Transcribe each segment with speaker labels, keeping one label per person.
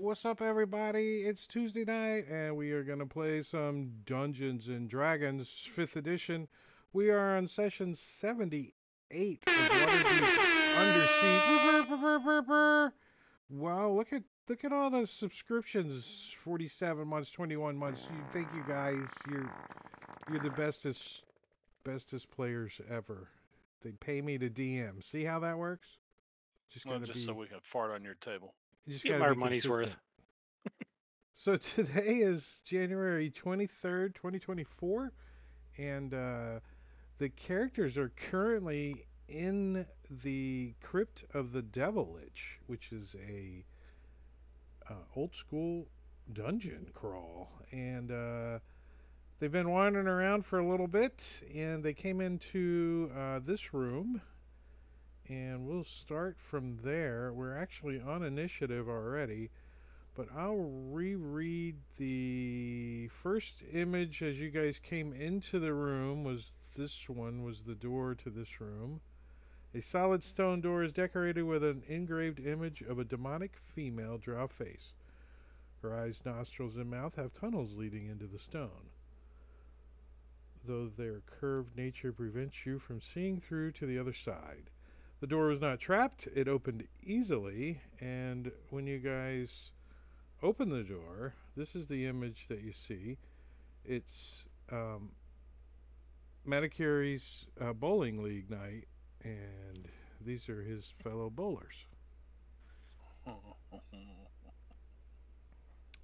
Speaker 1: What's up, everybody? It's Tuesday night, and we are going to play some Dungeons and Dragons 5th edition. We are on session 78 of Waterdeep Under Siege. Brr, brr, brr, brr. Wow, look at all the subscriptions. 47 months, 21 months. Thank you guys. You're the bestest players ever. They pay me to DM. See how that works? Just
Speaker 2: Well,
Speaker 1: gotta
Speaker 2: just so
Speaker 1: be
Speaker 2: we can fart on your table.
Speaker 1: you just
Speaker 3: Get
Speaker 1: gotta
Speaker 3: our
Speaker 1: be
Speaker 3: money's
Speaker 1: consistent.
Speaker 3: worth.
Speaker 1: So today is January 23rd, 2024, and the characters are currently in the Crypt of the Devil Lich, which is a old school dungeon crawl, and they've been wandering around for a little bit, and they came into this room, and we'll start from there. We're actually on initiative already. But I'll reread the first image as you guys came into the room was this one was the door to this room. A solid stone door is decorated with an engraved image of a demonic female drow face. Her eyes, nostrils, and mouth have tunnels leading into the stone. Though their curved nature prevents you from seeing through to the other side. The door was not trapped, it opened easily, and when you guys open the door, this is the image that you see. It's Manicuri's bowling league night, and these are his fellow bowlers.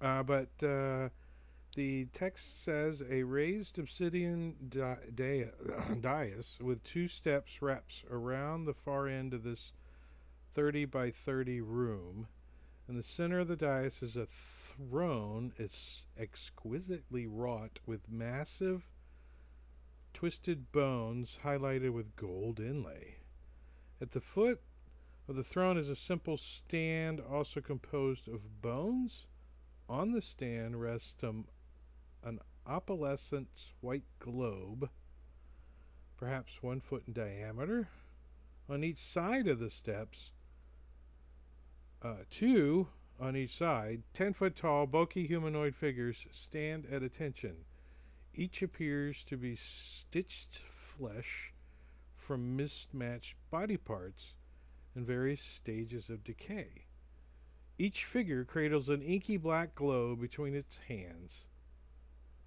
Speaker 1: But the text says a raised obsidian dais with two steps wraps around the far end of this 30 by 30 room. In the center of the dais is a throne. It's exquisitely wrought with massive twisted bones highlighted with gold inlay. At the foot of the throne is a simple stand also composed of bones. On the stand rests an opalescent white globe, perhaps 1 foot in diameter. On each side of the steps, two on each side, 10-foot tall, bulky humanoid figures stand at attention. Each appears to be stitched flesh from mismatched body parts in various stages of decay. Each figure cradles an inky black glow between its hands.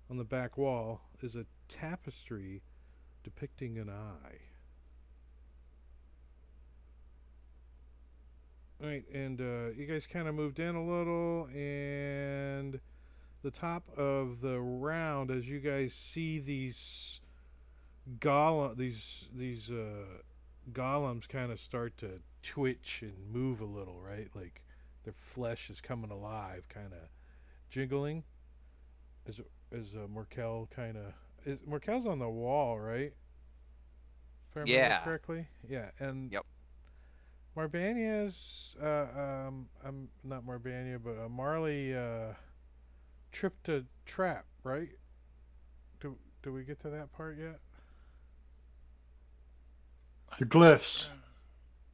Speaker 1: On the back wall is a tapestry depicting an eye. Alright, and you guys kind of moved in a little, and the top of the round, as you guys see these golems kind of start to twitch and move a little, right? Like their flesh is coming alive, kind of jiggling. As Morkel kind of Morkel's on the wall, right? If I remember
Speaker 4: Yeah.
Speaker 1: correctly. Yeah, and
Speaker 4: Yep.
Speaker 1: Marbania's I'm not Marbania, but Marley tripped a trap, right? Do we get to that part yet?
Speaker 3: The glyphs.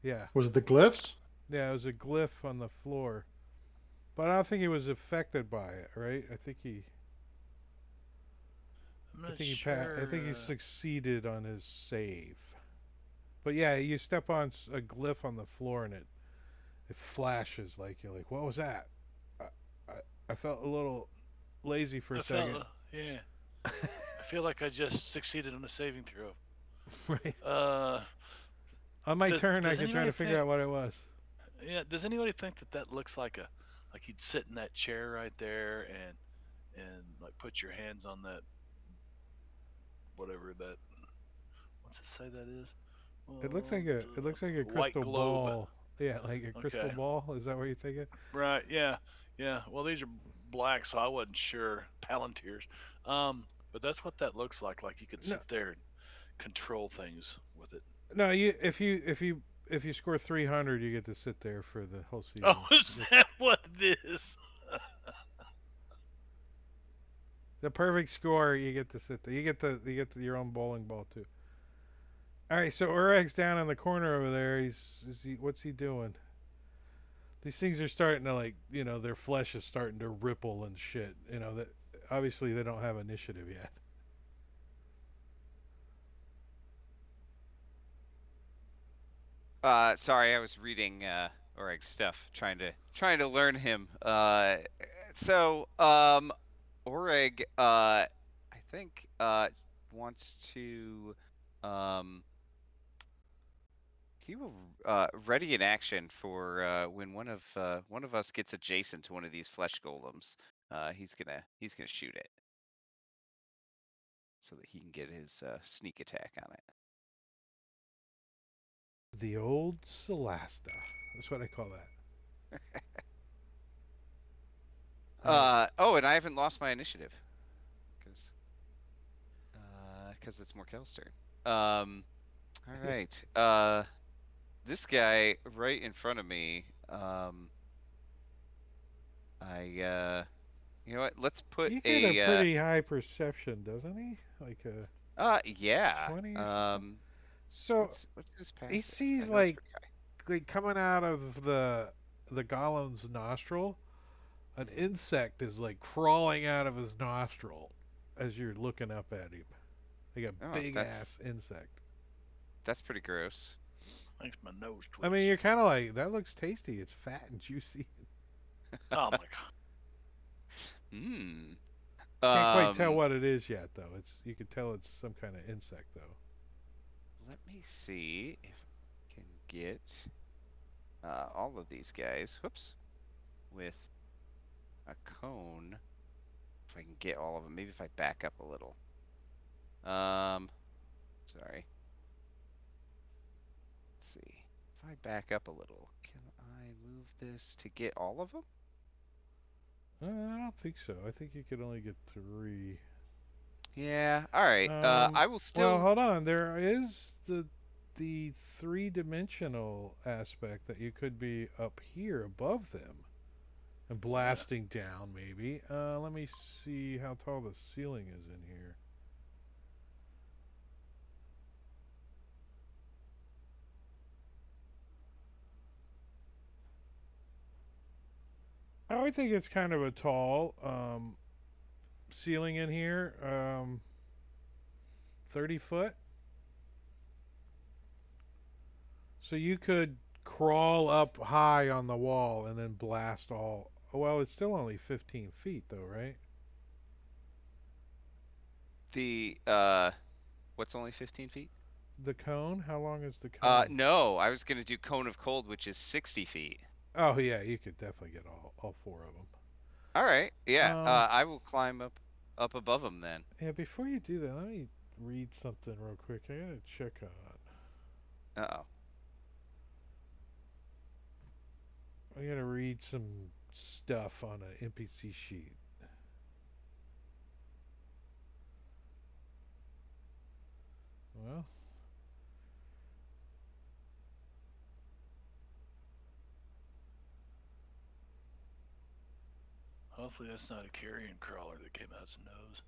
Speaker 1: Yeah.
Speaker 3: Was it the glyphs?
Speaker 1: Yeah, it was a glyph on the floor. But I don't think he was affected by it, right?
Speaker 2: I'm
Speaker 1: I
Speaker 2: not
Speaker 1: think
Speaker 2: sure.
Speaker 1: I think he succeeded on his save. But yeah, you step on a glyph on the floor and it flashes like you're like, what was that? I I, I felt a little lazy for a
Speaker 2: I felt,
Speaker 1: second.
Speaker 2: yeah. I feel like I just succeeded on a saving throw.
Speaker 1: Right.
Speaker 2: Uh,
Speaker 1: On my turn, I
Speaker 2: does
Speaker 1: could try to
Speaker 2: anybody
Speaker 1: figure
Speaker 2: think?
Speaker 1: out what it was.
Speaker 2: Yeah, does anybody think that that looks like like he'd sit in that chair right there and like put your hands on that whatever that what's it say that is?
Speaker 1: It looks like a
Speaker 2: White
Speaker 1: crystal
Speaker 2: globe.
Speaker 1: ball. Yeah, like a crystal
Speaker 2: Okay.
Speaker 1: ball. Is that what you're thinking?
Speaker 2: Right. Yeah. Yeah. Well, these are black, so I wasn't sure. Palantirs. But that's what that looks like. Like you could
Speaker 1: No,
Speaker 2: sit there and control things with it.
Speaker 1: no. If you score 300, you get to sit there for the whole
Speaker 2: Oh,
Speaker 1: season.
Speaker 2: is that what it is?
Speaker 1: The perfect score, you get to sit there. You get your own bowling ball too. All right, so Urag's down in the corner over there. What's he doing? These things are starting to like, their flesh is starting to ripple and shit. That obviously they don't have initiative yet.
Speaker 4: Sorry, I was reading Oreg's stuff, trying to learn him. So Oreg, I think wants to um he will ready an action for when one of us gets adjacent to one of these flesh golems. He's gonna shoot it so that he can get his sneak attack on it.
Speaker 1: The old Celasta. That's what I call that.
Speaker 4: Oh, and I haven't lost my initiative because it's Morkel's turn. All right. This guy right in front of me. You know what? Let's put
Speaker 1: He get a
Speaker 4: a.
Speaker 1: pretty high perception, doesn't he? Like a
Speaker 4: Yeah.
Speaker 1: 20 or something. So
Speaker 4: What's his
Speaker 1: he
Speaker 4: passive? I
Speaker 1: sees
Speaker 4: know it's
Speaker 1: like
Speaker 4: pretty high.
Speaker 1: coming out of the golem's nostril, an insect is like crawling out of his nostril as you're looking up at him. Like a
Speaker 4: Oh,
Speaker 1: big ass insect.
Speaker 4: that's pretty gross.
Speaker 2: Makes my nose
Speaker 1: I
Speaker 2: twitch.
Speaker 1: mean, you're kind of like, that looks tasty. It's fat and juicy.
Speaker 2: Oh my god.
Speaker 4: Hmm.
Speaker 1: Can't quite tell what it is yet, though. You could tell it's some kind of insect, though.
Speaker 4: Let me see if I can get all of these guys. Whoops. With a cone. If I can get all of them. Maybe if I back up a little. Sorry. Let's see. If I back up a little, can I move this to get all of them?
Speaker 1: I don't think so. I think you could only get 3.
Speaker 4: Yeah. All right. I will
Speaker 1: Well,
Speaker 4: still.
Speaker 1: hold on. There is the 3-dimensional aspect that you could be up here above them and blasting down, maybe. Let me see how tall the ceiling is in here. I would think it's kind of a tall ceiling in here. 30 foot. So you could crawl up high on the wall and then blast all. Well, it's still only 15 feet, though, right?
Speaker 4: The what's only 15 feet?
Speaker 1: The cone? How long is the cone?
Speaker 4: No, I was gonna do cone of cold, which is 60 feet.
Speaker 1: Oh, yeah, you could definitely get all 4 of them.
Speaker 4: All right, yeah.
Speaker 1: Um,
Speaker 4: I will climb up above them then.
Speaker 1: yeah, before you do that, let me read something real quick. I gotta check on.
Speaker 4: Uh-oh.
Speaker 1: I gotta read some stuff on an NPC sheet. Well,
Speaker 2: Hopefully that's not a carrion crawler that came out his nose.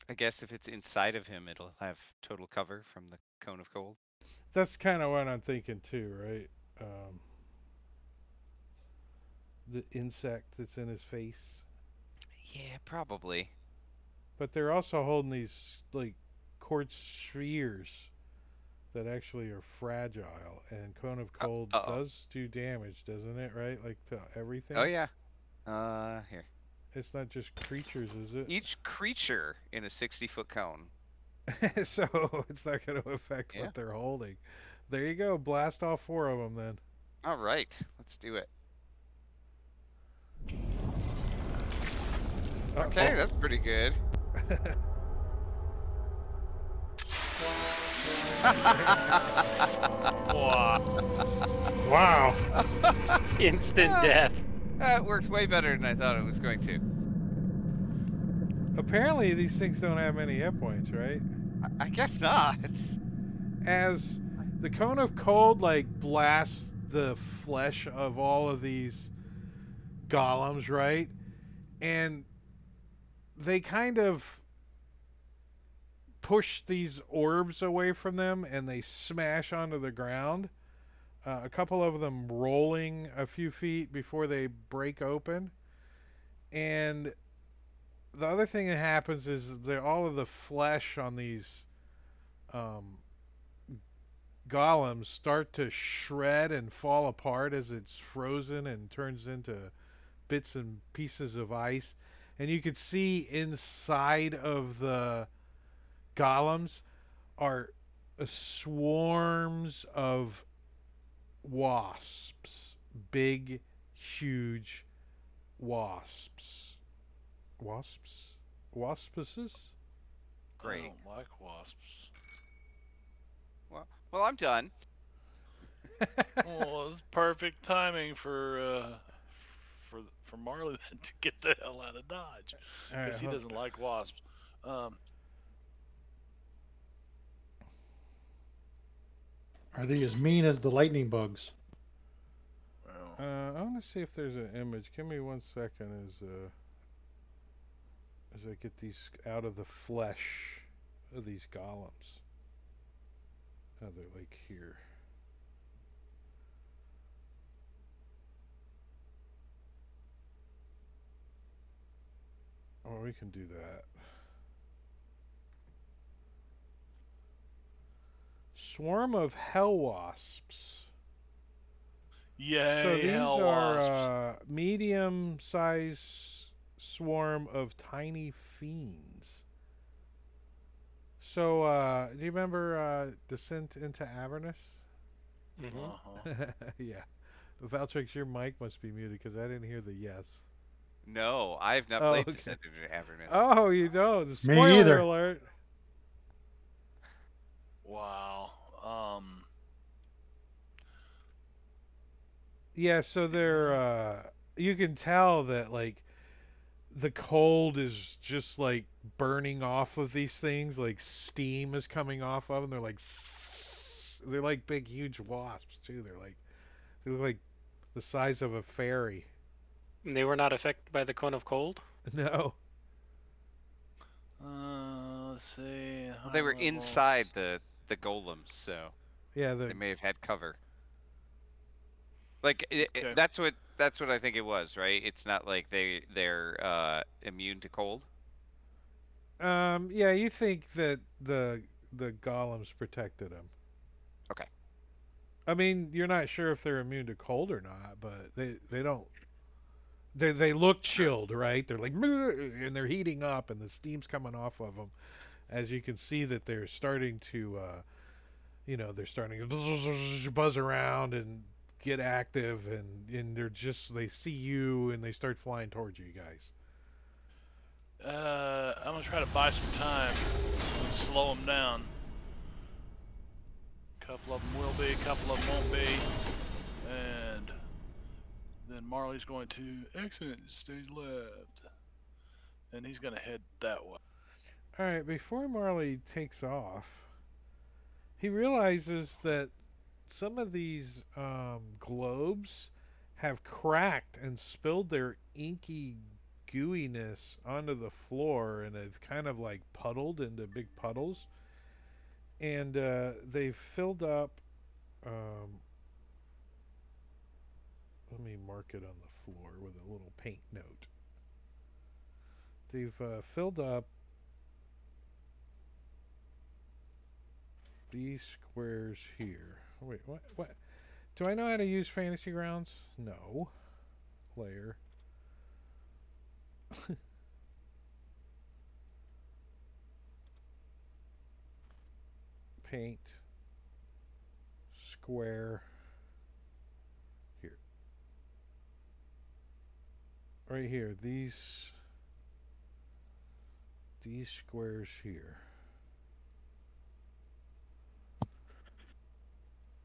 Speaker 4: I guess if it's inside of him, it'll have total cover from the cone of cold.
Speaker 1: that's kind of what I'm thinking too, right? Um, the insect that's in his face.
Speaker 4: Yeah, probably.
Speaker 1: But they're also holding these like quartz spheres that actually are fragile, and Cone of Cold
Speaker 4: Uh-oh.
Speaker 1: does do damage, doesn't it? Right, like to
Speaker 4: Oh
Speaker 1: everything.
Speaker 4: yeah. Here.
Speaker 1: It's not just creatures, is it?
Speaker 4: Each creature in a 60-foot cone.
Speaker 1: So it's not going to affect
Speaker 4: Yeah.
Speaker 1: what they're holding. There you go. Blast all 4 of them then.
Speaker 4: All right, let's do it. Okay, that's pretty good.
Speaker 1: Wow.
Speaker 5: Instant death.
Speaker 4: That worked way better than I thought it was going to.
Speaker 1: Apparently these things don't have many hit points, right?
Speaker 4: I guess not.
Speaker 1: As the Cone of Cold like blasts the flesh of all of these golems, right? And they kind of push these orbs away from them and they smash onto the ground. A couple of them rolling a few feet before they break open. And the other thing that happens is all of the flesh on these um, golems start to shred and fall apart as it's frozen and turns into bits and pieces of ice. And you can see inside of the golems are swarms of wasps. Big, huge wasps. Wasps? Waspices?
Speaker 2: I
Speaker 4: Great.
Speaker 2: don't like wasps.
Speaker 4: Well, I'm done.
Speaker 2: Well, it's perfect timing for Marley then to get the hell out of Dodge
Speaker 1: All right,
Speaker 2: because he doesn't like wasps. Um,
Speaker 3: Are they as mean as the lightning bugs?
Speaker 2: well,
Speaker 1: I want to see if there's an image. Give me 1 second as I get these out of the flesh of these golems. Oh, they're like here. Oh, we can do that. Swarm of hell wasps. So
Speaker 2: yay,
Speaker 1: these
Speaker 2: hell
Speaker 1: are
Speaker 2: wasps.
Speaker 1: medium-sized swarm of tiny fiends. So, do you remember Descent into Avernus?
Speaker 2: Uh-huh.
Speaker 1: Yeah. Valtrix, your mic must be muted because I didn't hear the yes.
Speaker 4: No, I have not
Speaker 1: Oh,
Speaker 4: played
Speaker 1: okay.
Speaker 4: Descent into Avernus.
Speaker 1: Oh, you don't.
Speaker 3: Me
Speaker 1: Spoiler
Speaker 3: either.
Speaker 1: alert.
Speaker 2: Wow.
Speaker 1: Yeah, so they're you can tell that like the cold is just like burning off of these things, like steam is coming off of them. They're like they're like big huge wasps too. They look like the size of a fairy.
Speaker 5: They were not affected by the cone of cold?
Speaker 1: No.
Speaker 2: Let's see.
Speaker 4: Well,
Speaker 2: High
Speaker 4: they were
Speaker 2: levels.
Speaker 4: inside the golems, so
Speaker 1: Yeah,
Speaker 4: they
Speaker 1: the
Speaker 4: may have had cover. Like
Speaker 2: Okay.
Speaker 4: that's what I think it was, right? It's not like they're immune to cold.
Speaker 1: yeah, you think that the golems protected them.
Speaker 4: Okay.
Speaker 1: I mean, you're not sure if they're immune to cold or not, but they don't they look
Speaker 4: Sure.
Speaker 1: chilled, right? They're like and they're heating up and the steam's coming off of them. As you can see that they're starting to they're starting to buzz around and get active and they see you and they start flying towards you guys.
Speaker 2: I'm gonna try to buy some time and slow them down. A couple of them will be, a couple of them won't be, and then Marley's going to exit stage left, and he's gonna head that way.
Speaker 1: All right, before Marley takes off, he realizes that some of these globes have cracked and spilled their inky gooiness onto the floor, and it's kind of like puddled into big puddles. And they've filled up. Um, Let me mark it on the floor with a little paint note. They've filled up these squares here. Oh, wait, what? What? Do I know how to use Fantasy Grounds? No. Layer. Paint. Square. Here. Right here. These squares here.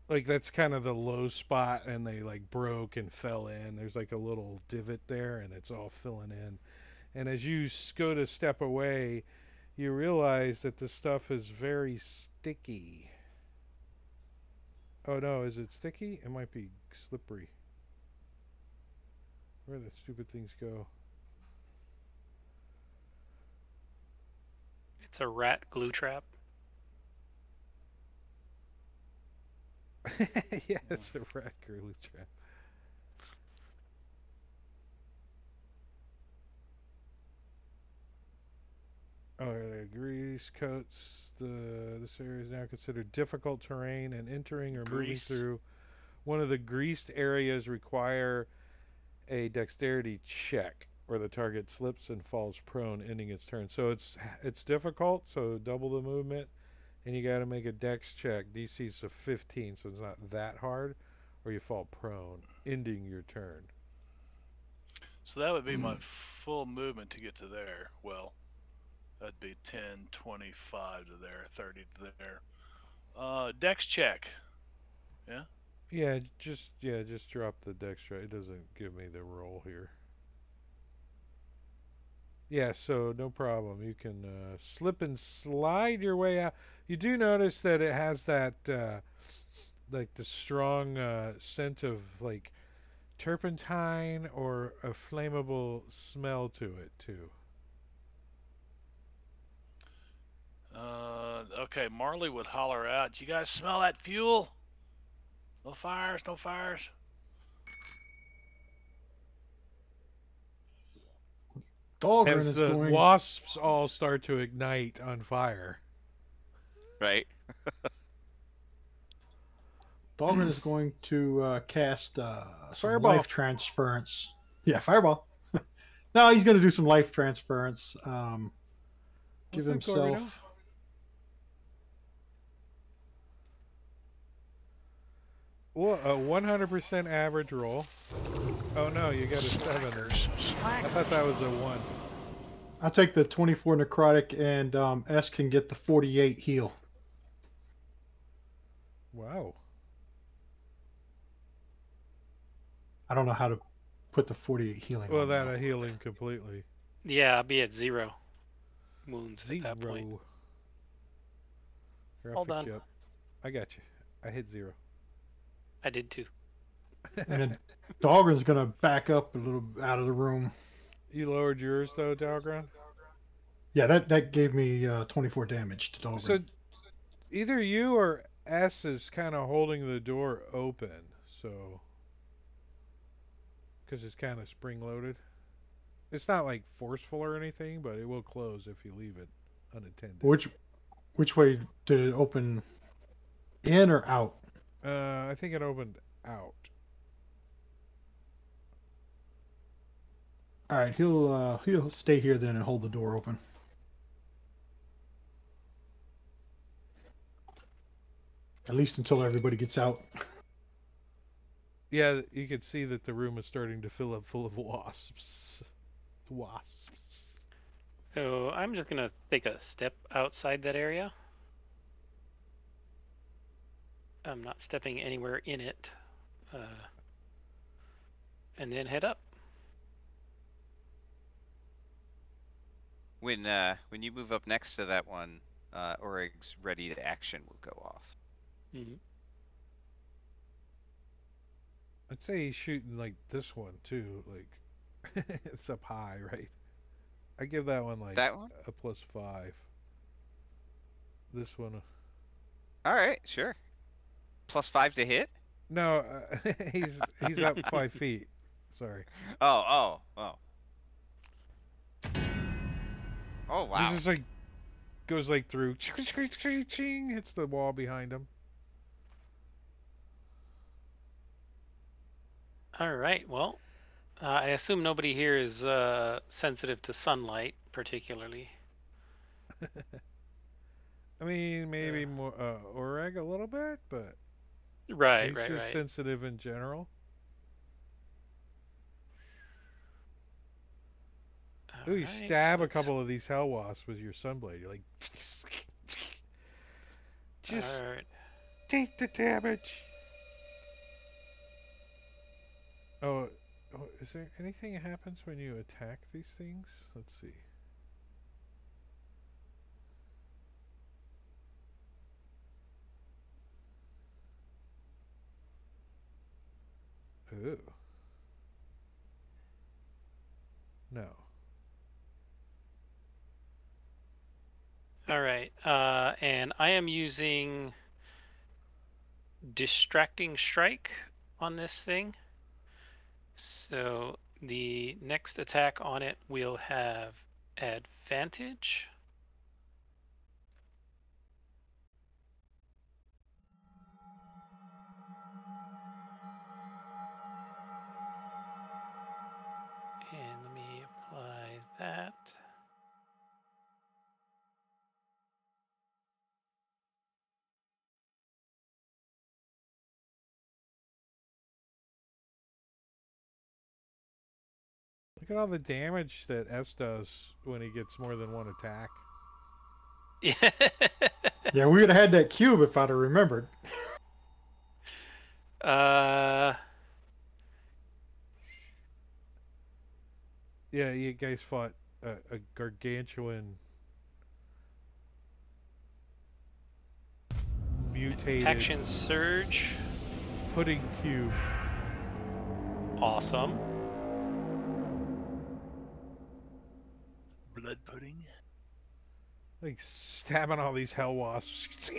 Speaker 1: Like that's kind of the low spot and they like broke and fell in. There's like a little divot there and it's all filling in. And as you go to step away, you realize that the stuff is very sticky. Oh no, is it sticky? It might be slippery. Where the stupid things go?
Speaker 5: It's a rat glue trap.
Speaker 1: Yeah, it's a rat girly trap. Oh, grease coats. This area is now considered difficult terrain, and entering or moving
Speaker 2: Grease.
Speaker 1: through one of the greased areas require a dexterity check, where the target slips and falls prone, ending its turn. So it's difficult. So double the movement, and you got to make a dex check. DC's a 15, so it's not that hard, or you fall prone, ending your turn.
Speaker 2: So that would be my full movement to get to there. Well, that'd be 10, 25 to there, 30 to there. Dex check. Yeah.
Speaker 1: Yeah, just drop the dex check. It doesn't give me the roll here. Yeah, so no problem. You can slip and slide your way out. You do notice that it has that like the strong scent of like turpentine or a flammable smell to it too.
Speaker 2: Okay, Marley would holler out, "You guys smell that fuel? No fires, no fires."
Speaker 3: Dahlgren
Speaker 1: As
Speaker 3: is
Speaker 1: the
Speaker 3: going.
Speaker 1: wasps all start to ignite on fire.
Speaker 4: Right?
Speaker 3: Dahlgren is going to cast some
Speaker 1: Fireball.
Speaker 3: life transference. Yeah, fireball. No, he's going to do some life transference. Give
Speaker 1: What's that, Gorgano?
Speaker 3: himself.
Speaker 1: Well, a 100% average roll. Oh no, you got a 7 there. I thought that was a 1.
Speaker 3: I'll take the 24 necrotic, and S can get the 48 heal.
Speaker 1: Wow.
Speaker 3: I don't know how to put the 48 healing
Speaker 1: Well,
Speaker 3: on
Speaker 1: that'll
Speaker 3: though.
Speaker 1: heal him completely.
Speaker 5: Yeah, I'll be at 0 wounds at that point.
Speaker 1: 0.
Speaker 5: All
Speaker 1: Graphic
Speaker 5: done.
Speaker 1: jump. I got you. I hit 0.
Speaker 5: I did too.
Speaker 3: And then Dahlgren's going to back up a little out of the room.
Speaker 1: You lowered yours though, Dalgron?
Speaker 3: Yeah, that gave me 24 damage to Dahlgren.
Speaker 1: So either you or S is kind of holding the door open, so because it's kind of spring loaded. It's not like forceful or anything, but it will close if you leave it unattended.
Speaker 3: Which way did it open? In or out?
Speaker 1: I think it opened out.
Speaker 3: All right, he'll stay here then and hold the door open. At least until everybody gets out.
Speaker 1: Yeah, you could see that the room is starting to fill up full of wasps. Wasps.
Speaker 5: So I'm just gonna take a step outside that area. I'm not stepping anywhere in it. And then head up.
Speaker 4: When you move up next to that one, Orig's ready to action will go off.
Speaker 5: Mm-hmm.
Speaker 1: I'd say he's shooting like this one too. Like it's up high, right? I give that one like
Speaker 4: That one?
Speaker 1: a +5. This one,
Speaker 4: All right, sure. +5 to hit?
Speaker 1: no, he's up 5 feet. Sorry.
Speaker 4: Oh. Oh, wow.
Speaker 1: He's just like goes like through, hits the wall behind him.
Speaker 5: All right. Well, I assume nobody here is sensitive to sunlight, particularly.
Speaker 1: I mean, maybe more Oreg a little bit, but
Speaker 5: Right,
Speaker 1: he's
Speaker 5: right,
Speaker 1: just
Speaker 5: right.
Speaker 1: sensitive in general. Ooh, you
Speaker 5: Alright,
Speaker 1: stab
Speaker 5: so
Speaker 1: a couple of these hell wasps with your sunblade. You're like, just
Speaker 5: Alright.
Speaker 1: take the damage. Oh, is there anything that happens when you attack these things? Let's see. Ooh. No.
Speaker 5: Alright. And I am using distracting strike on this thing. So the next attack on it will have advantage. And let me apply that.
Speaker 1: Look at all the damage that S does when he gets more than one attack.
Speaker 3: Yeah, we would have had that cube if I'd have remembered.
Speaker 5: uh,
Speaker 1: Yeah, you guys fought a gargantuan mutated
Speaker 5: action surge.
Speaker 1: pudding cube.
Speaker 5: Awesome.
Speaker 2: Blood pudding.
Speaker 1: Like stabbing all these hell wasps.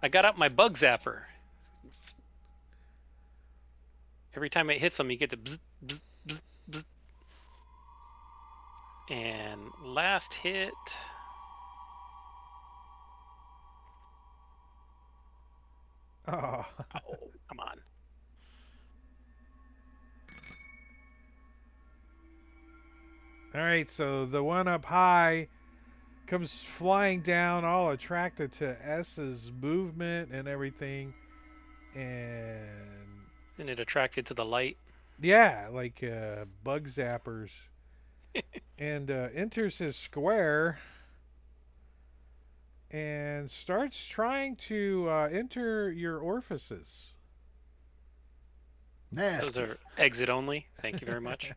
Speaker 5: I got out my bug zapper. Every time it hits them, you get to bzz, bzz, bzz, bzz. And last hit.
Speaker 1: Oh.
Speaker 5: Oh, come on.
Speaker 1: All right, so the one up high comes flying down, all attracted to S's movement and everything, and
Speaker 5: Isn't it attracted to the light?
Speaker 1: yeah, like bug zappers, and enters his square and starts trying to enter your orifices.
Speaker 3: Nasty.
Speaker 5: Those are exit only. Thank you very much.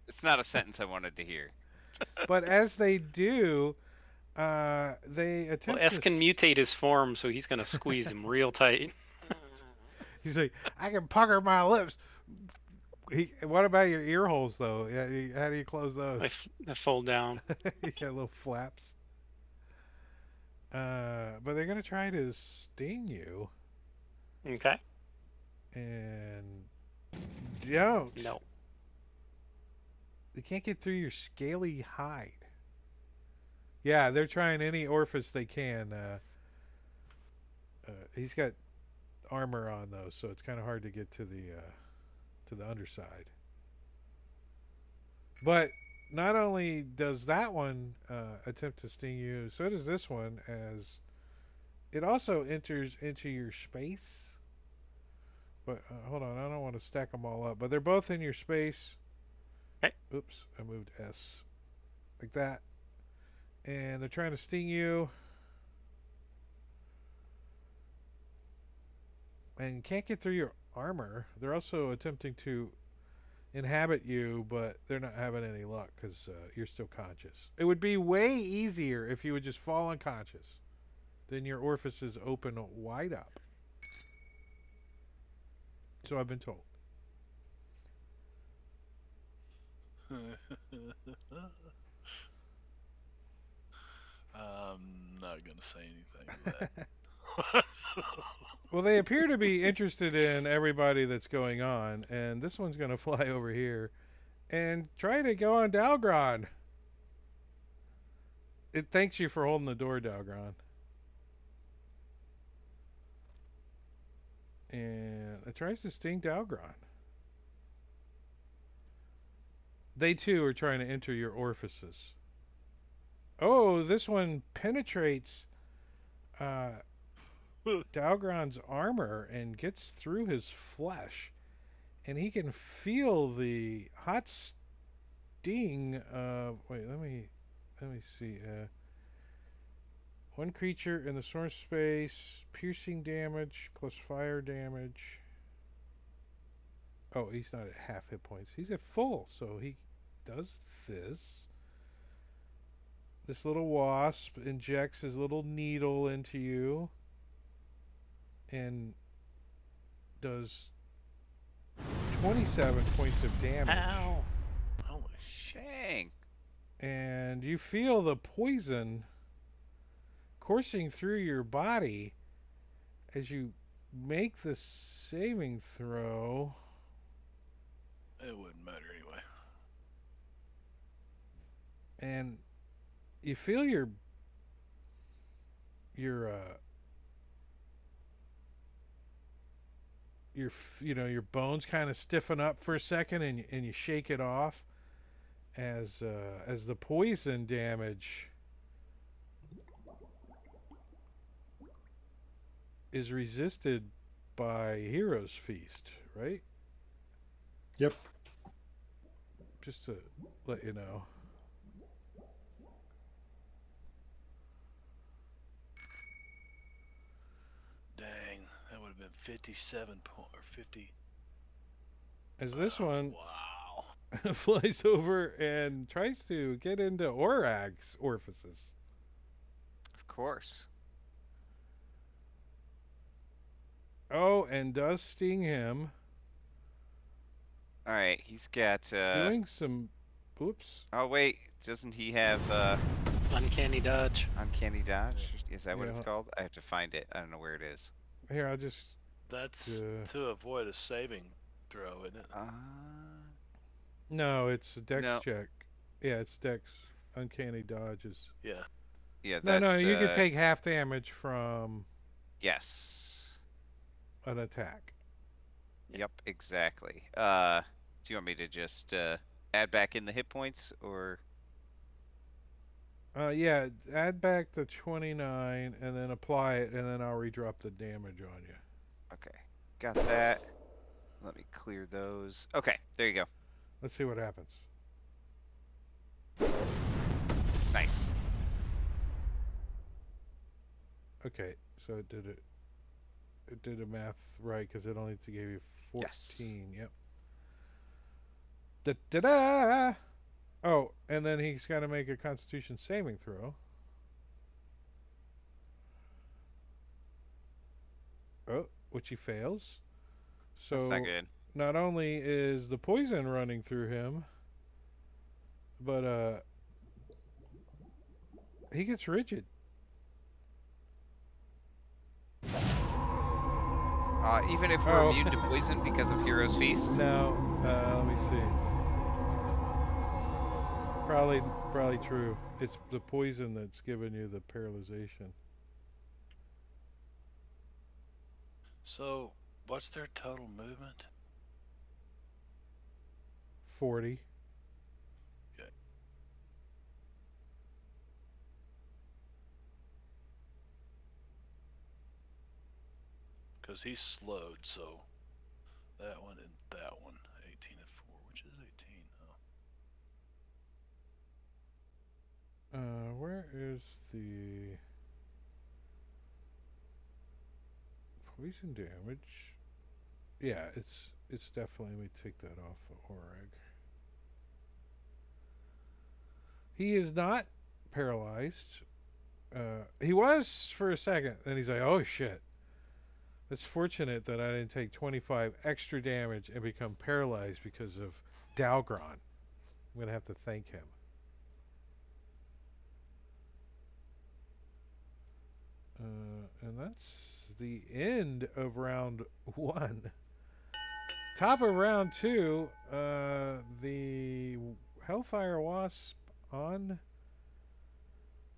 Speaker 4: It's not a sentence I wanted to hear.
Speaker 1: But as they do, they
Speaker 5: Well,
Speaker 1: attempt
Speaker 5: S
Speaker 1: to
Speaker 5: can mutate his form, so he's going to squeeze him real tight.
Speaker 1: He's like, I can pucker my lips. What about your ear holes, though? How do you close those?
Speaker 5: I fold down.
Speaker 1: You got little flaps. But they're gonna try to sting you,
Speaker 5: Okay.
Speaker 1: and don't.
Speaker 5: No.
Speaker 1: They can't get through your scaly hide. Yeah, they're trying any orifice they can. He's got armor on though, so it's kind of hard to get to the underside. But not only does that one attempt to sting you, so does this one, as it also enters into your space. But hold on, I don't want to stack them all up. But they're both in your space.
Speaker 5: Okay.
Speaker 1: Oops, I moved S. Like that. And they're trying to sting you. And can't get through your armor. They're also attempting to inhabit you, but they're not having any luck because you're still conscious. It would be way easier if you would just fall unconscious. Then your orifices open wide up. So I've been told.
Speaker 2: I'm not gonna say anything to that.
Speaker 1: Well, they appear to be interested in everybody that's going on, and this one's going to fly over here and try to go on Dalgron. It thanks you for holding the door, Dalgron. And it tries to sting Dalgron. They too are trying to enter your orifices. Oh, this one penetrates Dalgron's armor and gets through his flesh. And he can feel the hot sting. Wait, let me see. One creature in the storm space, piercing damage plus fire damage. Oh, he's not at half hit points. He's at full, so he does this. This little wasp injects his little needle into you and does 27 points of damage.
Speaker 5: Ow.
Speaker 2: Holy
Speaker 4: Dang.
Speaker 1: And you feel the poison coursing through your body, as you make the saving throw,
Speaker 2: It wouldn't matter anyway.
Speaker 1: and you feel your your your bones kind of stiffen up for a second, and you shake it off as the poison damage is resisted by Hero's Feast, right?
Speaker 3: Yep.
Speaker 1: Just to let you know.
Speaker 2: Dang, that would have been 57 point or 50.
Speaker 1: As this one
Speaker 2: Wow.
Speaker 1: flies over and tries to get into Orag's orifices.
Speaker 4: Of course.
Speaker 1: Oh, and does sting him,
Speaker 4: All right, he's got.
Speaker 1: doing some. Oops.
Speaker 4: Oh wait, doesn't he have
Speaker 5: Uncanny dodge.
Speaker 4: uncanny dodge? Is that what it's
Speaker 1: Yeah.
Speaker 4: called? I have to find it. I don't know where it is.
Speaker 1: Here, I'll just.
Speaker 2: That's to avoid a saving throw, isn't it?
Speaker 1: No, it's a Dex
Speaker 4: No.
Speaker 1: check. Yeah, it's Dex. Uncanny dodges.
Speaker 2: Yeah.
Speaker 4: Yeah,
Speaker 1: No,
Speaker 4: that's.
Speaker 1: you can take half damage from
Speaker 4: Yes.
Speaker 1: an attack.
Speaker 4: Yep, exactly. Do you want me to just add back in the hit points or?
Speaker 1: Yeah, add back the 29 and then apply it, and then I'll redrop the damage on you.
Speaker 4: Okay, got that. Let me clear those. Okay, there you go.
Speaker 1: Let's see what happens.
Speaker 4: Nice.
Speaker 1: Okay, so it did a math right because it only gave you 14.
Speaker 4: Yes.
Speaker 1: Yep. Da da da. Oh, and then he's got to make a Constitution saving throw. Oh, which he fails. So
Speaker 4: That's not good.
Speaker 1: not only is the poison running through him, but he gets rigid.
Speaker 4: Even if we're immune to poison because of Hero's Feast?
Speaker 1: No, let me see. Probably true. It's the poison that's giving you the paralyzation.
Speaker 2: So, what's their total movement?
Speaker 1: 40.
Speaker 2: Okay. Because he's slowed, so that one and that one. 18 and 4, which is 18. Oh.
Speaker 1: Where is the poison damage? Yeah, it's definitely. Let me take that off of Oreg. He is not paralyzed. He was for a second, then he's like, "Oh shit! It's fortunate that I didn't take 25 extra damage and become paralyzed because of Dalgron. I'm gonna have to thank him." And that's the end of round 1. Top of round 2, the Hellfire Wasp on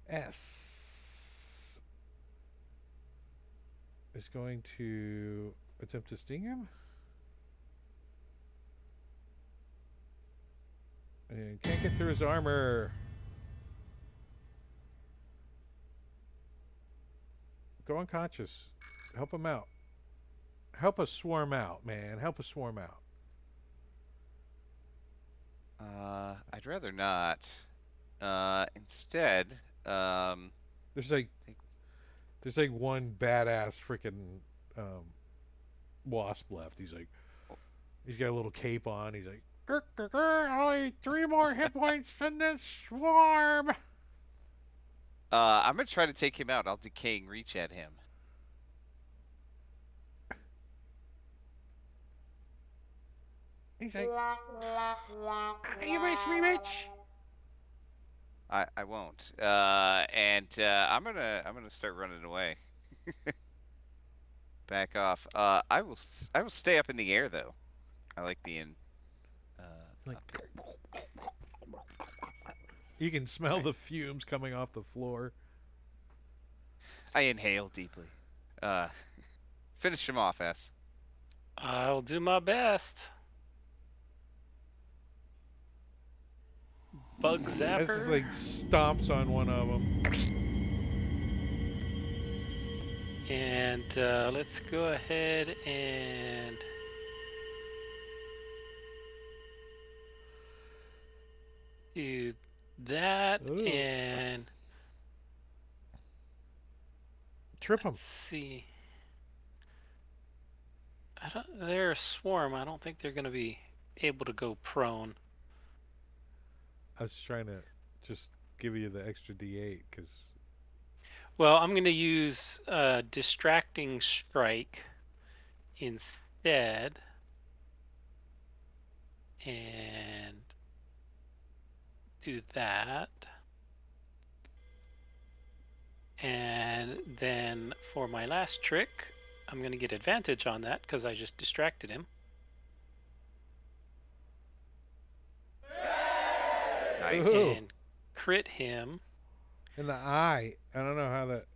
Speaker 1: S is going to attempt to sting him. And can't get through his armor. Go unconscious. Help him out. Help us swarm out, man. Help us swarm out.
Speaker 4: I'd rather not. Instead,
Speaker 1: There's like one badass freaking wasp left. He's got a little cape on. He's like, "Grr, grr, grr, only 3 more hit points than this swarm."
Speaker 4: I'm gonna try to take him out. I'll decaying reach at him.
Speaker 1: He's like, "You miss me, Rich?"
Speaker 4: I won't. I'm gonna start running away. back off. I will stay up in the air though. I like being
Speaker 1: Like
Speaker 4: up here.
Speaker 1: you can smell
Speaker 4: Right.
Speaker 1: the fumes coming off the floor.
Speaker 4: I inhale deeply. Uh, finish him off, S.
Speaker 5: I'll do my best. Bug
Speaker 1: This is
Speaker 5: zapper.
Speaker 1: like stomps on one of them.
Speaker 5: And let's go ahead and do that.
Speaker 1: Ooh.
Speaker 5: And
Speaker 1: Trip them.
Speaker 5: let's see. They're a swarm. I don't think they're going to be able to go prone.
Speaker 1: I was trying to just give you the extra D8 because
Speaker 5: Well, I'm going to use distracting strike instead. And do that. And then for my last trick, I'm going to get advantage on that because I just distracted him.
Speaker 4: Nice.
Speaker 1: Ooh.
Speaker 5: And crit him.
Speaker 1: in the eye. I don't know how that.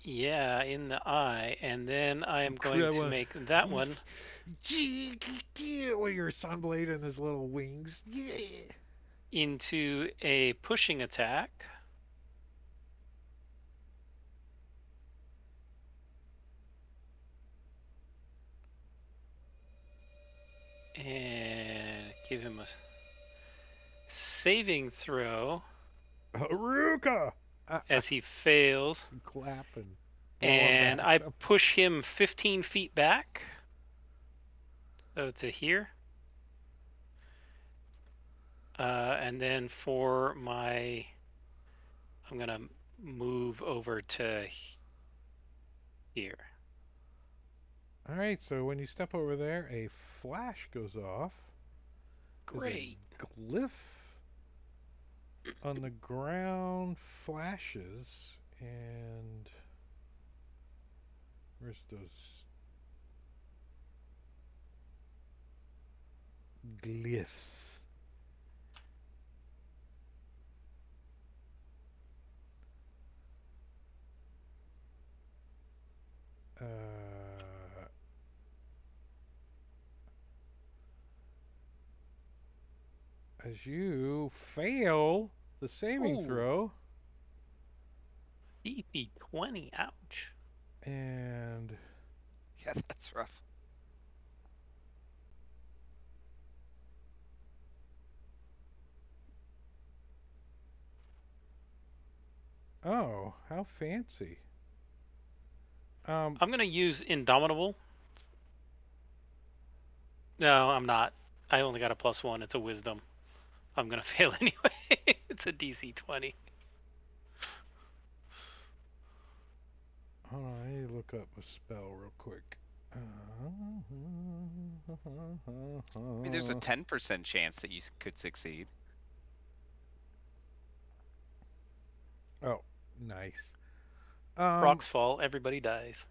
Speaker 5: Yeah, in the eye. And then I am going
Speaker 1: That
Speaker 5: to
Speaker 1: one.
Speaker 5: make that one
Speaker 1: With your sunblade and his little wings. Yeah.
Speaker 5: into a pushing attack. And give him a saving throw
Speaker 1: Haruka!
Speaker 5: as he fails.
Speaker 1: Clapping.
Speaker 5: And I push him 15 feet back. So to here. And then for my, I'm going to move over to here.
Speaker 1: Alright, so when you step over there, a flash goes off.
Speaker 5: Great.
Speaker 1: There's a glyph on the ground flashes, and where's those glyphs? As you fail the saving
Speaker 5: Ooh.
Speaker 1: throw,
Speaker 5: DC 20, ouch.
Speaker 1: and
Speaker 4: Yeah, that's rough.
Speaker 1: oh, how fancy.
Speaker 5: I'm going to use Indomitable. No, I'm not. I only got a +1. It's a wisdom. I'm going to fail anyway. It's a DC 20.
Speaker 1: Hold on, I need to look up a spell real quick.
Speaker 4: I mean, there's a 10% chance that you could succeed.
Speaker 1: Oh, nice.
Speaker 5: Rocks fall, everybody dies.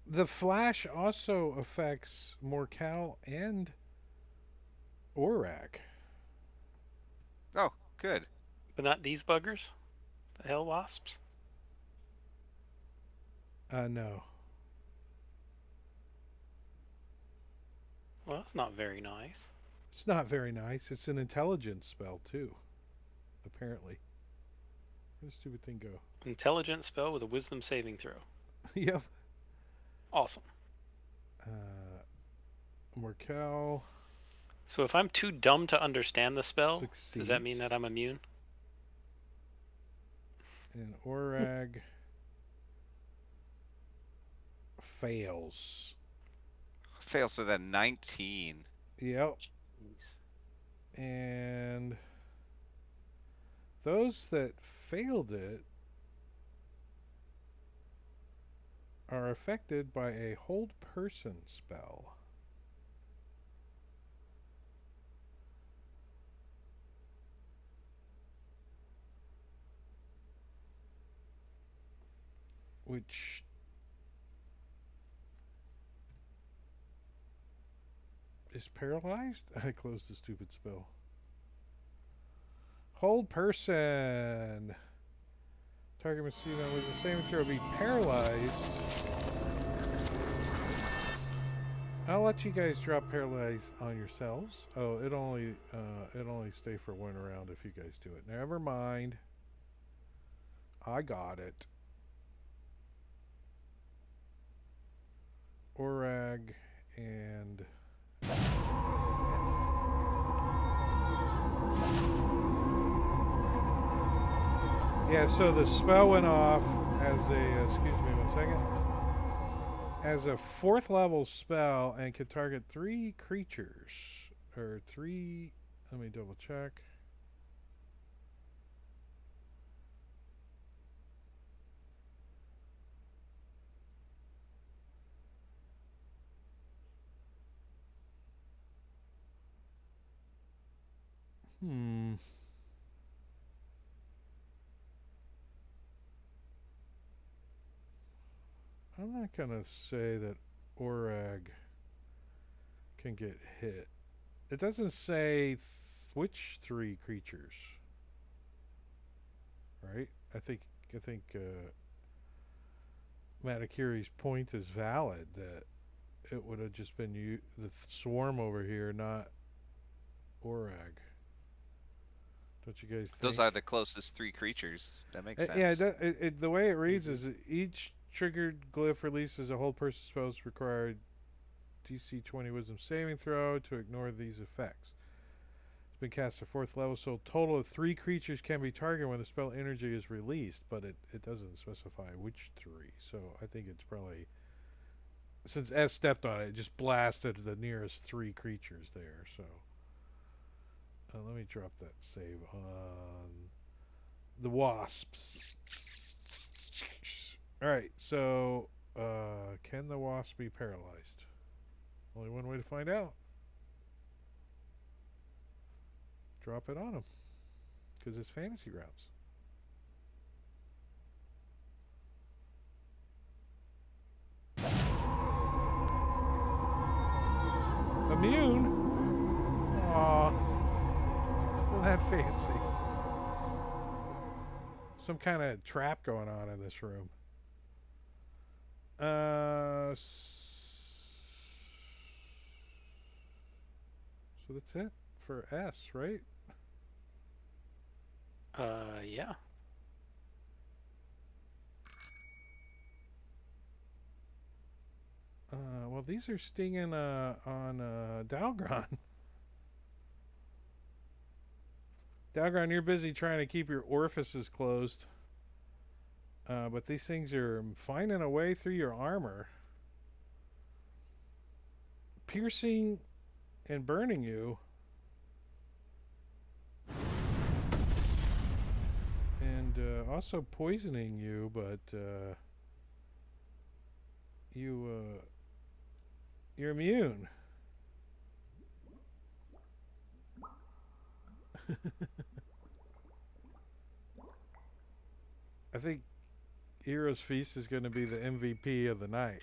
Speaker 1: The flash also affects Morcal and Orak.
Speaker 4: Oh, good.
Speaker 5: But not these buggers? The hell wasps?
Speaker 1: No.
Speaker 5: Well, that's not very nice.
Speaker 1: It's not very nice. It's an intelligence spell, too. Apparently. Where'd the stupid thing go?
Speaker 5: Intelligent spell with a wisdom saving throw.
Speaker 1: Yep.
Speaker 5: Awesome.
Speaker 1: Morcal
Speaker 5: So if I'm too dumb to understand the spell,
Speaker 1: succeeds.
Speaker 5: does that mean that I'm immune?
Speaker 1: And Orag fails.
Speaker 4: Fails with a 19.
Speaker 1: Yep.
Speaker 5: Jeez.
Speaker 1: And those that failed it are affected by a hold person spell. Which is paralyzed? I closed the stupid spell. Hold person. Target must see them with the same throw be paralyzed. I'll let you guys drop paralyzed on yourselves. Oh, it only stay for 1 round if you guys do it. Never mind. I got it. Orag and yeah, so the spell went off as a excuse me 1 second. As a 4th level spell and can target 3 creatures or 3. Let me double check. I'm not gonna say that Orag can get hit. It doesn't say which 3 creatures, right? I think Matakiri's point is valid that it would have just been the swarm over here, not Orag. Don't you guys
Speaker 4: Those
Speaker 1: think?
Speaker 4: are the closest 3 creatures. That makes sense.
Speaker 1: Yeah, the way it reads is each triggered glyph releases a hold person spells required DC 20 Wisdom saving throw to ignore these effects. It's been cast at 4th level, so a total of 3 creatures can be targeted when the spell energy is released, but it doesn't specify which 3. So I think it's probably, since S stepped on it, it just blasted the nearest 3 creatures there. So let me drop that save on the wasps. Alright, so can the wasp be paralyzed? Only one way to find out. Drop it on them. Because it's fantasy rounds. Immune? Aw. Isn't that fancy? Some kind of trap going on in this room. So that's it for S, right?
Speaker 5: Yeah.
Speaker 1: Well, these are stinging on Dalgron. Dalgron, you're busy trying to keep your orifices closed. But these things are finding a way through your armor. Piercing and burning you. And also poisoning you, but you're immune. I think Hero's Feast is going to be the MVP of the night.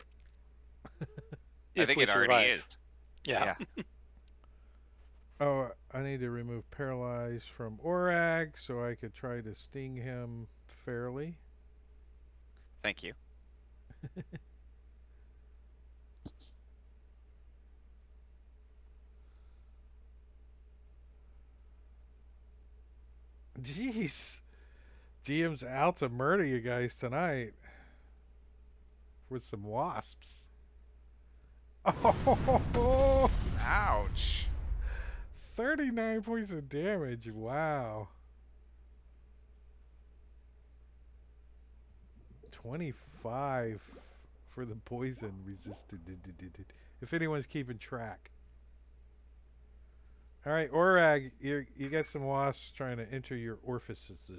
Speaker 4: I
Speaker 5: If
Speaker 4: think
Speaker 5: we
Speaker 4: it already
Speaker 5: survive.
Speaker 4: is.
Speaker 5: Yeah.
Speaker 1: Oh, I need to remove Paralyze from Orag so I could try to sting him fairly.
Speaker 4: Thank you.
Speaker 1: Jeez. DM's out to murder you guys tonight with some wasps. Oh,
Speaker 4: Ouch.
Speaker 1: 39 points of damage. Wow. 25 for the poison resisted. If anyone's keeping track. All right, Orag, you got some wasps trying to enter your orifices.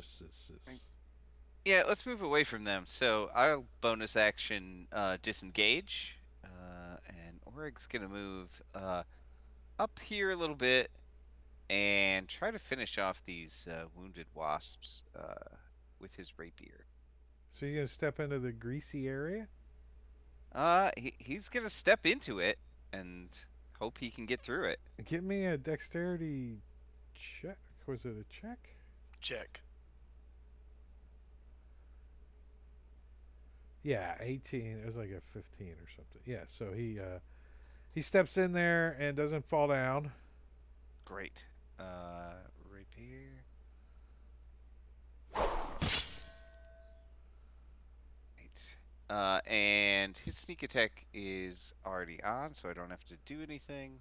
Speaker 4: Yeah, let's move away from them. So I'll bonus action disengage. And Orig's gonna move up here a little bit and try to finish off these wounded wasps with his rapier.
Speaker 1: So you're gonna step into the greasy area?
Speaker 4: He's gonna step into it and Hope he can get through it.
Speaker 1: Give me a dexterity check. Was it a check?
Speaker 2: Check.
Speaker 1: Yeah, 18. It was like a 15 or something. Yeah, so he steps in there and doesn't fall down.
Speaker 4: Great. Rapier. And his sneak attack is already on, so I don't have to do anything.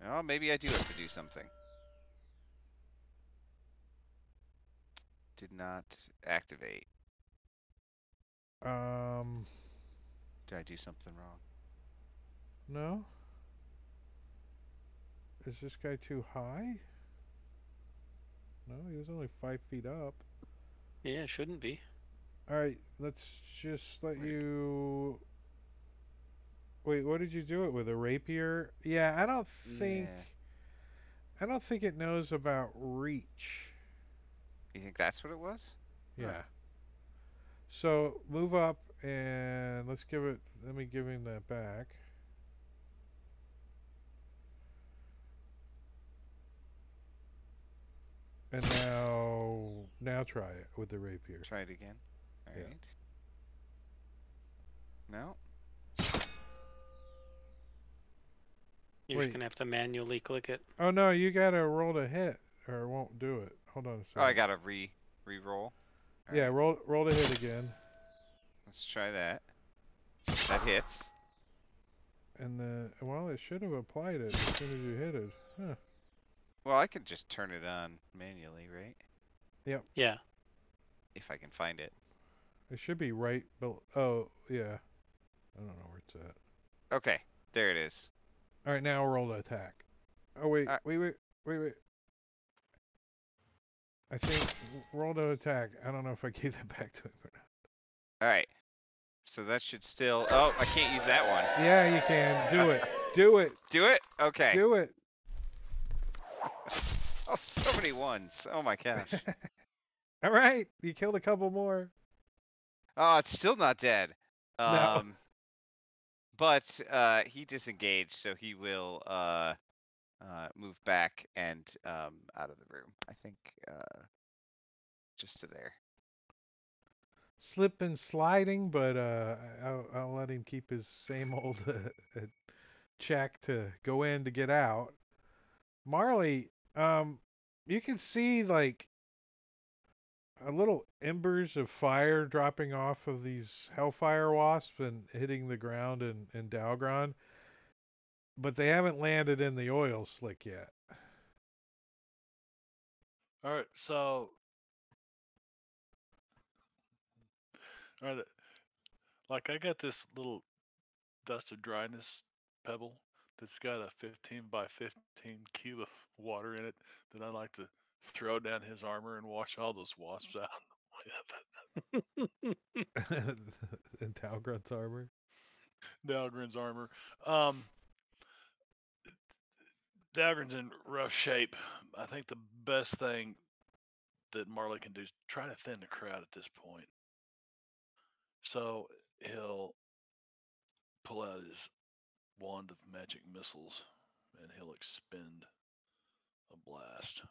Speaker 4: Oh, maybe I do have to do something. Did not activate.
Speaker 1: Um,
Speaker 4: Did I do something wrong?
Speaker 1: no. Is this guy too high? No, he was only 5 feet up.
Speaker 5: Yeah, it shouldn't be.
Speaker 1: All right, let's just let
Speaker 4: Weird.
Speaker 1: you. Wait, what did you do it with? A rapier? Yeah, I don't think.
Speaker 4: Yeah.
Speaker 1: I don't think it knows about reach.
Speaker 4: You think that's what it was? Huh.
Speaker 1: Yeah. So move up and let's give it. Let me give him that back. And now try it with the rapier.
Speaker 4: Try it again. All
Speaker 1: Yeah.
Speaker 4: right. No.
Speaker 5: You're
Speaker 1: Wait.
Speaker 5: just gonna have to manually click it.
Speaker 1: Oh no, you gotta roll to hit, or it won't do it. Hold on a second.
Speaker 4: Oh, I gotta re-roll.
Speaker 1: Yeah, roll to hit again.
Speaker 4: Let's try that. That hits.
Speaker 1: And well, it should have applied it as soon as you hit it. Huh.
Speaker 4: Well, I could just turn it on manually, right?
Speaker 5: Yeah.
Speaker 4: If I can find it.
Speaker 1: It should be right below. Oh, yeah. I don't know where it's at.
Speaker 4: Okay, there it is.
Speaker 1: All right, now roll to attack. Oh wait,
Speaker 4: Uh,
Speaker 1: wait. I think roll to attack. I don't know if I gave that back to him or not.
Speaker 4: All right. So that should still. Oh, I can't use that one.
Speaker 1: Yeah, you can. Do it. Do it.
Speaker 4: Do it? Okay.
Speaker 1: Do it.
Speaker 4: Oh, so many ones. Oh my gosh.
Speaker 1: All right, you killed a couple more.
Speaker 4: Oh, it's still not dead.
Speaker 1: No.
Speaker 4: But he disengaged, so he will move back and out of the room. I think just to there.
Speaker 1: Slip and sliding, but I'll let him keep his same old check to go in to get out. Marley, you can see like a little embers of fire dropping off of these hellfire wasps and hitting the ground in Dalgron, but they haven't landed in the oil slick yet.
Speaker 2: All right, so all right, like I got this little dust of dryness pebble that's got a 15 by 15 cube of water in it that I like to throw down his armor and wash all those wasps out with.
Speaker 1: In Dalgron's armor.
Speaker 2: Dalgrin's armor. Dalgrin's in rough shape. I think the best thing that Marley can do is try to thin the crowd at this point. So he'll pull out his wand of magic missiles and he'll expend a blast.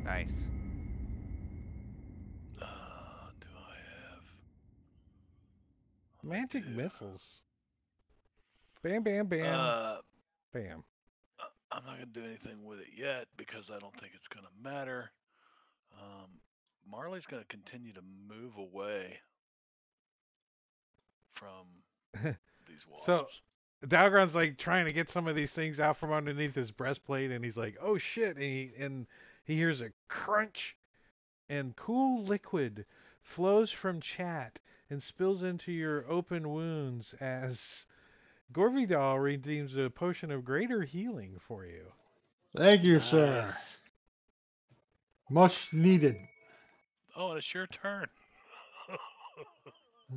Speaker 4: Nice.
Speaker 2: Do I have
Speaker 1: Magic missiles. Bam, bam, bam. Bam.
Speaker 2: I'm not gonna do anything with it yet because I don't think it's gonna matter. Marley's gonna continue to move away from these wasps.
Speaker 1: So Dalgron's like trying to get some of these things out from underneath his breastplate, and he's like, "Oh shit!" And he hears a crunch, and cool liquid flows from chat and spills into your open wounds as Gorvidal redeems a potion of greater healing for you.
Speaker 3: Thank you, sir.
Speaker 5: Nice.
Speaker 3: Much needed.
Speaker 2: Oh, and it's your turn.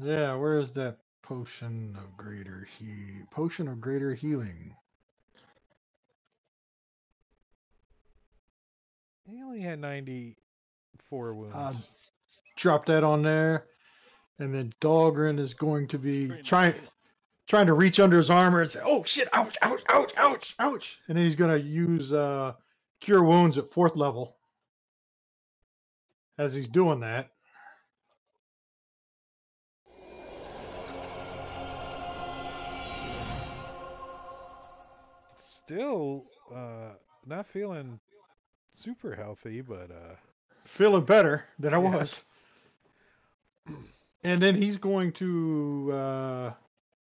Speaker 3: Yeah, where is that potion of greater healing?
Speaker 1: He only had 94 wounds.
Speaker 3: Drop that on there, and then Dahlgren is going to be
Speaker 2: Pretty
Speaker 3: trying
Speaker 2: nice heal.
Speaker 3: trying to reach under his armor and say, "Oh shit! Ouch! Ouch! Ouch! Ouch! Ouch!" And then he's gonna use Cure Wounds at 4th level. As he's doing that,
Speaker 1: Still, not feeling super healthy, but
Speaker 3: feeling better than I
Speaker 1: Yeah.
Speaker 3: was. And then he's going to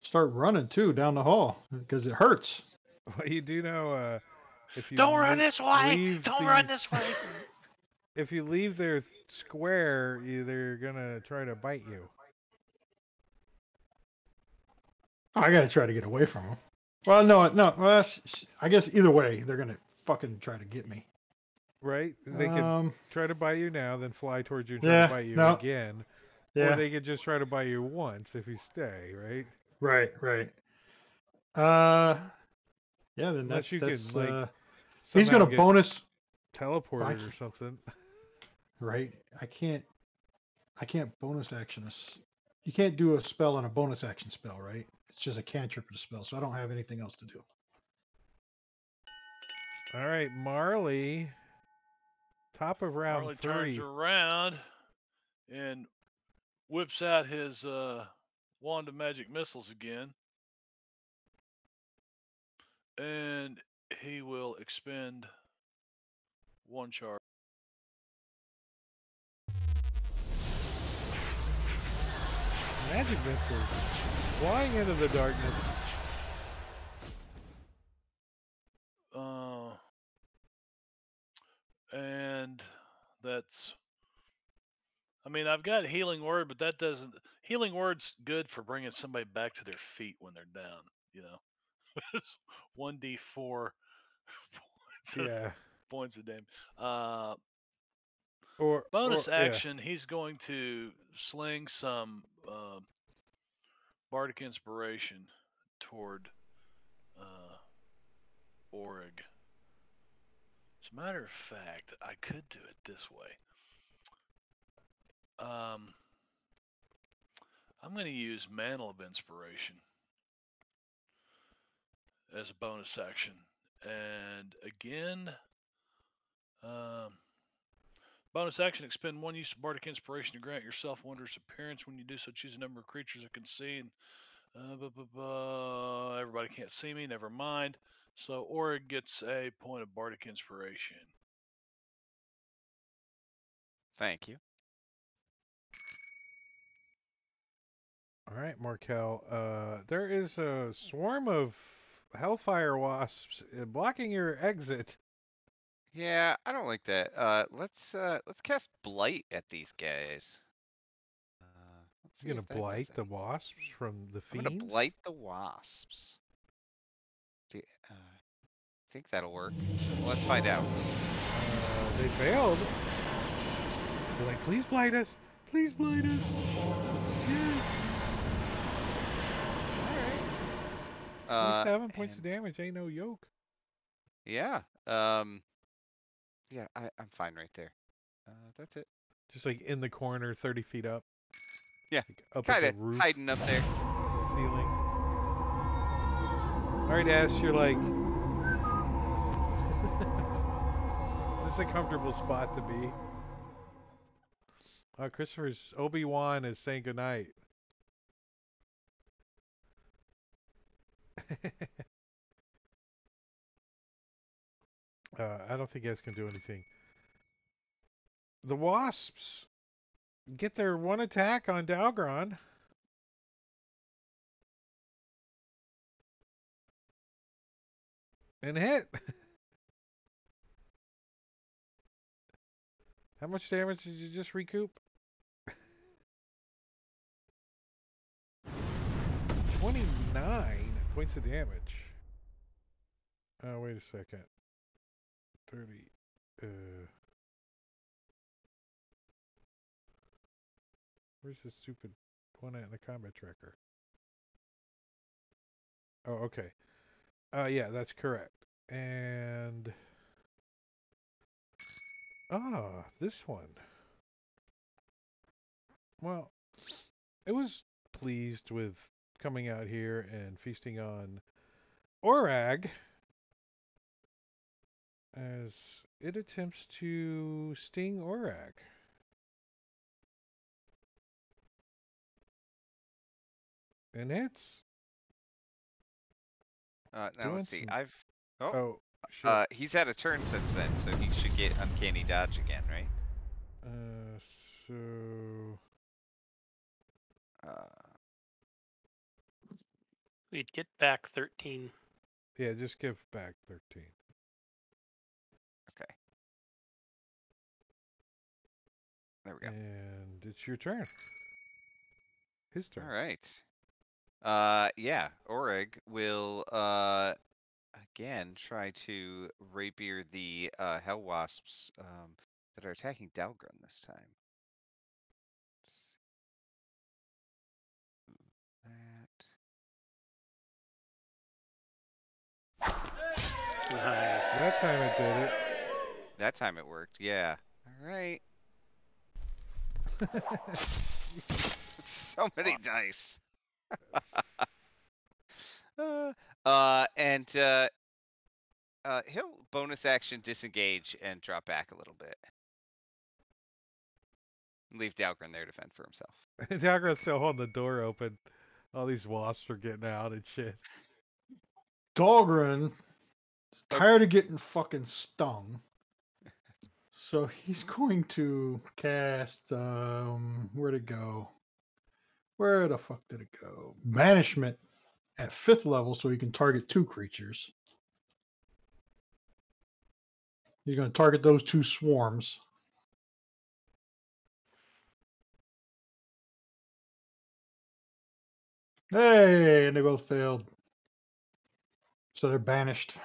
Speaker 3: start running too down the hall because it hurts.
Speaker 1: well, you do know, if you
Speaker 5: Don't run this way!
Speaker 1: leave
Speaker 5: Don't run
Speaker 1: these-
Speaker 5: this way!
Speaker 1: if you leave their square, they're gonna try to bite you.
Speaker 3: Oh, I got to try to get away from him. Well, no. Well, I guess either way, they're gonna fucking try to get me.
Speaker 1: Right? They could try to bite you now, then fly towards you and try
Speaker 3: Yeah,
Speaker 1: to bite you
Speaker 3: no.
Speaker 1: again.
Speaker 3: Yeah.
Speaker 1: Or they could just try to bite you once if you stay, right?
Speaker 3: Right. Yeah. Then
Speaker 1: Unless you
Speaker 3: that's
Speaker 1: can, like,
Speaker 3: he's
Speaker 1: somehow
Speaker 3: gonna
Speaker 1: get
Speaker 3: bonus.
Speaker 1: teleported or something.
Speaker 3: Right. I can't bonus action this. You can't do a spell on a bonus action spell, right? It's just a cantrip of the spell, so I don't have anything else to do.
Speaker 1: All right, Marley. Top of round
Speaker 2: Marley
Speaker 1: 3.
Speaker 2: turns around and whips out his wand of magic missiles again. And he will expend 1 charge.
Speaker 1: Magic missiles flying into the darkness.
Speaker 2: And that's, I mean, I've got healing word, but that doesn't, healing word's good for bringing somebody back to their feet when they're down, you know. It's 1d4
Speaker 1: Yeah.
Speaker 2: points of damage. Bonus
Speaker 1: Yeah.
Speaker 2: action, he's going to sling some bardic inspiration toward Orig. As a matter of fact, I could do it this way. I'm going to use Mantle of Inspiration as a bonus action. And again, bonus action, expend 1 use of Bardic Inspiration to grant yourself wondrous appearance. When you do so, choose a number of creatures that can see. And everybody can't see me, never mind. So Orig gets a point of Bardic Inspiration.
Speaker 4: Thank you.
Speaker 1: All right, Markel. There is a swarm of hellfire wasps blocking your exit.
Speaker 4: Yeah, I don't like that. Let's cast Blight at these guys. Let's see
Speaker 1: You're gonna
Speaker 4: if that does
Speaker 1: blight the
Speaker 4: anything.
Speaker 1: wasps from the
Speaker 4: I'm
Speaker 1: fiends.
Speaker 4: gonna blight the wasps. See, think that'll work. Let's find out.
Speaker 1: They failed. They're like, please blight us. Please blight us. Yes. All right. 27 points of
Speaker 4: And-
Speaker 1: damage. Ain't no yoke.
Speaker 4: Yeah. Yeah, I'm fine right there. That's it.
Speaker 1: Just like in the corner, 30 feet up.
Speaker 4: Yeah,
Speaker 1: Like up
Speaker 4: kind
Speaker 1: at
Speaker 4: of
Speaker 1: the roof,
Speaker 4: hiding up there.
Speaker 1: the ceiling. All right, Ash, you're like, this is a comfortable spot to be. Christopher's Obi-Wan is saying goodnight. I don't think you guys can do anything. The wasps get their one attack on Dalgron. And hit. How much damage did you just recoup? 29 points of damage. Oh, wait a second. 30. Where's the stupid one in the combat tracker. Oh, okay. Yeah, that's correct. And this one. Well, it was pleased with coming out here and feasting on Orag as it attempts to sting Orag. And it's
Speaker 4: Now
Speaker 1: doing
Speaker 4: let's see.
Speaker 1: some.
Speaker 4: Oh,
Speaker 1: Oh, shit.
Speaker 4: he's had a turn since then, so he should get uncanny dodge again, right?
Speaker 1: So.
Speaker 5: We'd get back 13.
Speaker 1: Yeah, just give back 13.
Speaker 4: Okay. There we go.
Speaker 1: And it's your turn. His turn.
Speaker 4: All right. Yeah, Orig will again try to rapier the hell wasps that are attacking Dalgren this time. That.
Speaker 5: Nice.
Speaker 1: That time it did it.
Speaker 4: That time it worked. Yeah. All right. So many dice. And he'll bonus action disengage and drop back a little bit. Leave Dalgren there to fend for himself.
Speaker 1: Dalgren's still holding the door open. All these wasps are getting out and shit.
Speaker 3: Dahlgren is tired of getting fucking stung. So he's going to cast where'd it go? Where the fuck did it go? Banishment at 5th level so he can target 2 creatures. He's going to target those 2 swarms. Hey, and they both failed. So they're banished.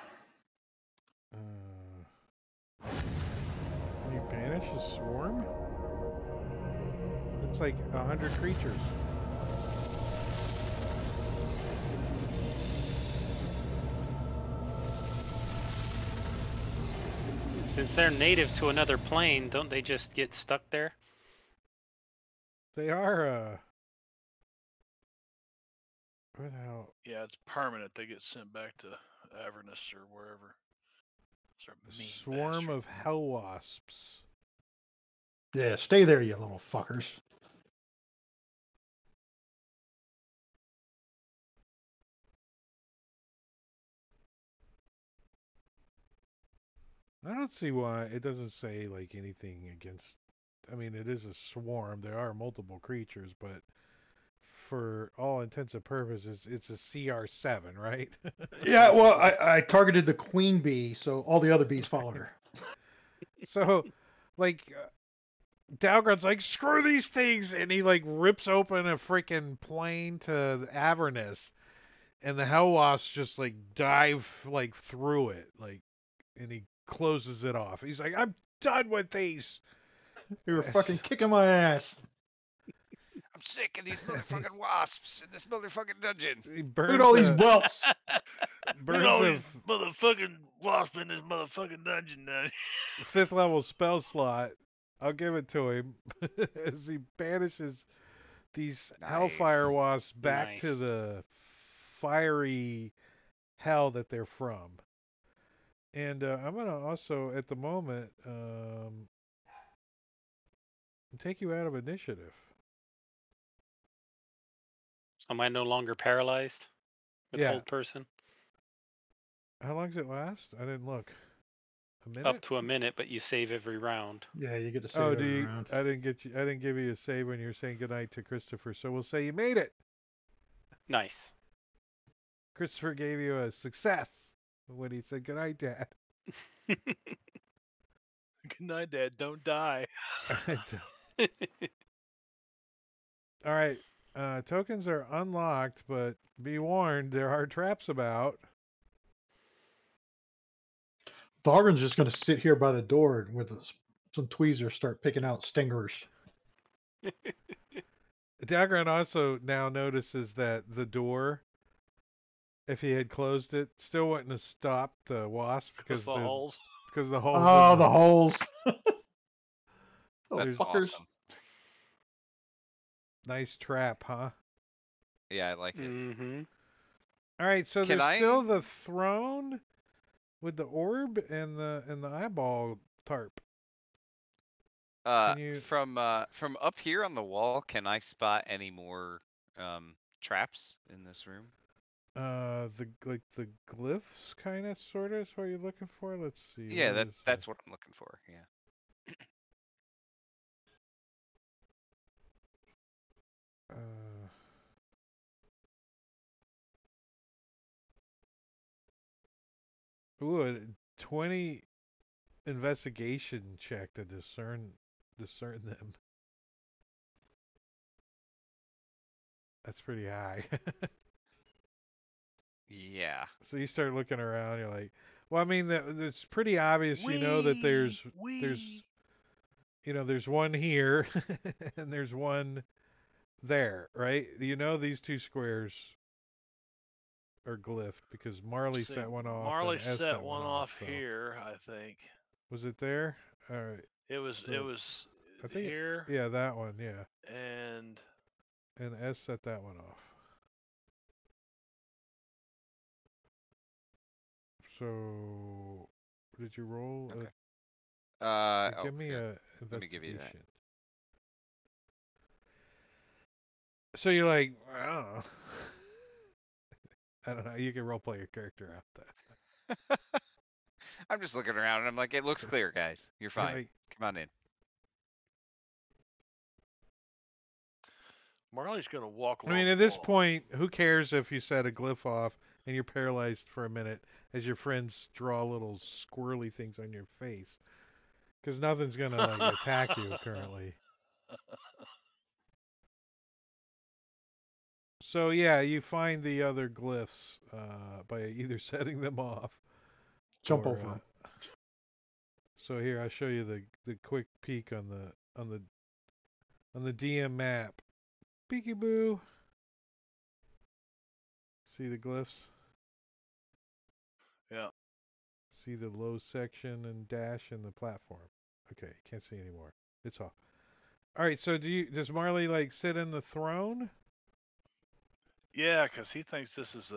Speaker 1: You banish a swarm? It's like 100 creatures.
Speaker 5: Since they're native to another plane, don't they just get stuck there?
Speaker 1: They are, what the hell?
Speaker 2: Yeah, it's permanent. They get sent back to Avernus or wherever.
Speaker 1: A swarm of hell wasps.
Speaker 3: Yeah, stay there, you little fuckers.
Speaker 1: I don't see why it doesn't say like anything against. I mean, it is a swarm. There are multiple creatures, but for all intents and purposes, it's a CR7, right?
Speaker 3: Yeah, well, I targeted the queen bee, so all the other bees followed her.
Speaker 1: So, like, Dalgren's like, screw these things, and he like rips open a freaking plane to Avernus, and the hell wasps just like dive like through it, like, and he closes it off. He's like, I'm done with these.
Speaker 3: You were fucking kicking my ass.
Speaker 4: I'm sick of these motherfucking wasps in this motherfucking dungeon.
Speaker 1: He burns
Speaker 3: Look at all these welts.
Speaker 1: burns a
Speaker 2: motherfucking wasp in this motherfucking dungeon now.
Speaker 1: 5th level spell slot. I'll give it to him as he banishes these hellfire wasps back to the fiery hell that they're from. And I'm going to also, at the moment, take you out of initiative.
Speaker 5: Am I no longer paralyzed with hold person?
Speaker 1: How long does it last? I didn't look. A minute?
Speaker 5: Up to a minute, but you save every round.
Speaker 3: Yeah, you get to save every round.
Speaker 1: I didn't give you a save when you were saying goodnight to Christopher, so we'll say you made it.
Speaker 5: Nice.
Speaker 1: Christopher gave you a success when he said goodnight, Dad.
Speaker 2: Good night, Dad. Don't die.
Speaker 1: All right. Tokens are unlocked, but be warned, there are traps about.
Speaker 3: Dahlgren's just going to sit here by the door with some tweezers, start picking out stingers.
Speaker 1: Dagron also now notices that the door, if he had closed it, still wouldn't have stopped the wasp
Speaker 2: Because
Speaker 1: because
Speaker 2: the holes.
Speaker 1: the holes in
Speaker 3: Oh,
Speaker 1: the
Speaker 3: the holes. Oh,
Speaker 4: That's
Speaker 1: There's-
Speaker 3: fuckers.
Speaker 4: awesome.
Speaker 1: nice trap, huh?
Speaker 4: Yeah, I like it.
Speaker 5: Mm-hmm.
Speaker 1: All right, so
Speaker 4: Can
Speaker 1: there's still
Speaker 4: I?
Speaker 1: the throne with the orb and the eyeball tarp. Can you
Speaker 4: From up here on the wall, can I spot any more traps in this room?
Speaker 1: the glyphs kind of sort of is what you're looking for? Let's see.
Speaker 4: Yeah,
Speaker 1: Where is
Speaker 4: that's what I'm looking for. Yeah.
Speaker 1: uh ooh, a 20 investigation check to discern them. That's pretty high.
Speaker 4: Yeah.
Speaker 1: So you start looking around, you're like, well, I mean, it's pretty obvious, that there's there's one here and there's one there, right? These two squares are glyphed because Marley
Speaker 2: See,
Speaker 1: set one off
Speaker 2: Marley
Speaker 1: and S
Speaker 2: set
Speaker 1: set
Speaker 2: one
Speaker 1: one off.
Speaker 2: off
Speaker 1: So
Speaker 2: here, I think.
Speaker 1: was it there? All right.
Speaker 2: It was
Speaker 1: So I think
Speaker 2: here
Speaker 1: yeah, that one, yeah,
Speaker 2: and
Speaker 1: and S set that one off. So did you roll?
Speaker 4: Okay.
Speaker 1: Give
Speaker 4: Oh,
Speaker 1: me
Speaker 4: here.
Speaker 1: a
Speaker 4: Let me give you that.
Speaker 1: investigation. So you're like, I don't know. I don't know. You can role play your character out there.
Speaker 4: I'm just looking around and I'm like, it looks clear, guys. You're
Speaker 1: You're
Speaker 4: fine.
Speaker 1: like,
Speaker 4: Come on in.
Speaker 2: Marley's gonna walk
Speaker 1: I
Speaker 2: along
Speaker 1: mean, at
Speaker 2: the
Speaker 1: this
Speaker 2: wall.
Speaker 1: point, who cares if you set a glyph off and you're paralyzed for a minute as your friends draw little squirrely things on your face? Because nothing's gonna like attack you currently. So yeah, you find the other glyphs by either setting them off
Speaker 3: Jump
Speaker 1: or.
Speaker 3: over them.
Speaker 1: So here, I'll show you the quick peek on the DM map. Peekaboo. See the glyphs?
Speaker 2: Yeah.
Speaker 1: See the low section and dash and the platform. Okay, can't see anymore. It's off. All right, so does Marley like sit in the throne?
Speaker 2: Yeah, because he thinks this is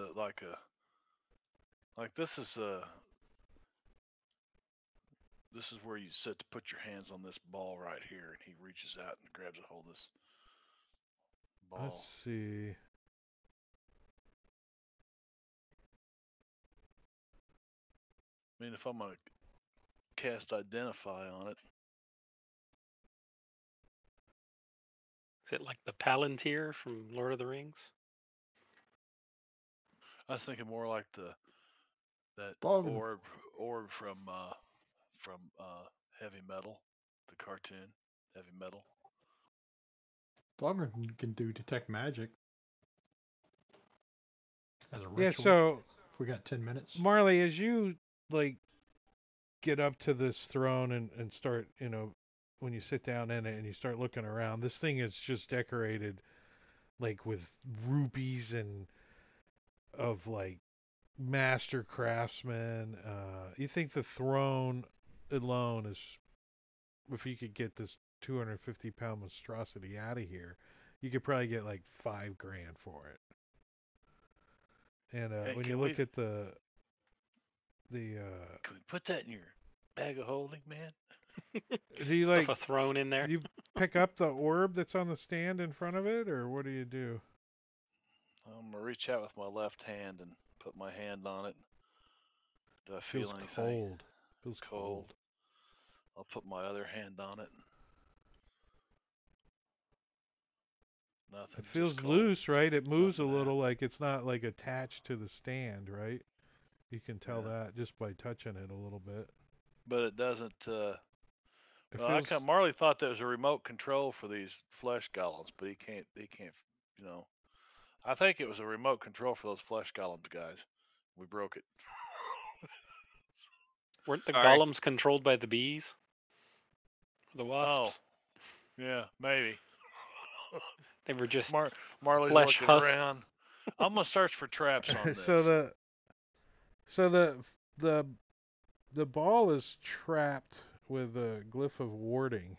Speaker 2: this is where you sit to put your hands on this ball right here, and he reaches out and grabs a hold of this
Speaker 1: Let's
Speaker 2: ball.
Speaker 1: see.
Speaker 2: I mean, if I'm gonna cast Identify on it,
Speaker 5: Is it like the Palantir from Lord of the Rings?
Speaker 2: I was thinking more like that
Speaker 3: Dog.
Speaker 2: orb from Heavy Metal, the cartoon Heavy Metal.
Speaker 3: Dog can do detect magic as a ritual.
Speaker 1: Yeah, so
Speaker 3: If we got 10 minutes.
Speaker 1: Marley, as you like get up to this throne and start, when you sit down in it and you start looking around, this thing is just decorated like with rubies and of like master craftsmen. You think the throne alone is, if you could get this 250-pound monstrosity out of here, you could probably get like $5,000 for it. And
Speaker 2: Hey,
Speaker 1: when
Speaker 2: can
Speaker 1: you
Speaker 2: we
Speaker 1: look at the
Speaker 2: can we put that in your bag of holding, man?
Speaker 1: do you
Speaker 5: Stuff
Speaker 1: like
Speaker 5: a throne in there.
Speaker 1: do you pick up the orb that's on the stand in front of it, or what do you do?
Speaker 2: I'm gonna reach out with my left hand and put my hand on it. Do I feel
Speaker 1: Feels
Speaker 2: anything?
Speaker 1: cold. Feels
Speaker 2: Cold. I'll put my other hand on it. Nothing.
Speaker 1: It feels
Speaker 2: just cold.
Speaker 1: loose, right? It moves a
Speaker 2: Nothing to
Speaker 1: little, like it's not like attached to the stand, right? You can tell
Speaker 2: Yeah.
Speaker 1: that just by touching it a little bit.
Speaker 2: But it doesn't.
Speaker 1: It
Speaker 2: Well,
Speaker 1: feels
Speaker 2: Marley thought there was a remote control for these flesh golems, but he can't. You know. I think it was a remote control for those flesh golems, guys. We broke it.
Speaker 5: Weren't the
Speaker 4: Sorry.
Speaker 5: golems controlled by the bees? The wasps?
Speaker 2: Yeah, maybe.
Speaker 5: They were just
Speaker 2: Marley's
Speaker 5: flesh
Speaker 2: looking
Speaker 5: husk.
Speaker 2: around. I'm gonna search for traps on this.
Speaker 1: so the ball is trapped with a glyph of warding.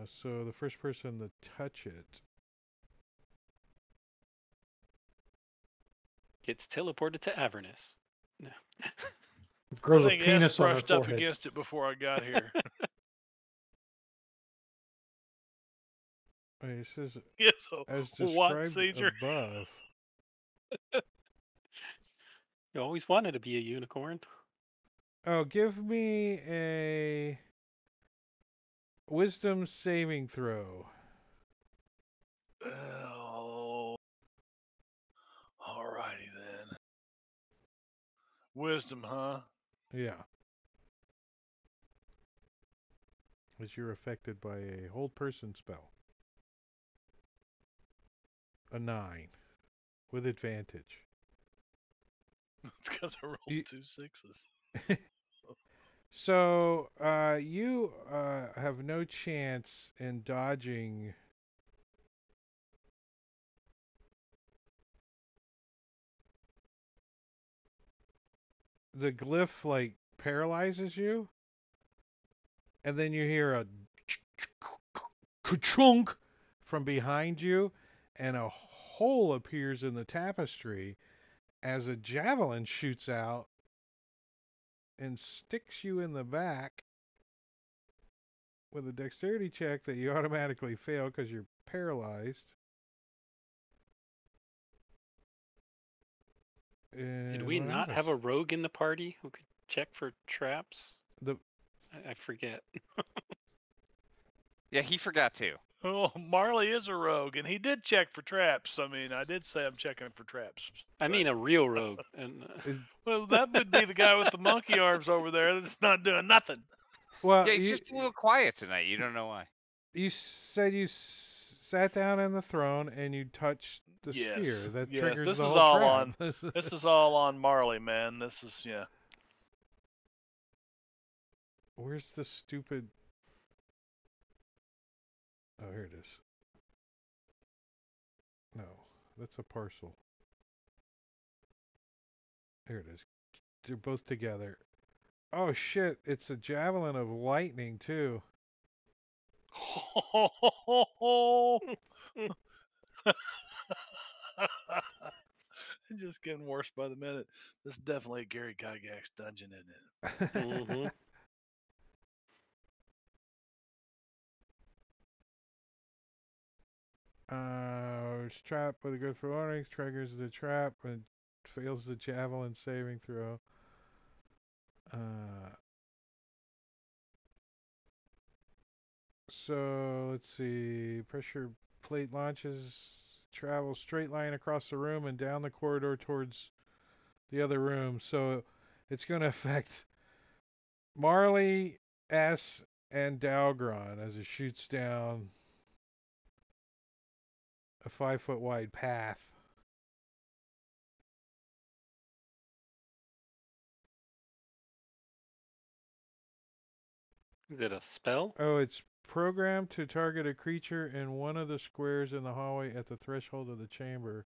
Speaker 1: So the first person to touch it.
Speaker 5: Gets teleported to Avernus. No.
Speaker 3: Grows
Speaker 2: I
Speaker 3: a
Speaker 2: think S
Speaker 3: penis on her
Speaker 2: brushed up
Speaker 3: forehead.
Speaker 2: against it before I got here.
Speaker 1: It says
Speaker 2: Yeah, so
Speaker 1: as
Speaker 2: what,
Speaker 1: described
Speaker 2: Caesar?
Speaker 1: above.
Speaker 5: You always wanted to be a unicorn.
Speaker 1: Oh, give me a wisdom saving throw.
Speaker 2: Oh, alrighty then. Wisdom, huh?
Speaker 1: Yeah. As you're affected by a hold person spell. A 9 with advantage.
Speaker 2: It's because I rolled
Speaker 1: You-
Speaker 2: 2 6s.
Speaker 1: So you have no chance in dodging the glyph. Like paralyzes you, and then you hear a ka-chunk from behind you, and a hole appears in the tapestry as a javelin shoots out and sticks you in the back with a dexterity check that you automatically fail because you're paralyzed.
Speaker 5: Did
Speaker 1: And
Speaker 5: we
Speaker 1: what
Speaker 5: not have a
Speaker 1: happens?
Speaker 5: rogue in the party who could check for traps?
Speaker 1: The
Speaker 5: I forget.
Speaker 4: Yeah, he forgot to.
Speaker 2: Oh, Marley is a rogue, and he did check for traps. I mean, I did say I'm checking for traps.
Speaker 5: I
Speaker 2: but-
Speaker 5: mean a real rogue. And
Speaker 2: well, that would be the guy with the monkey arms over there that's not doing nothing.
Speaker 1: well,
Speaker 4: Yeah, he's just a little quiet tonight. You don't know why.
Speaker 1: you said you sat down on the throne and you touched the sphere. That
Speaker 2: yes.
Speaker 1: triggers
Speaker 2: This
Speaker 1: the
Speaker 2: is
Speaker 1: whole
Speaker 2: all
Speaker 1: trap.
Speaker 2: on. This is all on Marley, man. This is yeah.
Speaker 1: Where's the stupid? Oh, here it is. No, that's a parcel. Here it is. They're both together. Oh shit! It's a javelin of lightning too.
Speaker 2: It's just getting worse by the minute. This is definitely a Gary Gygax dungeon, isn't it?
Speaker 5: mm-hmm.
Speaker 1: It's trapped with a good for warning. Triggers the trap and fails the javelin saving throw. So let's see. Pressure plate launches, travels straight line across the room and down the corridor towards the other room. So it's going to affect Marley, S, and Dalgron as it shoots down a 5-foot wide path.
Speaker 5: Is it a spell?
Speaker 1: Oh, it's programmed to target a creature in one of the squares in the hallway at the threshold of the chamber.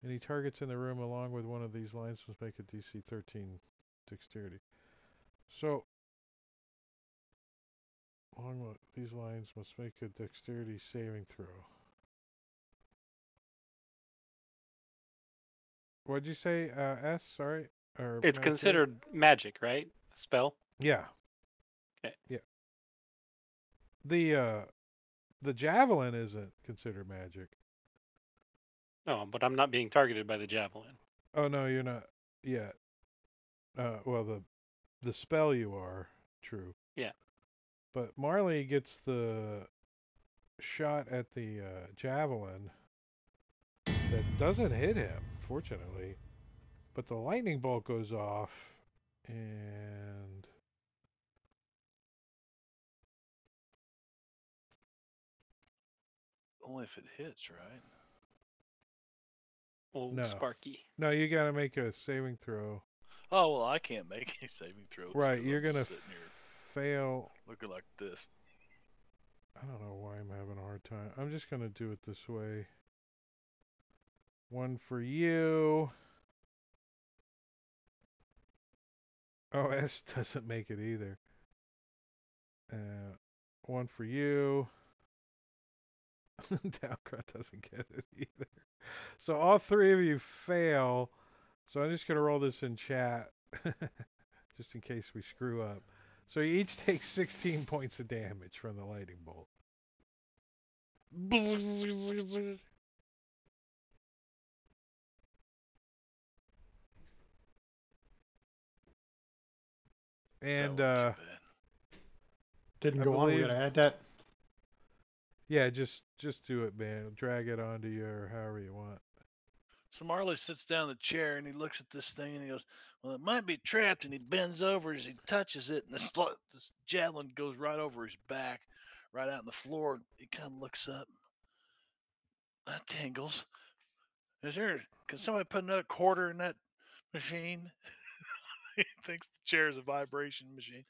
Speaker 1: Any targets in the room along with one of these lines must make a DC 13 dexterity. So, along with these lines must make a dexterity saving throw. What'd you say, S? Sorry? Or
Speaker 5: It's
Speaker 1: Mad Kid?
Speaker 5: considered magic, right? A spell?
Speaker 1: Yeah.
Speaker 5: Okay.
Speaker 1: Yeah. The javelin isn't considered magic.
Speaker 5: Oh, but I'm not being targeted by the javelin.
Speaker 1: Oh no, you're not yet. Well, the spell you are, true.
Speaker 5: Yeah.
Speaker 1: But Marley gets the shot at the javelin that doesn't hit him, fortunately. But the lightning bolt goes off, and
Speaker 2: Only if it hits, right?
Speaker 5: Old
Speaker 1: No.
Speaker 5: Sparky.
Speaker 1: no, you got to make a saving throw.
Speaker 2: Oh well, I can't make any saving throws.
Speaker 1: Right,
Speaker 2: 'cause
Speaker 1: you're
Speaker 2: I'm just
Speaker 1: gonna
Speaker 2: sitting here
Speaker 1: fail.
Speaker 2: looking like this.
Speaker 1: I don't know why I'm having a hard time. I'm just going to do it this way. One for you. Oh, S doesn't make it either. One for you. Dowcrat doesn't get it either. So all three of you fail. So I'm just going to roll this in chat. Just in case we screw up. So you each take 16 points of damage from the lightning bolt. And
Speaker 2: That wasn't too bad.
Speaker 3: Didn't
Speaker 1: I
Speaker 3: go on. We
Speaker 1: believe,
Speaker 3: gotta add that.
Speaker 1: yeah, just do it, man. Drag it onto your however you want.
Speaker 2: So Marley sits down in the chair and he looks at this thing and he goes, "Well, it might be trapped." And he bends over as he touches it, and this javelin goes right over his back, right out on the floor. He kind of looks up. That tingles. Can somebody put another quarter in that machine? He thinks the chair is a vibration machine.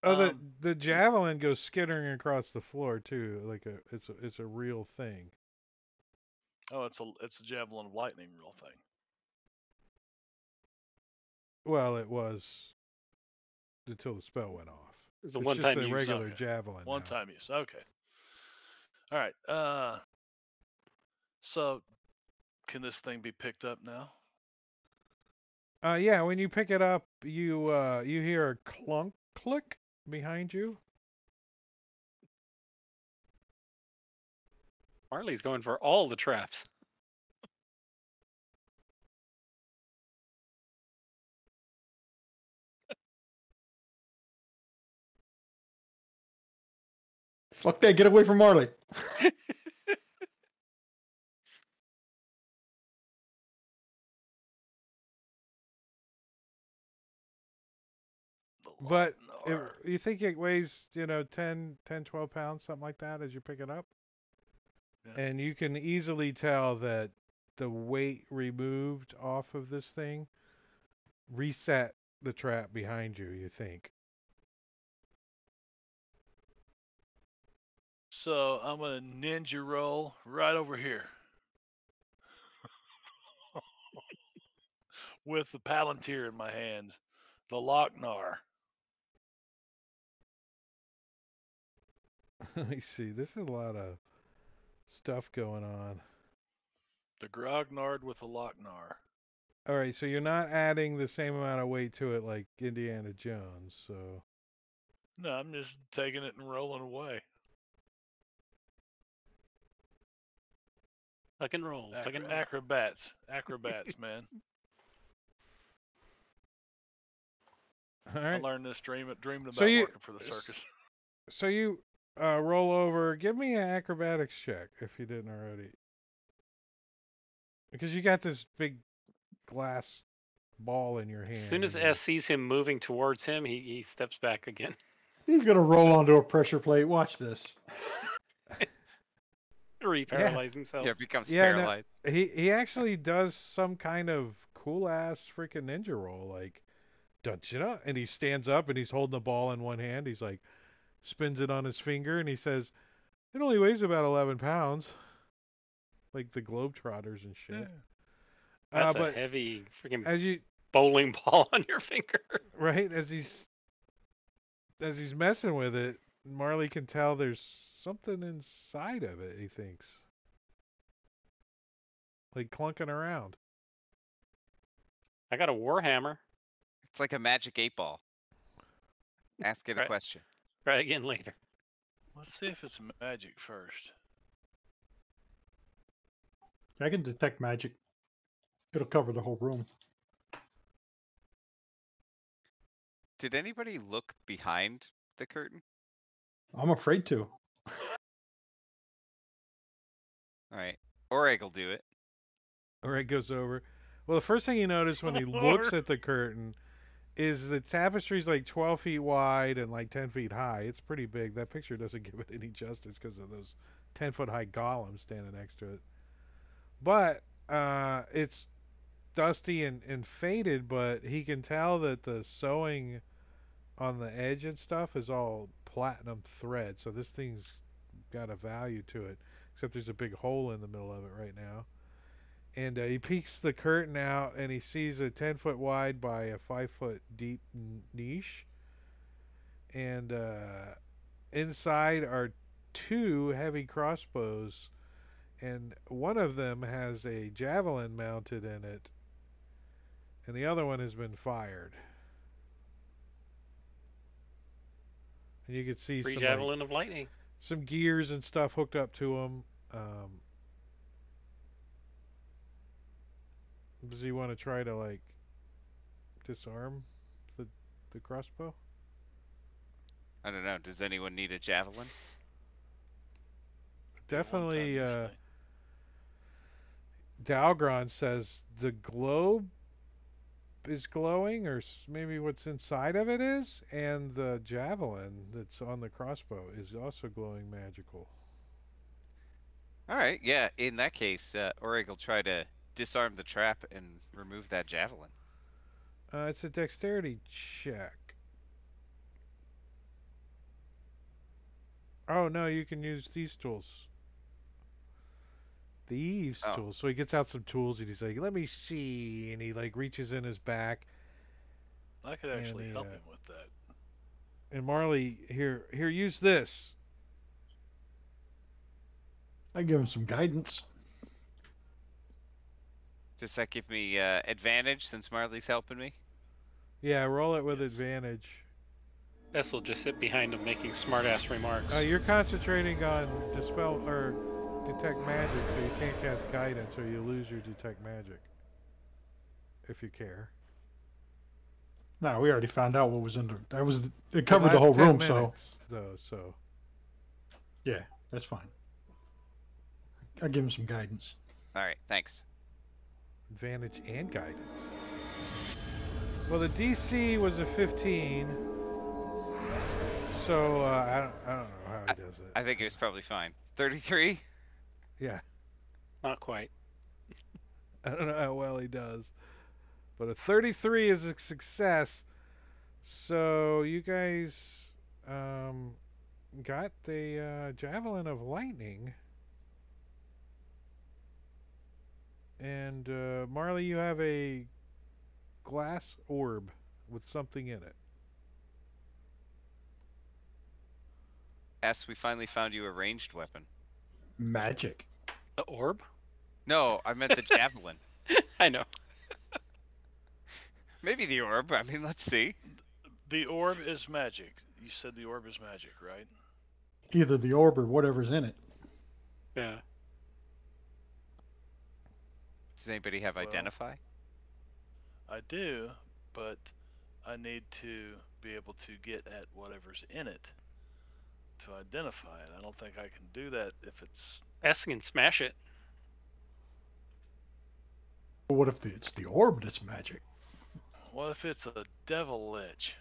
Speaker 1: Oh, the javelin goes skittering across the floor too. Like it's a real thing.
Speaker 2: Oh, it's a javelin of lightning, real thing.
Speaker 1: Well, it was until the spell went off.
Speaker 5: It's a
Speaker 1: It's just
Speaker 5: one-time
Speaker 1: a
Speaker 5: use.
Speaker 1: regular
Speaker 2: Okay.
Speaker 1: javelin
Speaker 2: One
Speaker 1: now.
Speaker 2: time use. Okay. All right. So can this thing be picked up now?
Speaker 1: Yeah, when you pick it up, you hear a clunk click behind you.
Speaker 5: Marley's going for all the traps.
Speaker 3: Fuck that! Get away from Marley.
Speaker 2: The
Speaker 1: But
Speaker 2: Lochnar.
Speaker 1: you think it weighs, 10, 12 pounds, something like that, as you pick it up?
Speaker 2: Yeah.
Speaker 1: And you can easily tell that the weight removed off of this thing reset the trap behind you think.
Speaker 2: So I'm gonna ninja roll right over here with the palantir in my hands, the Lochnar.
Speaker 1: Let me see. This is a lot of stuff going on.
Speaker 2: The Grognard with the Lochnar.
Speaker 1: All right, so you're not adding the same amount of weight to it like Indiana Jones, so
Speaker 2: No, I'm just taking it and rolling away.
Speaker 5: Tuck and roll. Tuck and roll.
Speaker 2: Acrobats, man.
Speaker 1: all
Speaker 2: I
Speaker 1: right.
Speaker 2: learned this dreaming
Speaker 1: So
Speaker 2: about working for the circus.
Speaker 1: you roll over. Give me an acrobatics check if you didn't already, because you got this big glass ball in your hand.
Speaker 5: As soon as
Speaker 1: and you-
Speaker 5: S sees him moving towards him, he steps back again.
Speaker 3: He's gonna roll onto a pressure plate. Watch this.
Speaker 5: Reparalyze himself.
Speaker 4: Yeah, it becomes
Speaker 1: Yeah, no,
Speaker 4: paralyzed.
Speaker 1: he actually does some kind of cool ass freaking ninja roll, like da, and he stands up and he's holding the ball in one hand. He's like spins it on his finger and he says, "It only weighs about 11 pounds," like the Globetrotters and shit.
Speaker 2: Yeah.
Speaker 5: That's a
Speaker 1: But
Speaker 5: heavy freaking
Speaker 1: as you
Speaker 5: bowling ball on your finger.
Speaker 1: right as he's messing with it, Marley can tell there's something inside of it. He thinks, like clunking around.
Speaker 5: I got a warhammer.
Speaker 4: It's like a magic 8-ball. Ask it a
Speaker 5: Right.
Speaker 4: question.
Speaker 5: Try again later.
Speaker 2: Let's see if it's magic first.
Speaker 3: I can detect magic. It'll cover the whole room.
Speaker 4: Did anybody look behind the curtain?
Speaker 3: I'm afraid to.
Speaker 4: All right. Oreg will do it.
Speaker 1: Or it goes over. Well, the first thing you notice when he looks at the curtain is the tapestry's like 12 feet wide and like 10 feet high. It's pretty big. That picture doesn't give it any justice because of those 10-foot high golems standing next to it. But it's dusty and faded, but he can tell that the sewing on the edge and stuff is all platinum thread. So this thing's got a value to it. Except there's a big hole in the middle of it right now. And he peeks the curtain out, and he sees a 10-foot wide by a 5-foot deep niche. And inside are 2 heavy crossbows, and one of them has a javelin mounted in it, and the other one has been fired. And you can see
Speaker 5: Free
Speaker 1: some
Speaker 5: javelin of lightning.
Speaker 1: some gears and stuff hooked up to them. Does he want to try to disarm the the crossbow?
Speaker 4: I don't know. Does anyone need a javelin?
Speaker 1: Definitely.
Speaker 2: One-time use thing.
Speaker 1: Dalgron says the globe is glowing, or maybe what's inside of it is, and the javelin that's on the crossbow is also glowing magical.
Speaker 4: All right. Yeah. In that case, Orig will try to disarm the trap and remove that javelin.
Speaker 1: It's a dexterity check. Oh no, you can use these tools. Thieves
Speaker 4: Oh.
Speaker 1: tools. So he gets out some tools and he's like, "Let me see," and he reaches in his back.
Speaker 2: I could actually
Speaker 1: And,
Speaker 2: help him with that.
Speaker 1: And Marley, here, use this.
Speaker 3: I give him some guidance.
Speaker 4: Does that give me advantage since Marley's helping me?
Speaker 1: Yeah, roll it with
Speaker 2: Yes.
Speaker 1: advantage.
Speaker 5: Bess will just sit behind him making smart-ass remarks.
Speaker 1: You're concentrating on dispel or detect magic, so you can't cast guidance, or you lose your detect magic. If you care.
Speaker 3: No, we already found out what was in there. That was it covered the
Speaker 1: last
Speaker 3: whole
Speaker 1: 10
Speaker 3: room,
Speaker 1: minutes, though, so
Speaker 3: yeah, that's fine. I give him some guidance.
Speaker 4: All right. Thanks.
Speaker 1: advantage and guidance. Well, the DC was a 15, so I don't know how he does it.
Speaker 4: I think it was probably fine. 33.
Speaker 1: Yeah,
Speaker 5: Not quite.
Speaker 1: I don't know how well he does, but a 33 is a success. So you guys got the javelin of lightning, and Marley, you have a glass orb with something in it.
Speaker 4: S, we finally found you a ranged weapon.
Speaker 3: Magic.
Speaker 5: The orb?
Speaker 4: No, I meant the javelin.
Speaker 5: I know.
Speaker 4: Maybe the orb. I mean, let's see.
Speaker 2: The orb is magic. You said the orb is magic, right?
Speaker 3: Either the orb or whatever's in it.
Speaker 5: Yeah.
Speaker 4: Does anybody have
Speaker 2: Well,
Speaker 4: identify?
Speaker 2: I do, but I need to be able to get at whatever's in it to identify it. I don't think I can do that if it's.
Speaker 5: S can smash it.
Speaker 3: But what if it's the orb that's magic?
Speaker 2: What if it's a devil lich?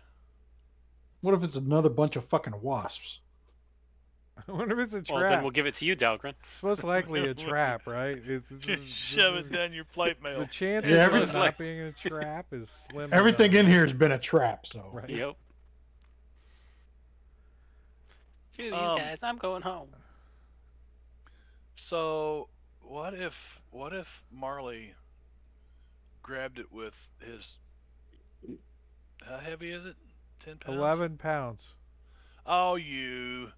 Speaker 3: What if it's another bunch of fucking wasps?
Speaker 1: I wonder if it's a trap.
Speaker 5: Well, then we'll give it to you, Dalgren.
Speaker 1: It's most likely a trap, right?
Speaker 2: Just shove it down your plate mail.
Speaker 1: The chances
Speaker 3: Yeah,
Speaker 1: of it
Speaker 3: everything's
Speaker 1: not
Speaker 5: like-
Speaker 1: being a trap is slim.
Speaker 3: Everything
Speaker 1: to
Speaker 3: in
Speaker 1: none.
Speaker 3: here has been a trap, so.
Speaker 1: Right.
Speaker 5: Yep. Screw you
Speaker 2: Um,
Speaker 5: guys, I'm going home.
Speaker 2: So what if Marley grabbed it with his? How heavy is it? 10 pounds.
Speaker 1: 11 pounds.
Speaker 2: Oh, you.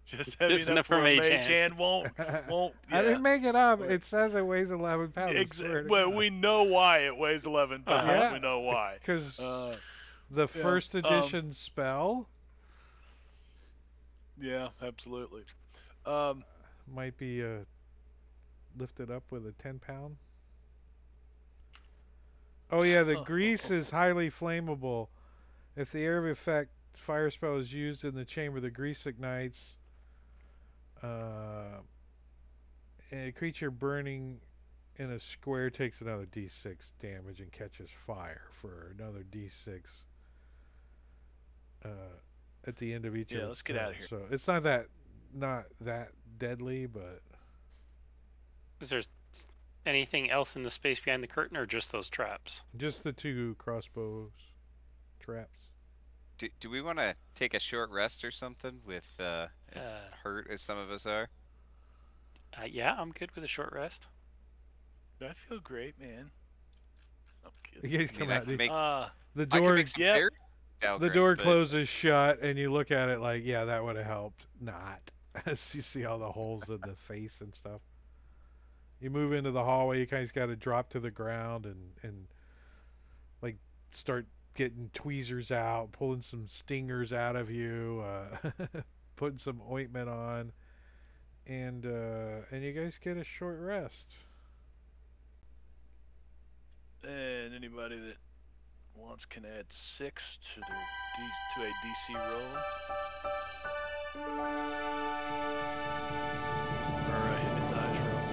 Speaker 2: Just heavy
Speaker 5: Just
Speaker 2: enough for a mage hand won't.
Speaker 1: I didn't make it up.
Speaker 2: Right.
Speaker 1: It says it weighs 11 pounds.
Speaker 2: Well, we know why it weighs 11 pounds.
Speaker 1: Yeah.
Speaker 2: We know why.
Speaker 1: Because
Speaker 2: Uh,
Speaker 1: the first edition spell
Speaker 2: yeah, absolutely.
Speaker 1: might be lifted up with a 10-pound. Oh yeah, the grease is highly flammable. If the area of effect fire spell is used in the chamber, the grease ignites. A creature burning in a square takes another d6 damage and catches fire for another d6 at the end of each.
Speaker 2: Yeah,
Speaker 1: of
Speaker 2: let's
Speaker 1: its
Speaker 2: get outta
Speaker 1: turns.
Speaker 2: here.
Speaker 1: So it's not that deadly, but
Speaker 5: Is there anything else in the space behind the curtain, or just those traps?
Speaker 1: just the 2 crossbows traps.
Speaker 4: Do we want to take a short rest or something with as hurt as some of us are?
Speaker 5: Yeah, I'm good with a short rest.
Speaker 2: I feel great, man. I'm
Speaker 1: You
Speaker 2: kidding.
Speaker 1: guys
Speaker 4: I mean,
Speaker 1: come out. The
Speaker 4: I can
Speaker 1: door,
Speaker 4: make some
Speaker 2: Yep.
Speaker 4: berry
Speaker 1: the
Speaker 4: Dahlgren,
Speaker 1: door
Speaker 4: but
Speaker 1: closes shut, and you look at it like, yeah, that would have helped. Not, as you see all the holes in the face and stuff. You move into the hallway. You kind of got to drop to the ground and like start getting tweezers out, pulling some stingers out of you, putting some ointment on, and you guys get a short rest.
Speaker 2: And anybody that wants can add 6 to to a DC roll. Or a hit dice roll.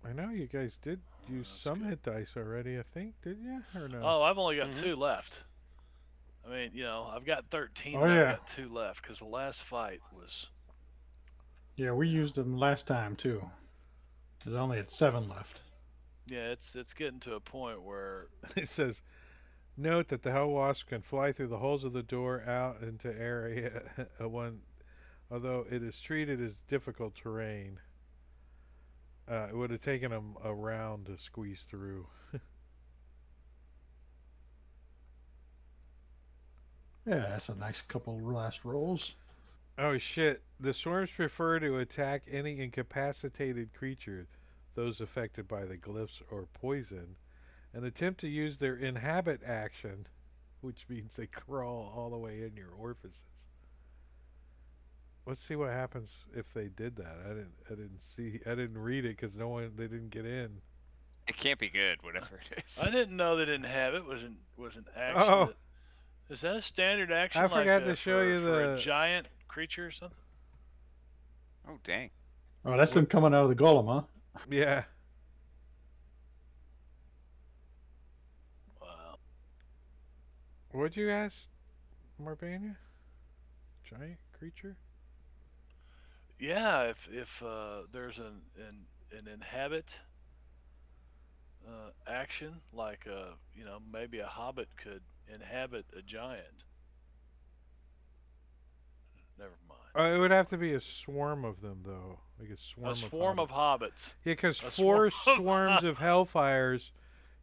Speaker 1: I know you guys did use
Speaker 2: That's
Speaker 1: some
Speaker 2: good.
Speaker 1: hit dice already, I think, didn't you? Or no?
Speaker 2: Oh, I've only got
Speaker 5: Mhm.
Speaker 2: 2 left. I mean, I've got 13,
Speaker 3: Oh
Speaker 2: and I've
Speaker 3: yeah,
Speaker 2: got 2 left because the last fight was.
Speaker 3: yeah. We used them last time too. There's only had 7 left.
Speaker 2: Yeah, it's getting to a point where.
Speaker 1: It says, note that the hell wasp can fly through the holes of the door out into area one, although it is treated as difficult terrain. It would have taken them a round to squeeze through.
Speaker 3: Yeah, that's a nice couple last rolls.
Speaker 1: Oh shit. The swarms prefer to attack any incapacitated creature, those affected by the glyphs or poison, and attempt to use their inhabit action, which means they crawl all the way in your orifices. Let's see what happens if they did that. I didn't read it because they didn't get in.
Speaker 4: it can't be good, whatever it is.
Speaker 2: I didn't know they didn't have it. Was an action
Speaker 1: Oh,
Speaker 2: that. Is that a standard action
Speaker 1: I
Speaker 2: like
Speaker 1: forgot to show you
Speaker 2: for a
Speaker 1: the.
Speaker 2: giant creature or something?
Speaker 4: Oh dang!
Speaker 3: Oh, that's them coming out of the golem, huh?
Speaker 1: Yeah.
Speaker 2: Wow.
Speaker 1: What'd you ask, Marbania? Giant creature?
Speaker 2: Yeah, if there's an inhabit action like maybe a hobbit could inhabit a giant. Never mind.
Speaker 1: It would have to be a swarm of them, though. Like a
Speaker 2: A
Speaker 1: swarm of
Speaker 2: swarm
Speaker 1: hobbits.
Speaker 2: of hobbits.
Speaker 1: Yeah, because
Speaker 2: A swarm
Speaker 1: 4
Speaker 2: of
Speaker 1: swarms of hellfires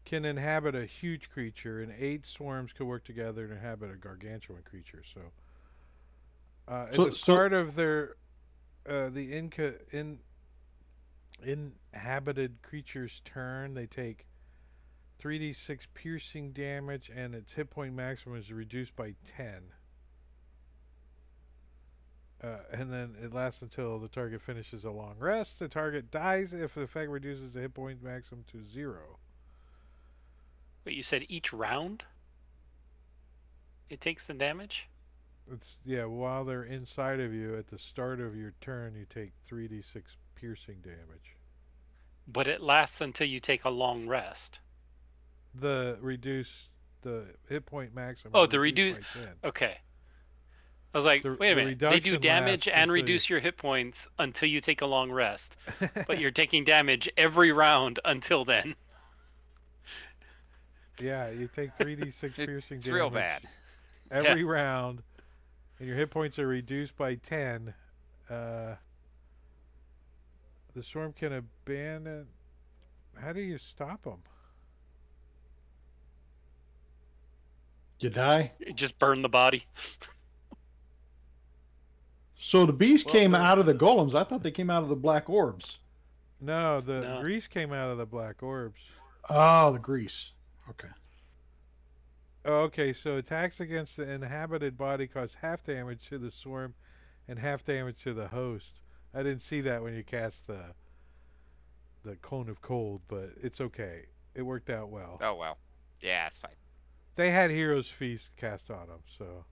Speaker 1: can inhabit a huge creature, and 8 swarms could work together to inhabit a gargantuan creature. So, at the
Speaker 3: So
Speaker 1: start of the inhabited creature's turn, they take 3d6 piercing damage, and its hit point maximum is reduced by 10. And then it lasts until the target finishes a long rest. The target dies if the effect reduces the hit point maximum to 0.
Speaker 5: But you said each round it takes the damage?
Speaker 1: While they're inside of you at the start of your turn, you take 3d6 piercing damage.
Speaker 5: But it lasts until you take a long rest.
Speaker 1: The hit point maximum
Speaker 5: Oh,
Speaker 1: is
Speaker 5: the
Speaker 1: reduced
Speaker 5: reduce.
Speaker 1: by 10.
Speaker 5: Okay. I was like, wait a minute. They do
Speaker 1: reduction
Speaker 5: damage
Speaker 1: lasts
Speaker 5: and
Speaker 1: until
Speaker 5: reduce your hit points until you take a long rest. But you're taking damage every round until then.
Speaker 1: Yeah, you take 3d6 piercing
Speaker 4: It's
Speaker 1: damage
Speaker 4: real bad.
Speaker 1: every round, and your hit points are reduced by 10. The swarm can abandon. How do you stop them?
Speaker 3: you die.
Speaker 5: You just burn the body.
Speaker 3: So the beast
Speaker 2: Well,
Speaker 3: came
Speaker 2: they're-
Speaker 3: out of the golems. I thought they came out of the black orbs.
Speaker 1: No, the
Speaker 5: No.
Speaker 1: grease came out of the black orbs.
Speaker 3: Oh, the grease. Okay.
Speaker 1: Oh, okay, so attacks against the inhabited body cause half damage to the swarm and half damage to the host. I didn't see that when you cast the cone of cold, but it's okay. It worked out well.
Speaker 4: Oh well. Yeah, it's fine.
Speaker 1: They had Hero's Feast cast on them, so.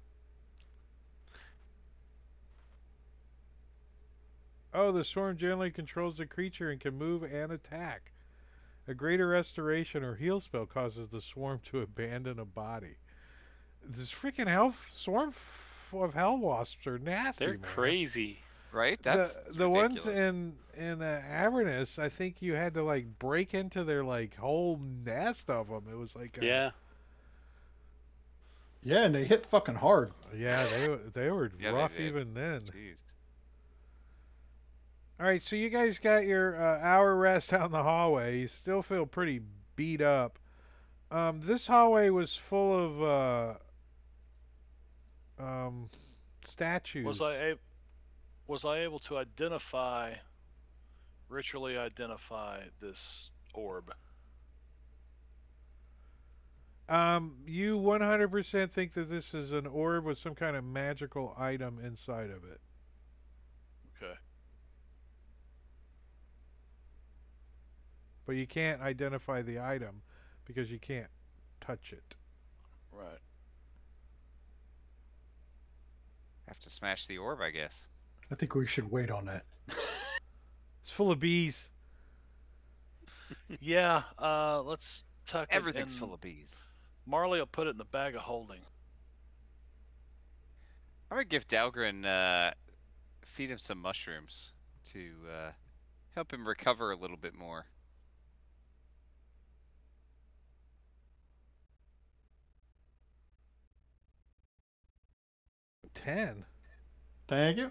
Speaker 1: Oh, the swarm generally controls the creature and can move and attack. A greater restoration or heal spell causes the swarm to abandon a body. This freaking swarm of hell wasps are nasty,
Speaker 5: They're
Speaker 1: man.
Speaker 5: crazy.
Speaker 4: right?
Speaker 1: the
Speaker 4: That's
Speaker 1: the ones
Speaker 4: ridiculous.
Speaker 1: in Avernus, I think you had to like break into their like whole nest of them. It was like
Speaker 5: Yeah.
Speaker 3: Yeah, and they hit fucking hard.
Speaker 1: yeah, they were
Speaker 4: Yeah, they
Speaker 1: rough
Speaker 4: did.
Speaker 1: even then.
Speaker 4: Jeez.
Speaker 1: All right, so you guys got your hour rest out in the hallway. You still feel pretty beat up. This hallway was full of um,
Speaker 2: Was
Speaker 1: statues.
Speaker 2: was I able to ritually identify this orb?
Speaker 1: You 100% think that this is an orb with some kind of magical item inside of it.
Speaker 2: Okay.
Speaker 1: But you can't identify the item because you can't touch it.
Speaker 2: Right.
Speaker 4: Have to smash the orb, I guess.
Speaker 3: I think we should wait on that.
Speaker 1: It's full of bees.
Speaker 2: Yeah. Let's tuck it
Speaker 4: Everything's
Speaker 2: in.
Speaker 4: full of bees.
Speaker 2: Marley will put it in the bag of holding.
Speaker 4: I'm gonna give Dalgren feed him some mushrooms to help him recover a little bit more.
Speaker 1: 10.
Speaker 3: Thank you.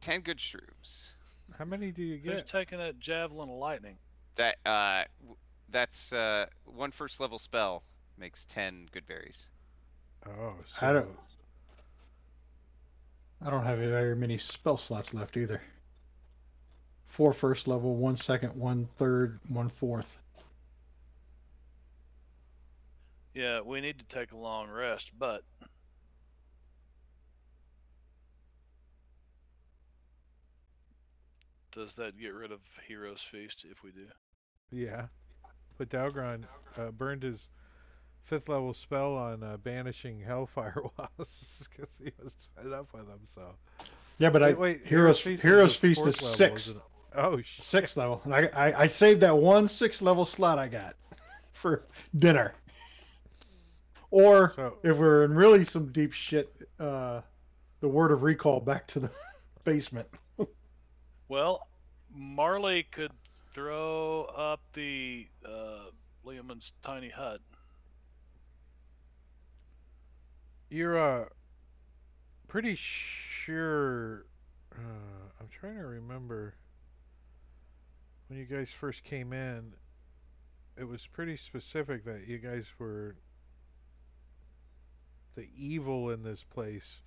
Speaker 4: 10 good shrooms.
Speaker 1: How many do you
Speaker 2: Who's
Speaker 1: get?
Speaker 2: taking that javelin of lightning?
Speaker 4: That's one first level spell makes 10 good berries.
Speaker 1: Oh,
Speaker 3: I don't.
Speaker 1: so
Speaker 3: I don't have very many spell slots left either. 4 first level, 1 second, 1 third, 1 fourth.
Speaker 2: Yeah, we need to take a long rest, but does that get rid of Hero's Feast if we do?
Speaker 1: yeah. But Dalgron burned his 5th level spell on banishing Hellfire Wasps because he was fed up with them. So
Speaker 3: Yeah, but
Speaker 1: wait,
Speaker 3: Hero's
Speaker 1: Feast
Speaker 3: Hero's
Speaker 1: just
Speaker 3: Feast
Speaker 1: 4th
Speaker 3: is
Speaker 1: level,
Speaker 3: 6.
Speaker 1: isn't it? Oh shit.
Speaker 3: 6th level. And I saved that one 6th level slot I got for dinner. Or
Speaker 1: So
Speaker 3: if we're in really some deep shit, the word of recall back to the basement.
Speaker 2: Well, Marley could throw up the Liamon's tiny hut.
Speaker 1: you're pretty sure. I'm trying to remember when you guys first came in. It was pretty specific that you guys were the evil in this place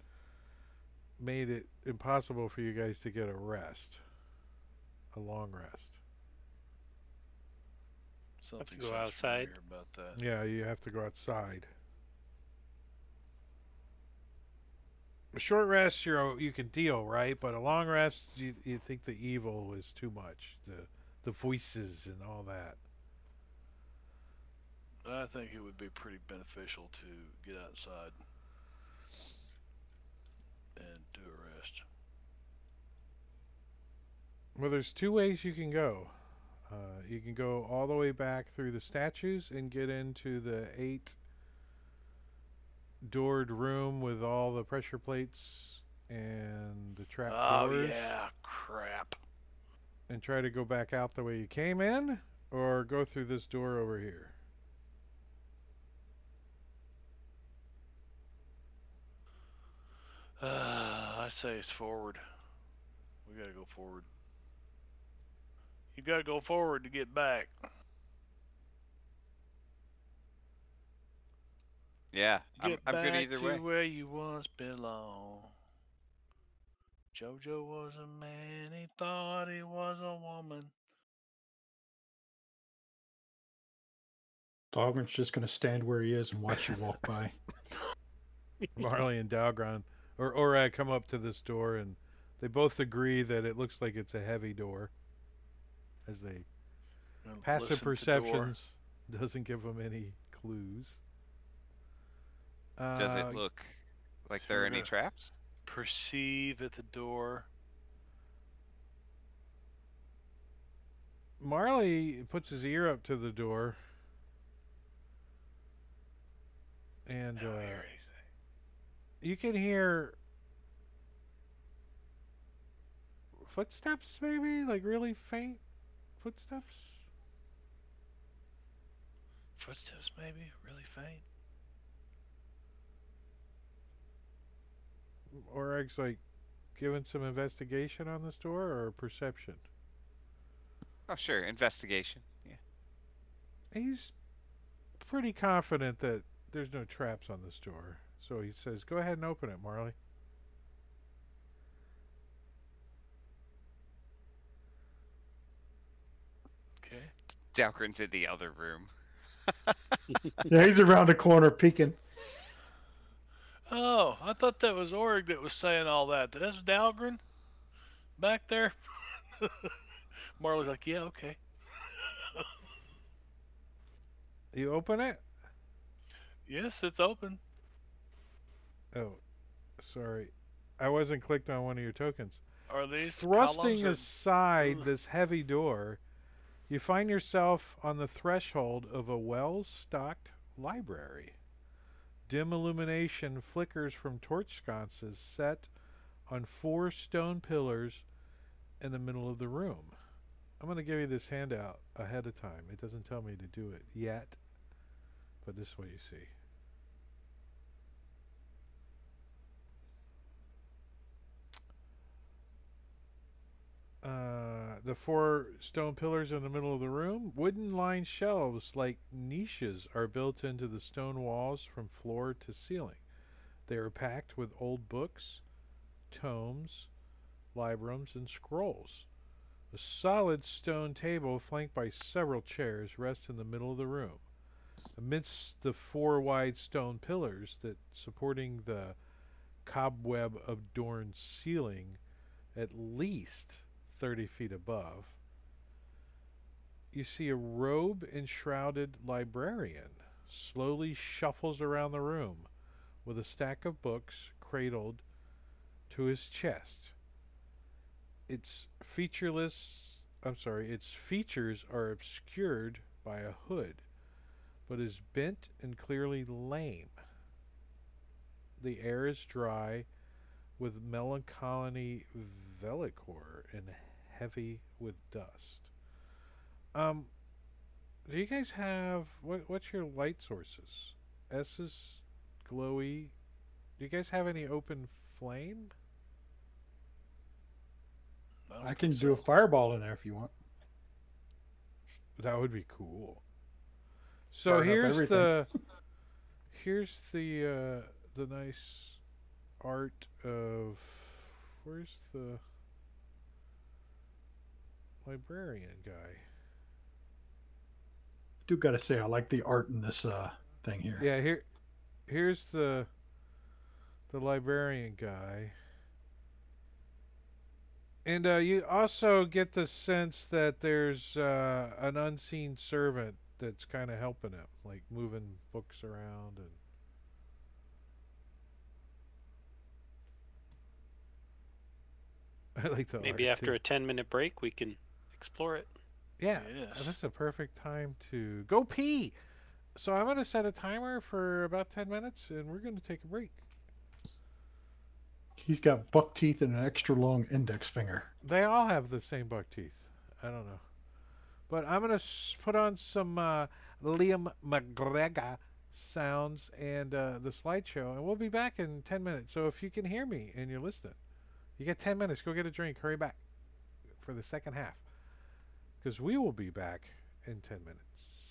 Speaker 1: made it impossible for you guys to get a rest, a long rest.
Speaker 5: Have to
Speaker 2: Something
Speaker 5: go
Speaker 2: sounds
Speaker 5: outside.
Speaker 2: familiar about that.
Speaker 1: Yeah, you have to go outside. A short rest you can deal, right? But a long rest, you think the evil is too much. The voices and all that.
Speaker 2: I think it would be pretty beneficial to get outside and do a rest.
Speaker 1: Well, there's two ways you can go. You can go all the way back through the statues and get into the 8 doored room with all the pressure plates and the trap
Speaker 2: Oh
Speaker 1: doors
Speaker 2: yeah, crap.
Speaker 1: and try to go back out the way you came in, or go through this door over here.
Speaker 2: I say it's forward. We gotta go forward. You gotta go forward to get back.
Speaker 4: Yeah, I'm
Speaker 2: Get
Speaker 4: I'm good
Speaker 2: back
Speaker 4: either
Speaker 2: to
Speaker 4: way.
Speaker 2: where you once belonged. Jojo was a man, he thought he was a woman.
Speaker 3: Dogman's just gonna stand where he is and watch you walk by.
Speaker 1: Marley and Dalgron, or come up to this door, and they both agree that it looks like it's a heavy door. As they passive
Speaker 2: Listen at the door.
Speaker 1: perceptions doesn't give them any clues.
Speaker 4: Does it
Speaker 1: Uh,
Speaker 4: look like
Speaker 2: So
Speaker 4: there are
Speaker 2: we're
Speaker 4: any
Speaker 2: gonna
Speaker 4: traps?
Speaker 2: perceive at the door.
Speaker 1: Marley puts his ear up to the door, and
Speaker 2: I don't hear anything.
Speaker 1: you can hear. footsteps, maybe? Like really faint footsteps?
Speaker 2: Footsteps, maybe? Really faint?
Speaker 1: Oreg's like giving some investigation on this door or perception?
Speaker 4: Oh, sure. Investigation. Yeah.
Speaker 1: He's pretty confident that there's no traps on this door. So he says, go ahead and open it, Marley.
Speaker 2: Okay.
Speaker 4: Dalgrin's in the other room.
Speaker 3: Yeah, he's around the corner peeking.
Speaker 2: Oh, I thought that was Org that was saying all that. That's Dalgren back there? Marley's like, yeah, okay.
Speaker 1: You open it?
Speaker 2: Yes, it's open.
Speaker 1: Oh, sorry. I wasn't clicked on one of your tokens.
Speaker 2: Are these
Speaker 1: Thrusting
Speaker 2: columns or...
Speaker 1: aside this heavy door, you find yourself on the threshold of a well-stocked library. Dim illumination flickers from torch sconces set on 4 stone pillars in the middle of the room. I'm going to give you this handout ahead of time. It doesn't tell me to do it yet, but this is what you see. The 4 stone pillars in the middle of the room, wooden-lined shelves like niches are built into the stone walls from floor to ceiling. They are packed with old books, tomes, librums, and scrolls. A solid stone table flanked by several chairs rests in the middle of the room. Amidst the 4 wide stone pillars that supporting the cobweb-adorned ceiling at least 30 feet above, you see a robe-enshrouded librarian slowly shuffles around the room with a stack of books cradled to his chest. Its features are obscured by a hood, but is bent and clearly lame. The air is dry with melancholy velicor and heavy with dust. Um, do you guys have what's your light sources? S is glowy. Do you guys have any open flame?
Speaker 2: I don't
Speaker 3: I
Speaker 2: think
Speaker 3: can do a
Speaker 2: so.
Speaker 3: fireball in there if you want.
Speaker 1: That would be cool. So
Speaker 3: Burn up everything.
Speaker 1: here's the nice art of where's the librarian guy?
Speaker 3: Do gotta say I like the art in this thing here.
Speaker 1: Yeah, here's the librarian guy. And you also get the sense that there's an unseen servant that's kind of helping him, like moving books around and. I like the
Speaker 5: Maybe
Speaker 1: art
Speaker 5: after
Speaker 1: too.
Speaker 5: a 10-minute break, we can explore it.
Speaker 1: Yeah,
Speaker 2: Yes.
Speaker 1: that's a perfect time to go pee. So I'm going to set a timer for about 10 minutes and we're going to take a break.
Speaker 3: He's got buck teeth and an extra long index finger.
Speaker 1: They all have the same buck teeth. I don't know. But I'm going to put on some Liam McGregor sounds and the slideshow, and we'll be back in 10 minutes. So if you can hear me and you're listening, you get 10 minutes. Go get a drink. Hurry back for the second half. Because we will be back in 10 minutes.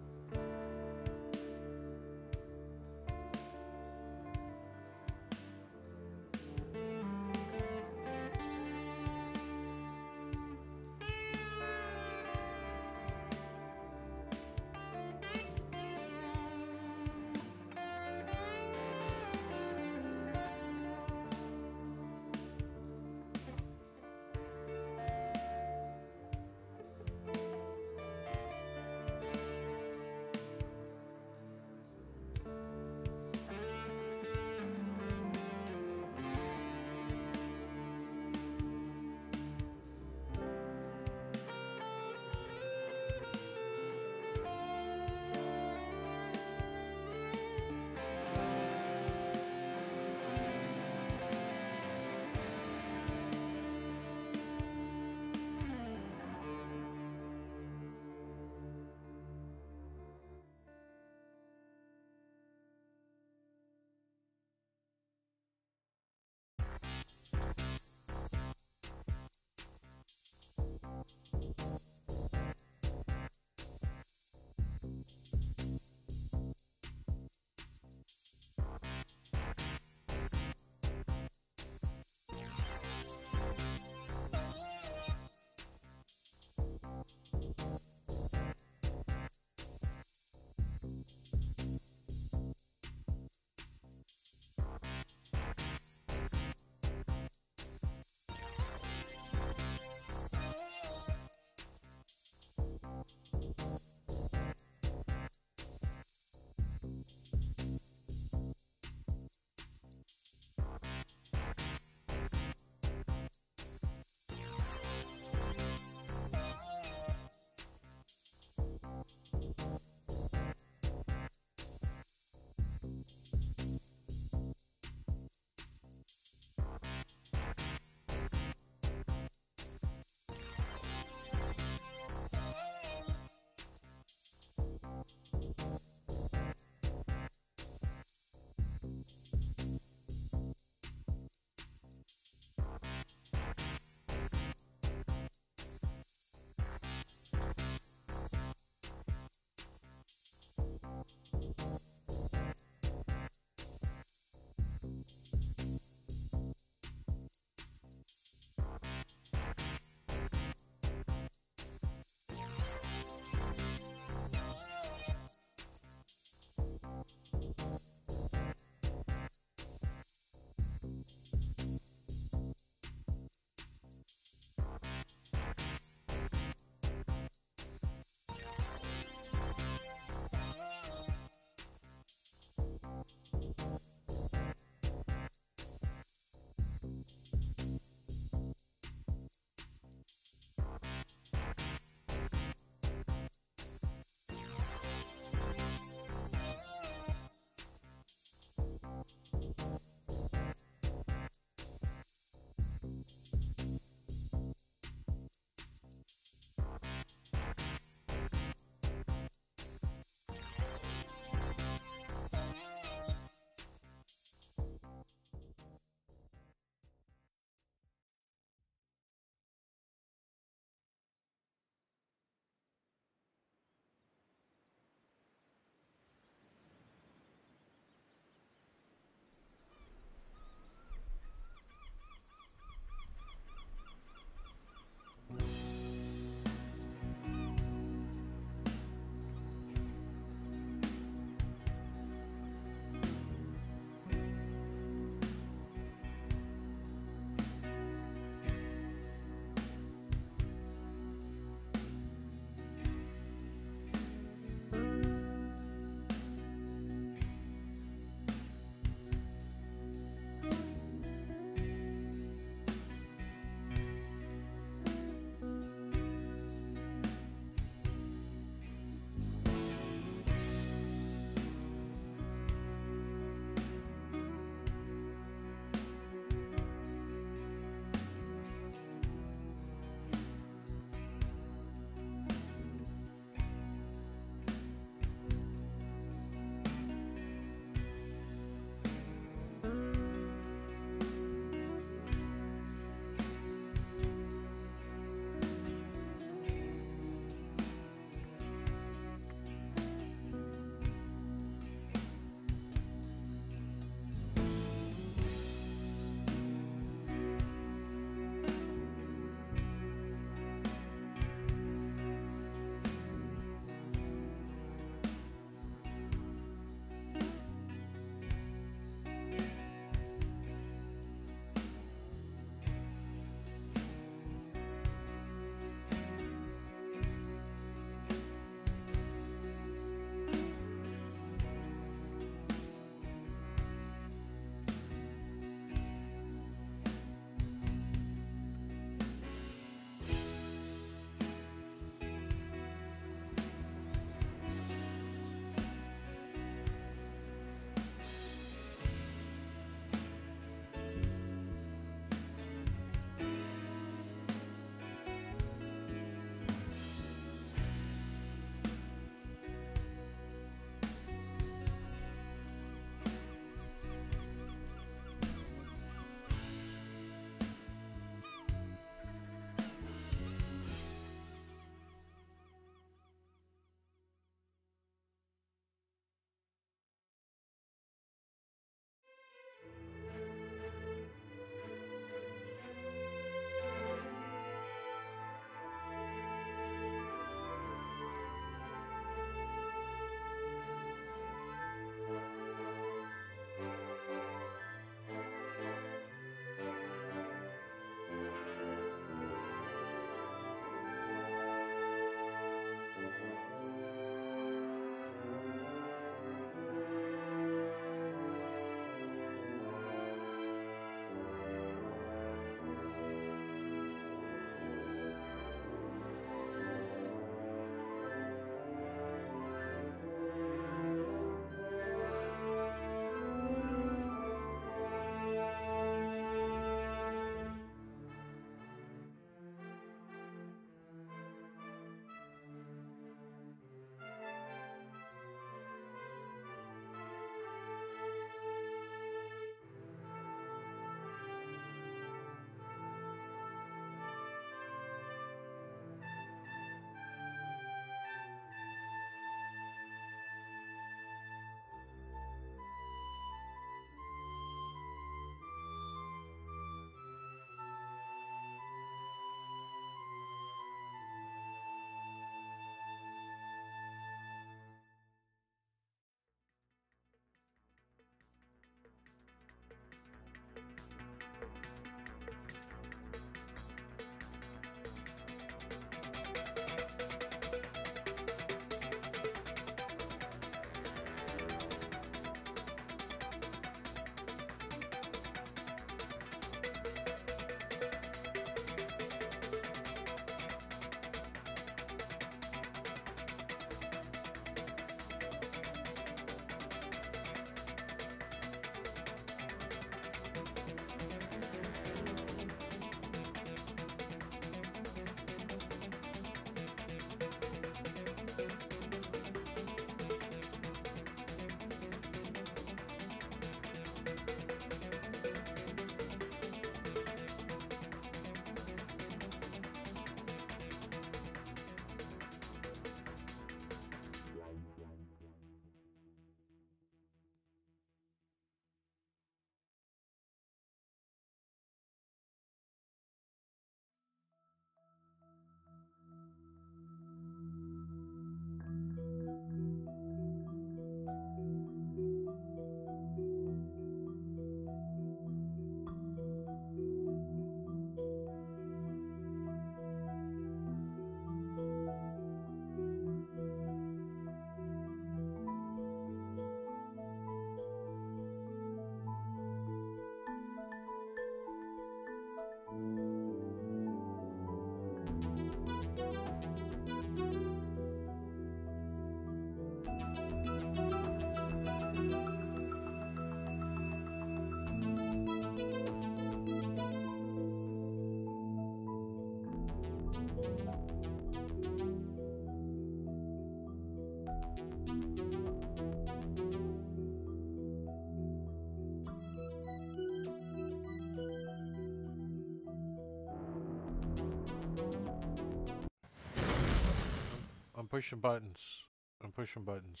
Speaker 1: pushing buttons. I'm pushing buttons.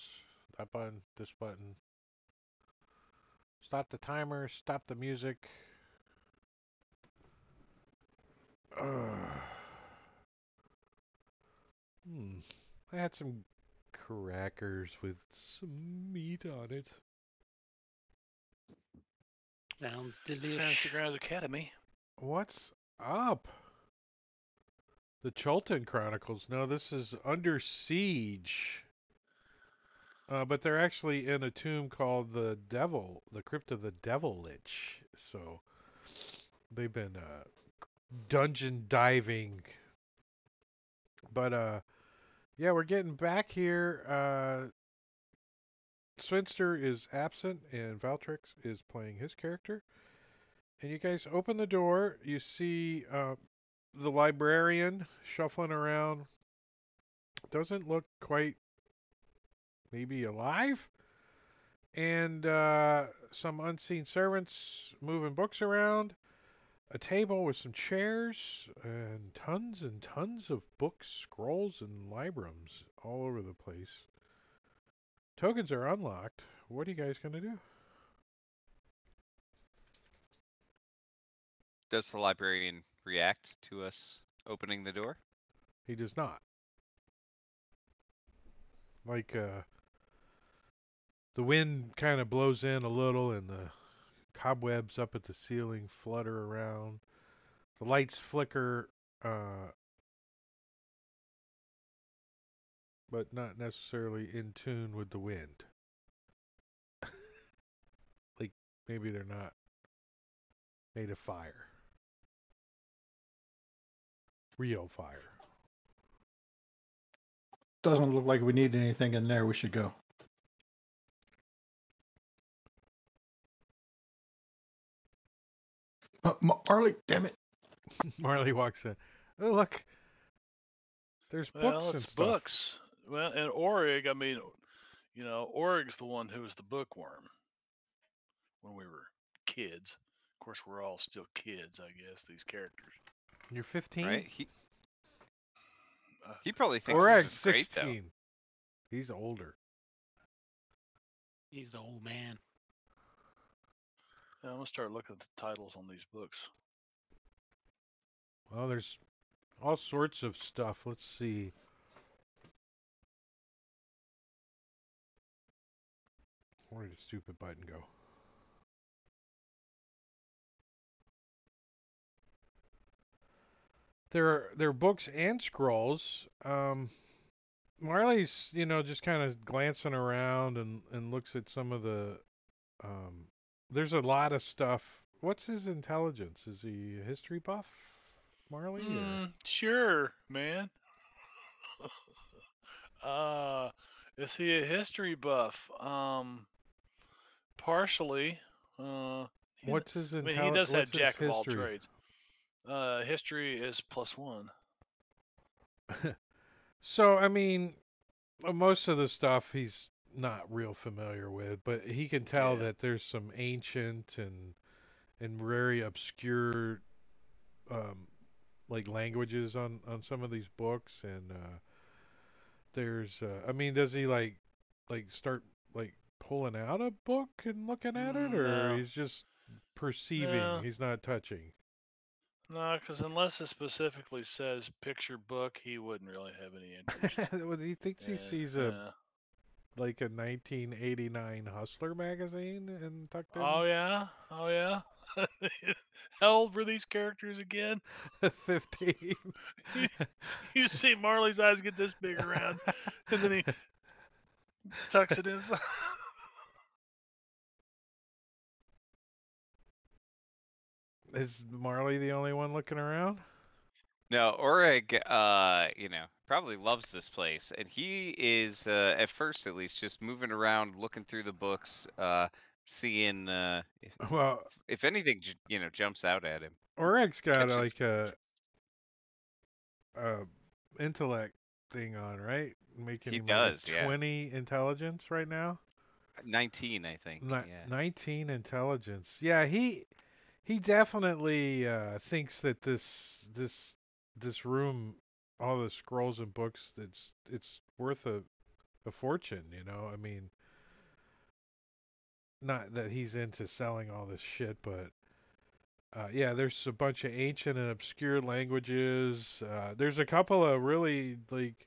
Speaker 1: That button, this button. Stop the timer, stop the music. Hmm. I had some crackers with some meat on it.
Speaker 5: Sounds
Speaker 2: Fantasy
Speaker 5: delish.
Speaker 2: Grounds Academy.
Speaker 1: What's up? The Chultan Chronicles. No, this is Under Siege. But they're actually in a tomb called the Crypt of the Devil Lich. So they've been dungeon diving. But yeah, we're getting back here. Swinster is absent and Valtrix is playing his character. And you guys open the door. You see the librarian shuffling around. Doesn't look quite maybe alive. And some unseen servants moving books around. A table with some chairs and tons of books, scrolls, and librams all over the place. Tokens are unlocked. What are you guys going to do?
Speaker 4: Does the librarian react to us opening the door?
Speaker 1: He does not. Like, the wind kind of blows in a little and the cobwebs up at the ceiling flutter around. The lights flicker, but not necessarily in tune with the wind. Like, maybe they're not made of fire. Real fire.
Speaker 3: Doesn't look like we need anything in there. We should go. Marley, damn it.
Speaker 1: Marley walks in. Oh, look. There's
Speaker 2: Well,
Speaker 1: books and
Speaker 2: it's
Speaker 1: stuff.
Speaker 2: books. Well, and Orig, I mean, Orig's the one who was the bookworm when we were kids. Of course, we're all still kids, I guess, these characters.
Speaker 1: You're 15?
Speaker 4: Right?
Speaker 2: Uh,
Speaker 4: He probably thinks
Speaker 1: Orag's
Speaker 4: this is great, though.
Speaker 1: 16. He's older.
Speaker 5: He's the old man.
Speaker 2: I'm going to start looking at the titles on these books.
Speaker 1: Well, there's all sorts of stuff. Let's see. Where did the stupid button go? There are books and scrolls. Marley's, just kind of glancing around and looks at some of the. There's a lot of stuff. What's his intelligence? Is he a history buff, Marley? Or?
Speaker 2: Sure, man. Is he a history buff? Partially.
Speaker 1: What's his
Speaker 2: I mean, he does have
Speaker 1: What's his
Speaker 2: jack of all
Speaker 1: history?
Speaker 2: trades. History is +1.
Speaker 1: So, I mean, most of the stuff he's not real familiar with, but he can tell
Speaker 2: Yeah.
Speaker 1: that there's some ancient and very obscure like languages on some of these books, and there's I mean, does he like start like pulling out a book and looking at it, or
Speaker 2: No.
Speaker 1: he's just perceiving,
Speaker 2: No.
Speaker 1: he's not touching?
Speaker 2: No, because unless it specifically says picture book, he wouldn't really have any interest.
Speaker 1: Well, he thinks he
Speaker 2: And,
Speaker 1: sees a 1989 Hustler magazine and tucked in
Speaker 2: oh yeah, oh yeah. How old were these characters again?
Speaker 1: 15.
Speaker 2: You, you see Marley's eyes get this big around, and then he tucks it inside.
Speaker 1: Is Marley the only one looking around?
Speaker 4: No, Orig, probably loves this place, and he is, at first at least, just moving around, looking through the books, seeing
Speaker 1: Well,
Speaker 4: if anything, jumps out at him.
Speaker 1: Oreg's got
Speaker 4: Catches.
Speaker 1: like a intellect thing on, right? Making
Speaker 4: He
Speaker 1: him
Speaker 4: does,
Speaker 1: like
Speaker 4: yeah.
Speaker 1: 20 intelligence right now.
Speaker 4: 19, I think. Yeah.
Speaker 1: 19 intelligence. Yeah, he definitely thinks that this room all the scrolls and books. It's worth a fortune, you know. I mean, not that he's into selling all this shit, but yeah, there's a bunch of ancient and obscure languages. There's a couple of really like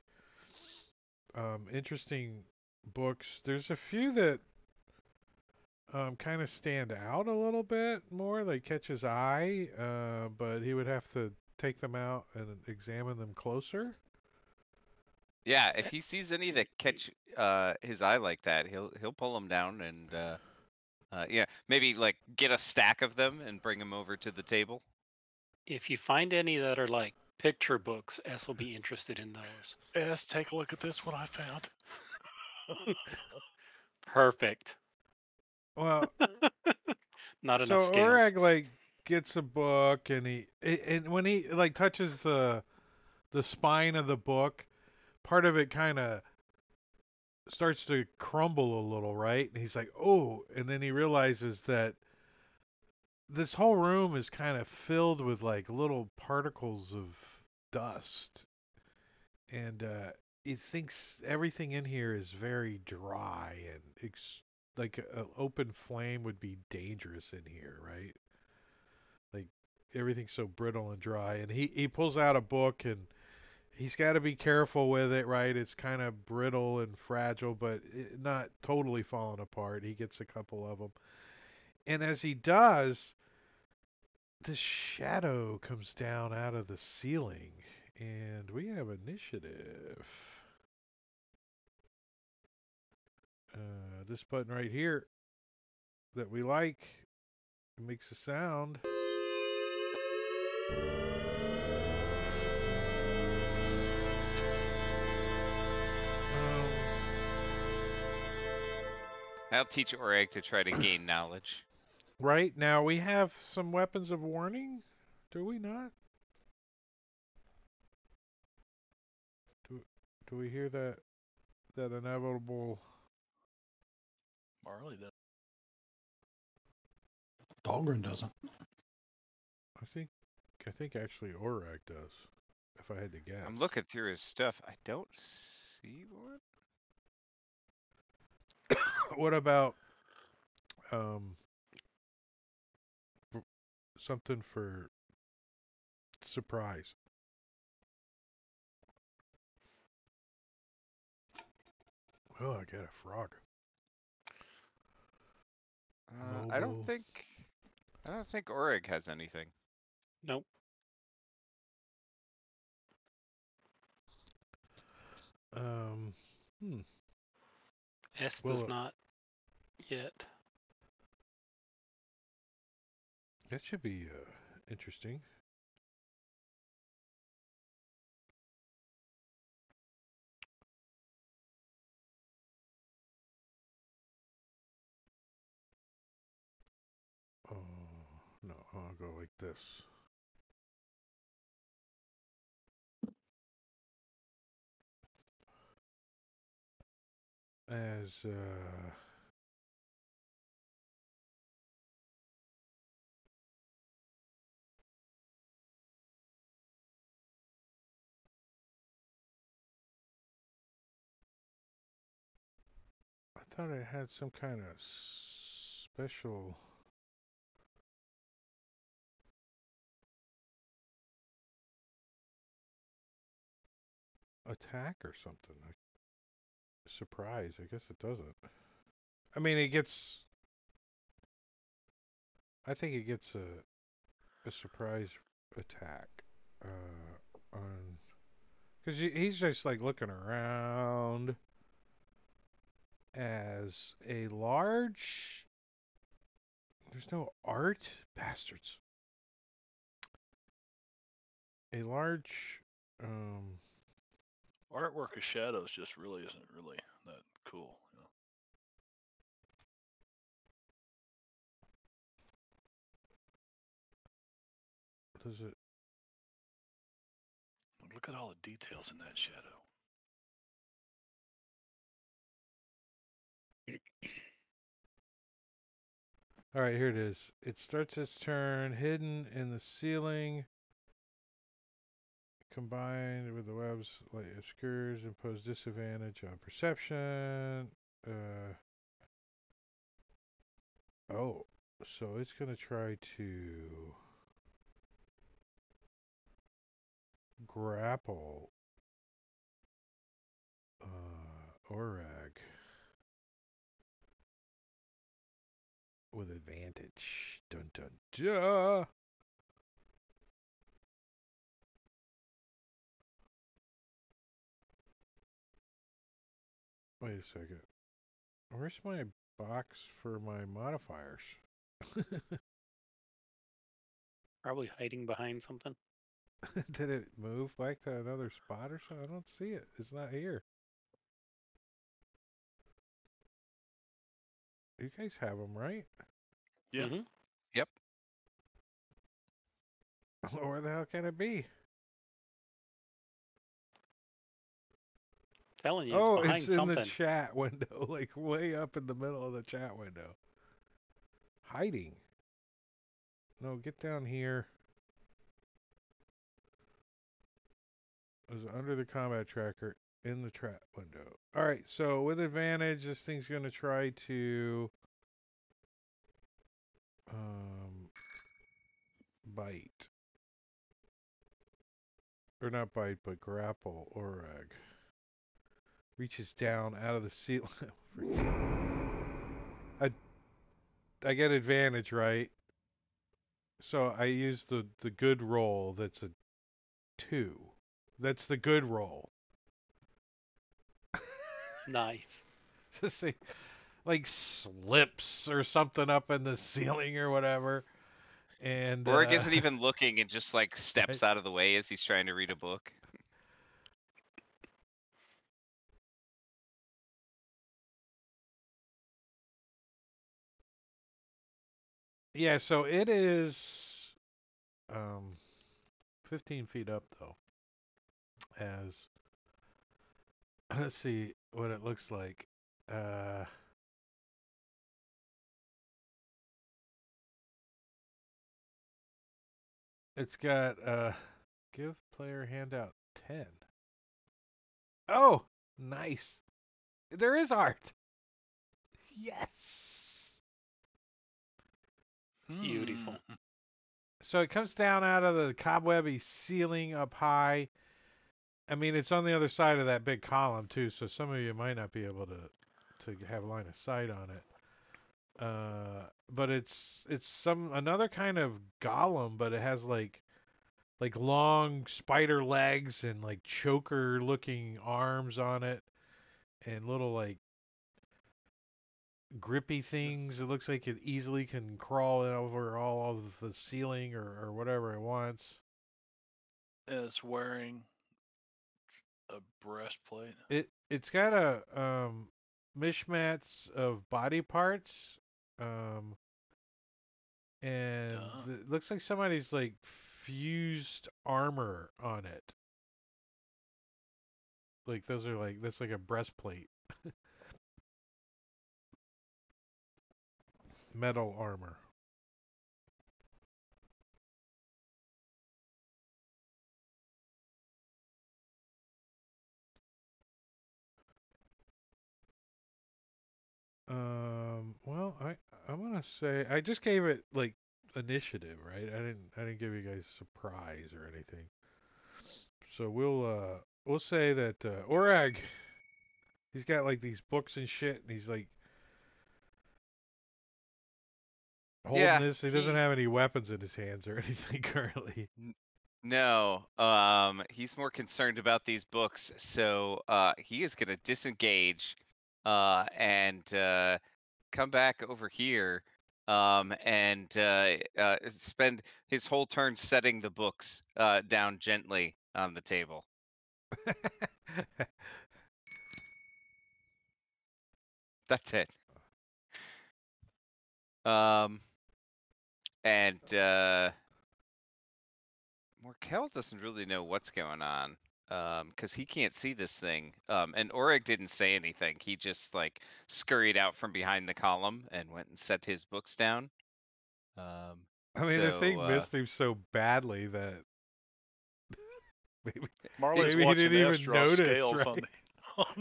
Speaker 1: interesting books. There's a few that kind of stand out a little bit more, like catch his eye, but he would have to take them out and examine them closer.
Speaker 4: Yeah, if he sees any that catch his eye like that, he'll pull them down and yeah, maybe like get a stack of them and bring them over to the table.
Speaker 5: If you find any that are like picture books, S will be interested in those.
Speaker 2: Yes, take a look at this one I found.
Speaker 5: Perfect.
Speaker 1: Well,
Speaker 5: Not
Speaker 1: so
Speaker 5: enough scales.
Speaker 1: Orag like gets a book and and when he like touches the spine of the book, part of it kind of starts to crumble a little, right? And he's like, "Oh," and then he realizes that this whole room is kind of filled with like little particles of dust, and he thinks everything in here is very dry and like an open flame would be dangerous in here, right? Like everything's so brittle and dry, and he pulls out a book and he's got to be careful with it, right? It's kind of brittle and fragile, but not totally falling apart. He gets a couple of them, and as he does, this shadow comes down out of the ceiling, and we have initiative. This button right here that we like, it makes a sound. Um,
Speaker 4: I'll teach Oreg to try to gain knowledge.
Speaker 1: right now we have some weapons of warning, do we not? Do, do we hear that inevitable?
Speaker 2: Marley does.
Speaker 3: Dahlgren doesn't.
Speaker 1: I think I think actually Orag does, if I had to guess.
Speaker 4: I'm looking through his stuff. I don't see one.
Speaker 1: What about um something for surprise? Oh, I got a frog.
Speaker 4: I don't
Speaker 1: Noble.
Speaker 4: think Oreg has anything.
Speaker 5: Nope.
Speaker 1: Um, hmm.
Speaker 5: S does
Speaker 1: Well,
Speaker 5: not yet.
Speaker 1: that should be interesting. Oh, no, I'll go like this. As I thought it had some kind of special attack or something. Surprise. I guess it doesn't. I mean, it gets. I think it gets a surprise attack. On because he's just like looking around as a large. There's no art, bastards. A large. Um,
Speaker 2: Artwork of shadows just really isn't really that cool. You know?
Speaker 1: does it?
Speaker 2: Look at all the details in that shadow.
Speaker 1: All right, here it is. It starts its turn hidden in the ceiling. combined with the web's light obscures impose disadvantage on perception. Oh, so it's gonna try to grapple Orag with advantage. Dun dun dun. Wait a second. Where's my box for my modifiers?
Speaker 5: Probably hiding behind something.
Speaker 1: Did it move back to another spot or something? I don't see it. It's not here. You guys have them, right?
Speaker 2: Yeah.
Speaker 5: Mm-hmm.
Speaker 4: Yep.
Speaker 1: Where the hell can it be?
Speaker 5: Telling you, it's
Speaker 1: Oh,
Speaker 5: behind
Speaker 1: it's in the
Speaker 5: something.
Speaker 1: chat window, like way up in the middle of the chat window. Hiding. No, get down here. It was under the combat tracker in the chat window. Alright, so with advantage, this thing's going to try to bite. Or not bite, but grapple Orag. Reaches down out of the ceiling. I get advantage, right? So I use the good roll that's a 2. That's the good roll.
Speaker 5: Nice.
Speaker 1: Just like slips or something up in the ceiling or whatever. And
Speaker 4: Rorik isn't even looking and just like steps
Speaker 1: right.
Speaker 4: out of the way as he's trying to read a book.
Speaker 1: Yeah, so it is 15 feet up though. As let's see what it looks like. It's got give player handout 10. Oh, nice. There is art. Yes.
Speaker 5: Beautiful.
Speaker 1: So it comes down out of the cobwebby ceiling up high. I mean, it's on the other side of that big column too, so some of you might not be able to have line of sight on it. But it's some another kind of golem, but it has like long spider legs and like choker looking arms on it and little like grippy things. It looks like it easily can crawl over all of the ceiling or whatever it wants.
Speaker 2: And it's wearing a breastplate.
Speaker 1: It's got a mishmash of body parts, and it looks like somebody's like fused armor on it. Like those are like that's like a breastplate, metal armor. Well, I'm gonna say I just gave it like initiative, right? I didn't give you guys surprise or anything. So we'll say that Orag, he's got like these books and shit, and he's like holding
Speaker 4: Yeah,
Speaker 1: this. He doesn't have any weapons in his hands or anything currently.
Speaker 4: No, he's more concerned about these books, so he is gonna disengage, and come back over here, and spend his whole turn setting the books down gently on the table. That's it. And Morkel doesn't really know what's going on, because he can't see this thing. And Orig didn't say anything. He just like scurried out from behind the column and went and set his books down.
Speaker 1: I mean, the thing missed him so badly that
Speaker 2: Marley's
Speaker 1: Maybe he
Speaker 2: watching
Speaker 1: didn't
Speaker 2: S
Speaker 1: even
Speaker 2: draw
Speaker 1: notice,
Speaker 2: scales on
Speaker 1: right?
Speaker 2: the.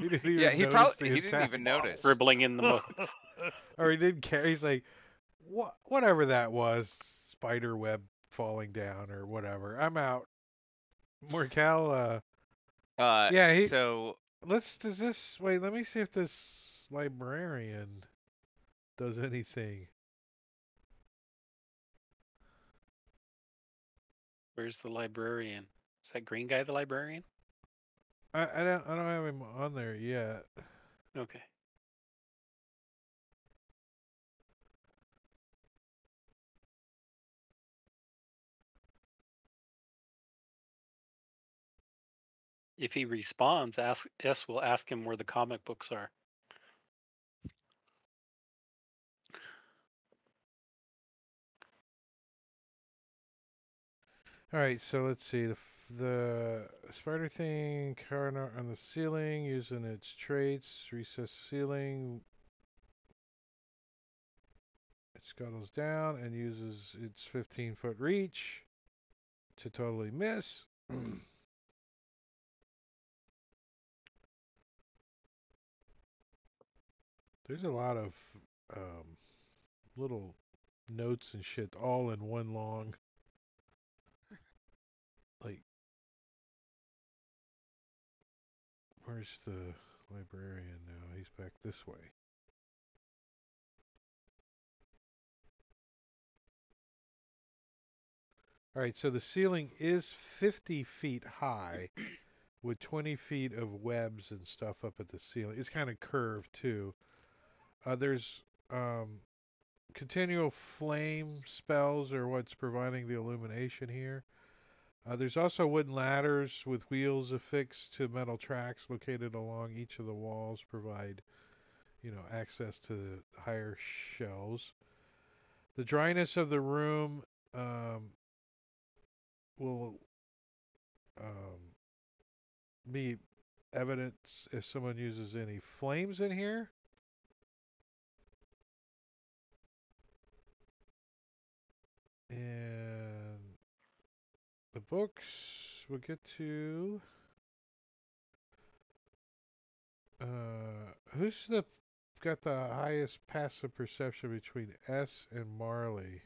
Speaker 1: He didn't even
Speaker 4: Yeah, he
Speaker 1: notice
Speaker 4: probably
Speaker 1: the
Speaker 4: he didn't
Speaker 1: attack
Speaker 4: even
Speaker 1: models.
Speaker 4: notice.
Speaker 5: Scribbling in the books.
Speaker 1: Or he didn't care. He's like, whatever that was, spider web falling down or whatever. I'm out. Morcal, yeah,
Speaker 4: So
Speaker 1: does this, wait, let me see if this librarian does anything.
Speaker 5: Where's the librarian? Is that green guy the librarian?
Speaker 1: I don't have him on there yet.
Speaker 5: Okay. If he responds, S will ask him where the comic books are.
Speaker 1: All right, so let's see. The spider thing, corner on the ceiling, using its traits, recess ceiling. It scuttles down and uses its 15-foot reach to totally miss. There's a lot of little notes and shit all in one long, like, where's the librarian now? He's back this way. All right, so the ceiling is 50 feet high with 20 feet of webs and stuff up at the ceiling. It's kind of curved too. There's continual flame spells are what's providing the illumination here. There's also wooden ladders with wheels affixed to metal tracks located along each of the walls, provide, access to the higher shelves. The dryness of the room will be evidence if someone uses any flames in here. And the books we'll get to. Who's got the highest passive perception between S and Marley?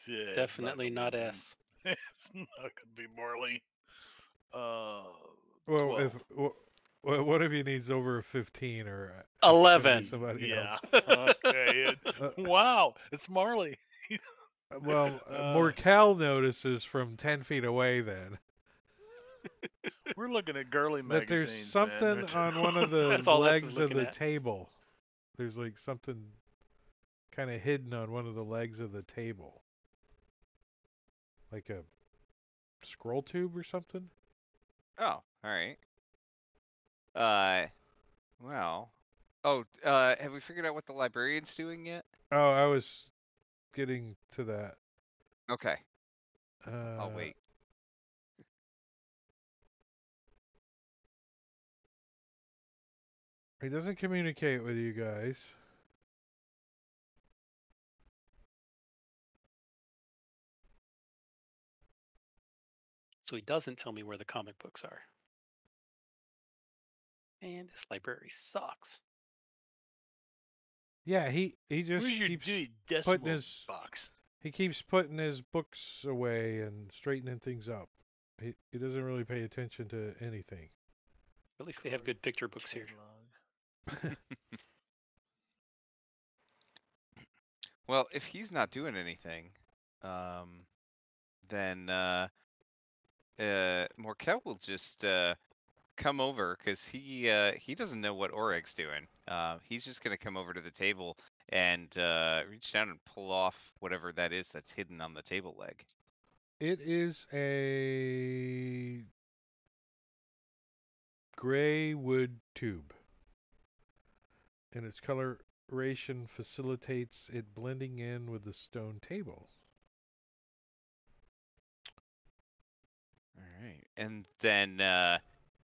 Speaker 2: Yeah,
Speaker 5: Definitely
Speaker 2: it's
Speaker 5: not
Speaker 2: gonna be-
Speaker 5: S.
Speaker 2: It's not gonna be Marley.
Speaker 1: Well,
Speaker 2: 12.
Speaker 1: what if he needs over a 15 or it's gonna be
Speaker 5: 11.
Speaker 1: somebody
Speaker 2: Yeah.
Speaker 1: else?
Speaker 2: Okay.
Speaker 1: Uh,
Speaker 2: Wow, it's Marley.
Speaker 1: well,
Speaker 2: Uh,
Speaker 1: Morcal notices from 10 feet away then
Speaker 2: We're looking at girly
Speaker 1: that there's
Speaker 2: magazines, man.
Speaker 1: something
Speaker 2: Right
Speaker 1: on one of the
Speaker 5: That's all S is
Speaker 1: legs of
Speaker 5: looking
Speaker 1: the
Speaker 5: at.
Speaker 1: table. There's like something kind of hidden on one of the legs of the table. Like a scroll tube or something?
Speaker 4: oh, all right. Well. Oh, have we figured out what the librarian's doing yet?
Speaker 1: Oh, I was getting to that.
Speaker 4: Okay, I'll
Speaker 1: Uh,
Speaker 4: wait.
Speaker 1: he doesn't communicate with you guys.
Speaker 5: So he doesn't tell me where the comic books are. And this library sucks.
Speaker 1: Yeah, he just
Speaker 2: Where's your
Speaker 1: keeps
Speaker 2: putting
Speaker 1: putting
Speaker 2: decimal
Speaker 1: his
Speaker 2: box?
Speaker 1: he keeps putting his books away and straightening things up. He doesn't really pay attention to anything.
Speaker 5: At least they have good picture books here.
Speaker 4: Well, if he's not doing anything, then Morkel will just come over because he doesn't know what Oreg's doing. He's just gonna come over to the table and reach down and pull off whatever that is that's hidden on the table leg.
Speaker 1: It is a gray wood tube, and its coloration facilitates it blending in with the stone table.
Speaker 4: All right, and then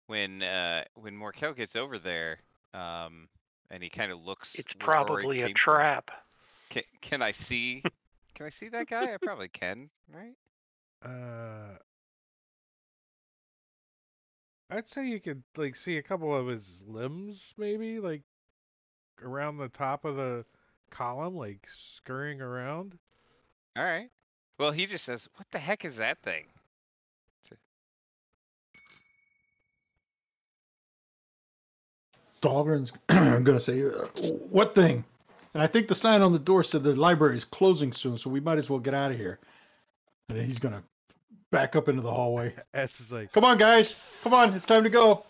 Speaker 4: when Morkel gets over there, and he kind of looks
Speaker 5: It's
Speaker 4: where Oreg
Speaker 5: probably a
Speaker 4: came from,
Speaker 5: trap.
Speaker 4: Can I see? Can I see that guy? I probably can, right?
Speaker 1: I'd say you could like see a couple of his limbs, maybe like around the top of the column, like scurrying around.
Speaker 4: All right. Well, he just says, "What the heck is that thing?"
Speaker 3: Dahlgren's going to say, what thing? And I think the sign on the door said the library is closing soon, so we might as well get out of here. And then he's going to back up into the hallway.
Speaker 1: S is like,
Speaker 3: Come on, guys. Come on. It's time to go.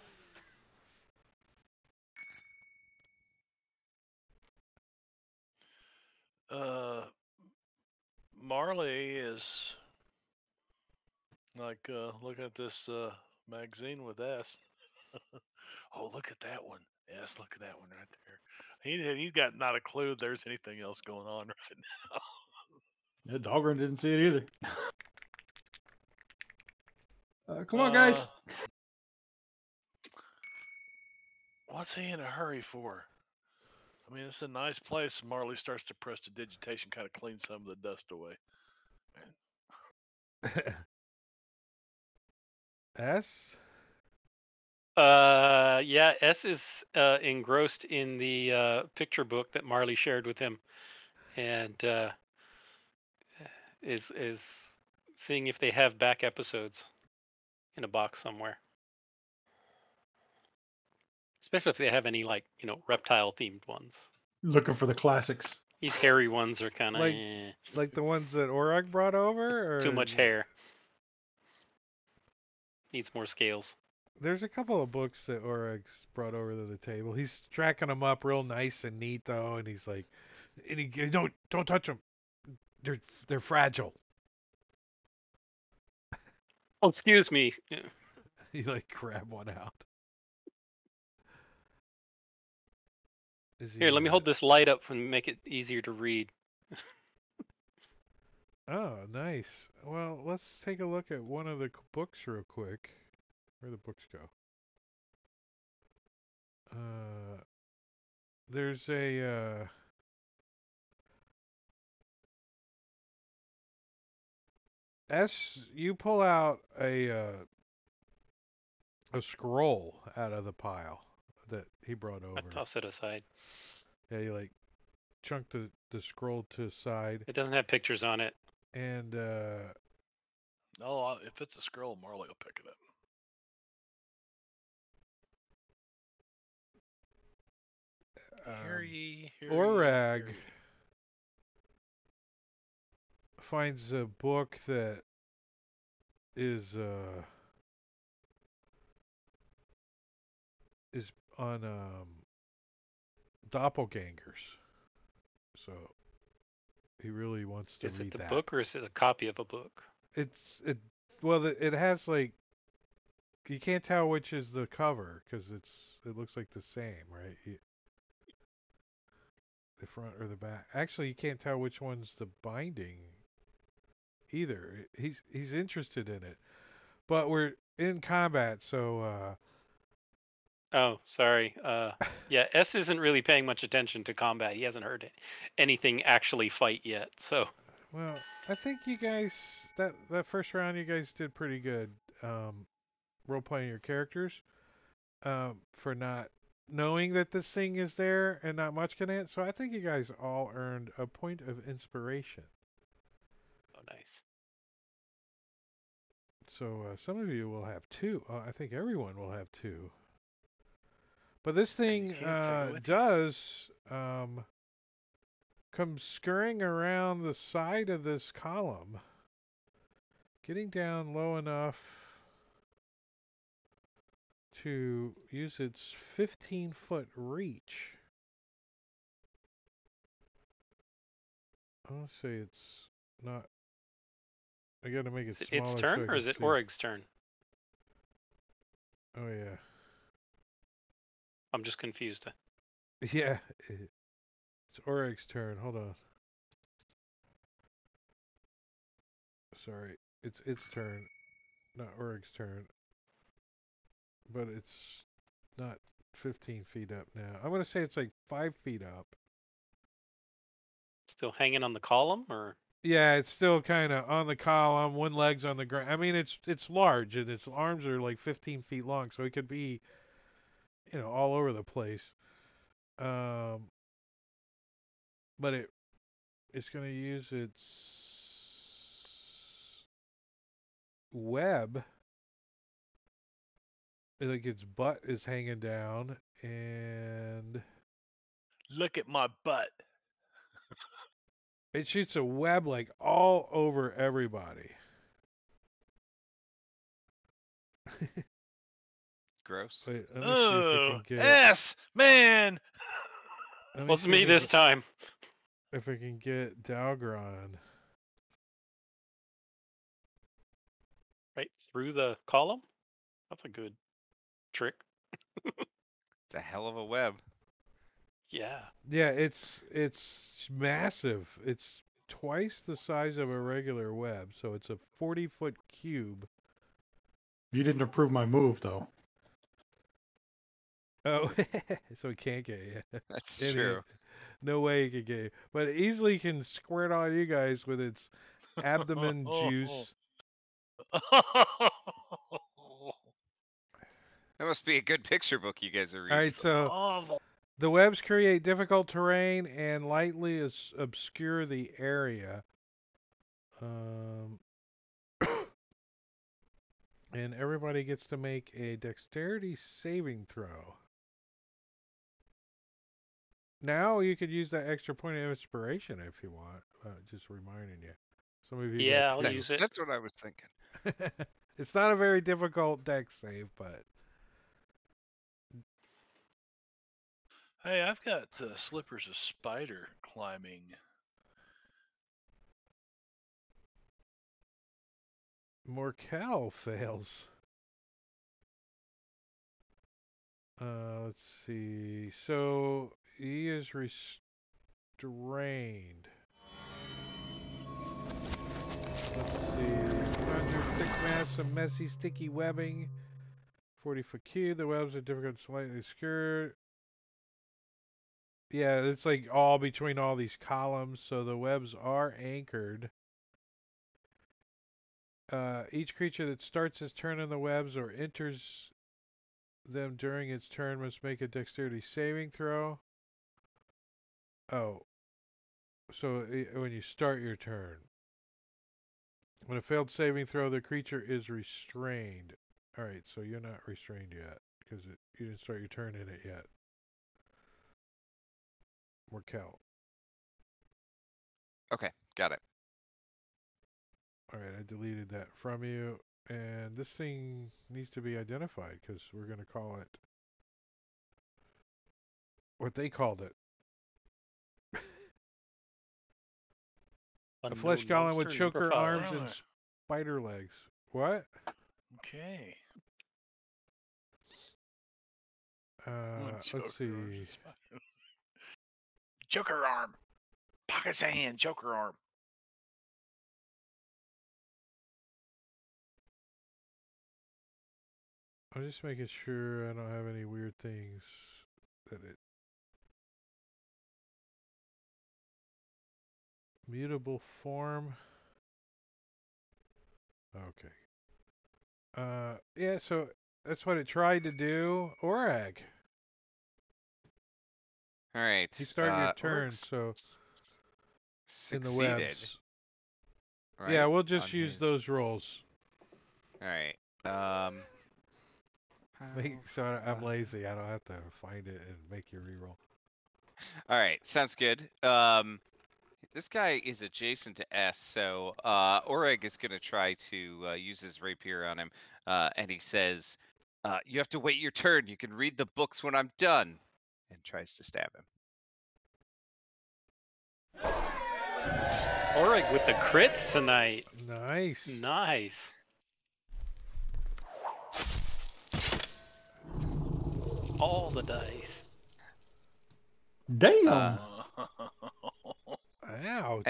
Speaker 2: Marley is like looking at this magazine with S. Oh, look at that one. Yes, look at that one right there. He's got not a clue there's anything else going on right now.
Speaker 3: Yeah, Dahlgren didn't see it either. Come on, guys.
Speaker 2: What's he in a hurry for? I mean, it's a nice place. Marley starts to press the digitation, kind of clean some of the dust away.
Speaker 1: S.
Speaker 5: Yeah, S is engrossed in the picture book that Marley shared with him, and is seeing if they have back episodes in a box somewhere. Especially if they have any like reptile themed ones.
Speaker 3: Looking for the classics.
Speaker 5: These hairy ones are kind of
Speaker 1: like the ones that Orag brought over, or
Speaker 5: too much hair. Needs more scales.
Speaker 1: There's a couple of books that Orag's brought over to the table. He's tracking them up real nice and neat though, and he's like, don't touch them. They're fragile.
Speaker 5: Oh, excuse me.
Speaker 1: He like grab one out.
Speaker 5: Here, let me hold this light up and make it easier to read.
Speaker 1: Oh, nice. Well, let's take a look at one of the books real quick. Where'd the books go? There's a S. You pull out a scroll out of the pile that he brought
Speaker 5: I
Speaker 1: over.
Speaker 5: toss it aside.
Speaker 1: Yeah, you like chunk the scroll to the side,
Speaker 5: It doesn't have pictures on it.
Speaker 1: and
Speaker 2: Oh, if it's a scroll, Marley will pick it up.
Speaker 1: Orag finds a book that is on doppelgangers. So he really wants to
Speaker 5: Is
Speaker 1: read
Speaker 5: it the
Speaker 1: that.
Speaker 5: book or is it a copy of a book?
Speaker 1: It has like, you can't tell which is the cover because it looks like the same, right? The front or the back. Actually, you can't tell which one's the binding either. He's interested in it, but we're in combat, so
Speaker 5: Oh, sorry. Yeah, S isn't really paying much attention to combat. He hasn't heard anything actually fight yet. So,
Speaker 1: well, I think you guys that first round you guys did pretty good, role playing your characters, for not knowing that this thing is there and not much can it. So I think you guys all earned a point of inspiration.
Speaker 5: oh, nice.
Speaker 1: So some of you will have two. I think everyone will have two. But this thing does come scurrying around the side of this column, getting down low enough to use its 15-foot reach. I'll say it's not. I gotta make it
Speaker 5: Is it
Speaker 1: smaller.
Speaker 5: its
Speaker 1: so
Speaker 5: turn
Speaker 1: I
Speaker 5: or
Speaker 1: can
Speaker 5: is it
Speaker 1: see.
Speaker 5: Orig's turn?
Speaker 1: Oh yeah.
Speaker 5: I'm just confused.
Speaker 1: Yeah. It's Orig's turn. Hold on. Sorry. It's its turn. Not Orig's turn. But it's not 15 feet up now. I'm gonna say it's like 5 feet up.
Speaker 5: Still hanging on the column or?
Speaker 1: Yeah, it's still kind of on the column, one leg's on the ground. I mean, it's large and its arms are like 15 feet long, so it could be, all over the place. Um, but it's going to use its web, like its butt is hanging down, and
Speaker 2: Look at my butt.
Speaker 1: it shoots a web like all over everybody.
Speaker 4: Gross.
Speaker 1: Wait, let me see if I
Speaker 2: Oh,
Speaker 1: can get.
Speaker 2: S, man.
Speaker 1: Let me
Speaker 5: Wasn't
Speaker 1: see
Speaker 5: me this time.
Speaker 1: if I can get Dalgron.
Speaker 5: Right through the column. That's a good trick.
Speaker 4: It's a hell of a web.
Speaker 5: Yeah.
Speaker 1: Yeah, it's massive. It's twice the size of a regular web, so it's a 40-foot cube.
Speaker 3: You didn't approve my move though.
Speaker 1: Oh, so it can't get you.
Speaker 4: That's
Speaker 1: It
Speaker 4: true.
Speaker 1: ain't, no way it can get you. But it easily can squirt on you guys with its abdomen juice.
Speaker 4: That must be a good picture book you guys are
Speaker 1: All
Speaker 4: reading.
Speaker 1: right, so
Speaker 2: Awful.
Speaker 1: the webs create difficult terrain and lightly obscure the area. Um, and everybody gets to make a dexterity saving throw. Now you could use that extra point of inspiration if you want. Just reminding you. Some of you
Speaker 5: Yeah,
Speaker 1: got
Speaker 5: I'll
Speaker 1: two.
Speaker 5: use it.
Speaker 4: That's what I was thinking.
Speaker 1: It's not a very difficult dex save, but
Speaker 2: Hey, I've got slippers of spider climbing.
Speaker 1: Morkel fails. Let's see. So he is restrained. Let's see. Conjure thick mass of messy, sticky webbing. 40-foot cube. The webs are difficult, slightly obscure. Yeah, it's like all between all these columns, so the webs are anchored. Each creature that starts its turn in the webs or enters them during its turn must make a dexterity saving throw. Oh, so when you start your turn. When a failed saving throw, the creature is restrained. Alright, so you're not restrained yet, because you didn't start your turn in it yet. Morkel.
Speaker 4: Okay, got it.
Speaker 1: Alright, I deleted that from you. And this thing needs to be identified, because we're going to call it what they called it. A flesh
Speaker 5: Unknown
Speaker 1: golem with
Speaker 5: monster number
Speaker 1: choker
Speaker 5: 5.
Speaker 1: arms and spider legs. What?
Speaker 2: Okay.
Speaker 1: Let's see.
Speaker 2: Joker arm. Pocket hand. Joker arm.
Speaker 1: I'm just making sure I don't have any weird things that it. Mutable form. Okay. Yeah, so that's what it tried to do. Orag.
Speaker 4: All right.
Speaker 1: You start your turn,
Speaker 4: Orix
Speaker 1: so in the
Speaker 4: succeeded.
Speaker 1: webs.
Speaker 4: Right?
Speaker 1: Yeah, we'll just
Speaker 4: on
Speaker 1: use
Speaker 4: his-
Speaker 1: those rolls.
Speaker 4: All right.
Speaker 1: So I'm
Speaker 4: fun.
Speaker 1: lazy. I don't have to find it and make you reroll.
Speaker 4: All right, sounds good. This guy is adjacent to S, so Oreg is gonna try to use his rapier on him, and he says, "You have to wait your turn. You can read the books when I'm done," and tries to stab him.
Speaker 5: Orig with the crits tonight.
Speaker 1: Nice.
Speaker 5: Nice. All the dice.
Speaker 3: Damn.
Speaker 1: Ouch.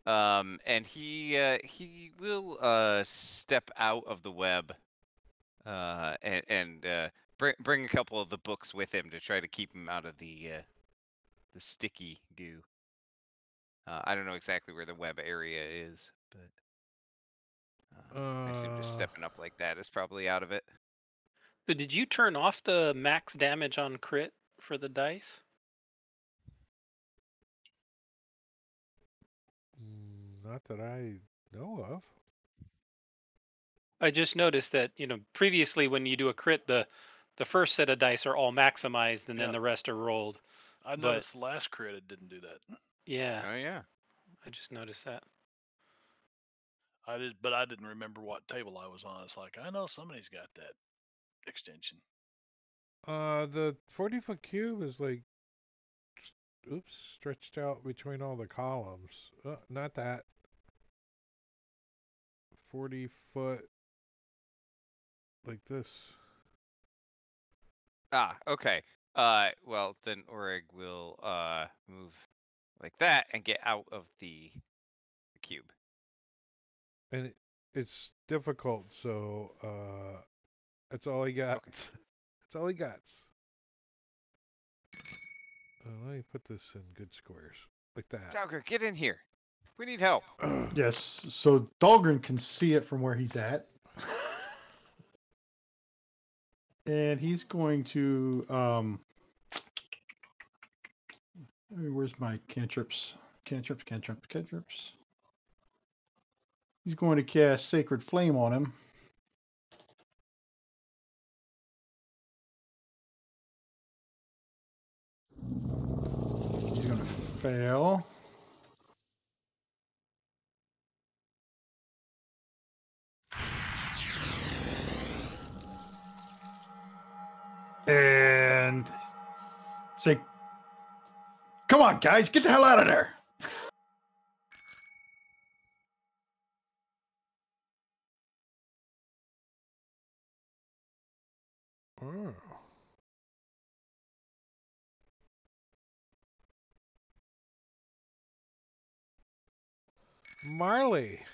Speaker 4: And he will step out of the web, and bring a couple of the books with him to try to keep him out of the sticky goo. I don't know exactly where the web area is, but I assume just stepping up like that is probably out of it.
Speaker 5: So did you turn off the max damage on crit for the dice?
Speaker 1: Not that I know of.
Speaker 5: I just noticed that, previously when you do a crit, the first set of dice are all maximized and then
Speaker 2: Yeah.
Speaker 5: the rest are rolled.
Speaker 2: I
Speaker 5: But
Speaker 2: noticed the last crit it didn't do that.
Speaker 5: yeah,
Speaker 4: Oh yeah.
Speaker 5: I just noticed that.
Speaker 2: But I didn't remember what table I was on. It's like I know somebody's got that extension.
Speaker 1: The 40-foot cube is like, oops, stretched out between all the columns. Not that. 40-foot, like this.
Speaker 4: Ah, okay. Well then Orig will move like that and get out of the cube.
Speaker 1: And it's difficult, so that's all he got.
Speaker 4: Okay.
Speaker 1: That's all he got. Let me put this in good squares, like that.
Speaker 4: Dogger, get in here. We need help.
Speaker 3: Yes, so Dahlgren can see it from where he's at. And he's going to where's my cantrips? Cantrips. He's going to cast Sacred Flame on him. He's going to fail. And say, come on, guys, get the hell out of there.
Speaker 1: Oh. Marley.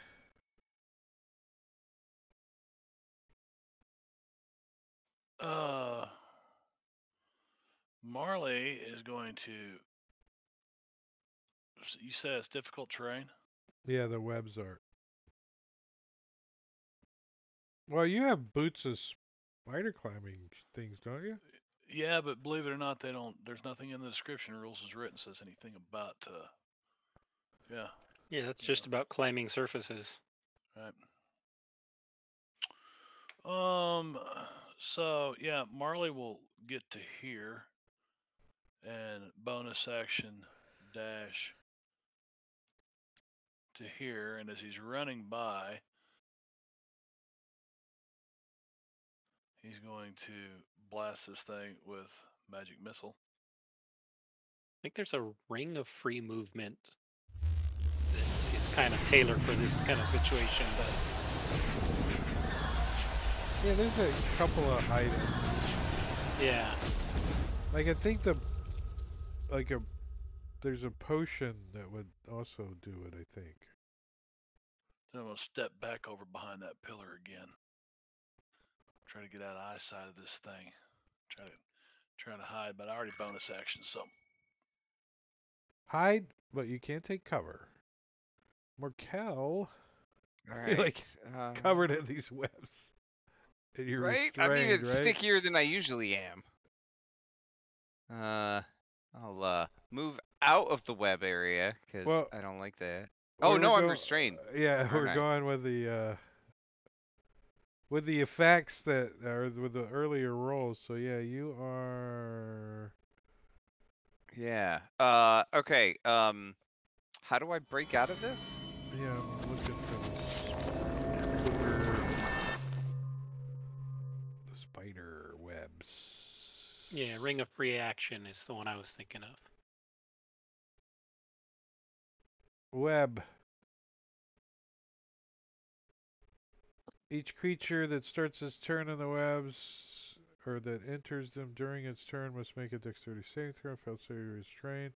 Speaker 2: Marley is going to. You said it's difficult terrain.
Speaker 1: Yeah, the webs are. Well, you have boots as spider climbing things, don't you?
Speaker 2: Yeah, but believe it or not, they don't. There's nothing in the description rules as written says anything about. Yeah.
Speaker 5: Yeah, that's
Speaker 2: Yeah.
Speaker 5: just about climbing surfaces.
Speaker 2: Right. So yeah, Marley will get to here, and bonus action dash to here, and as he's running by, he's going to blast this thing with magic missile.
Speaker 5: I think there's a ring of free movement that is kind of tailored for this kind of situation, but
Speaker 1: Yeah, there's a couple of items.
Speaker 5: yeah.
Speaker 1: Like I think there's a potion that would also do it, I think.
Speaker 2: Then I'm gonna step back over behind that pillar again. Try to get out of eyesight of this thing. Try to hide, but I already bonus action, so
Speaker 1: Hide, but you can't take cover. Markel,
Speaker 4: All
Speaker 1: you're like
Speaker 4: right.
Speaker 1: covered in these webs. And you're
Speaker 4: Right? I'm even
Speaker 1: restrained, right?
Speaker 4: stickier than I usually am. I'll move out of the web area because
Speaker 1: Well,
Speaker 4: I don't like that. Oh no, I'm restrained.
Speaker 1: Yeah,
Speaker 4: Aren't
Speaker 1: we're
Speaker 4: I?
Speaker 1: going with the effects that are with the earlier rolls. So yeah, you are.
Speaker 4: Yeah. Okay. How do I break out of this?
Speaker 1: Yeah, look at the spider webs.
Speaker 5: Yeah, ring of free action is the one I was thinking of.
Speaker 1: Web. Each creature that starts its turn in the webs or that enters them during its turn must make a dexterity saving throw. Failed save restrained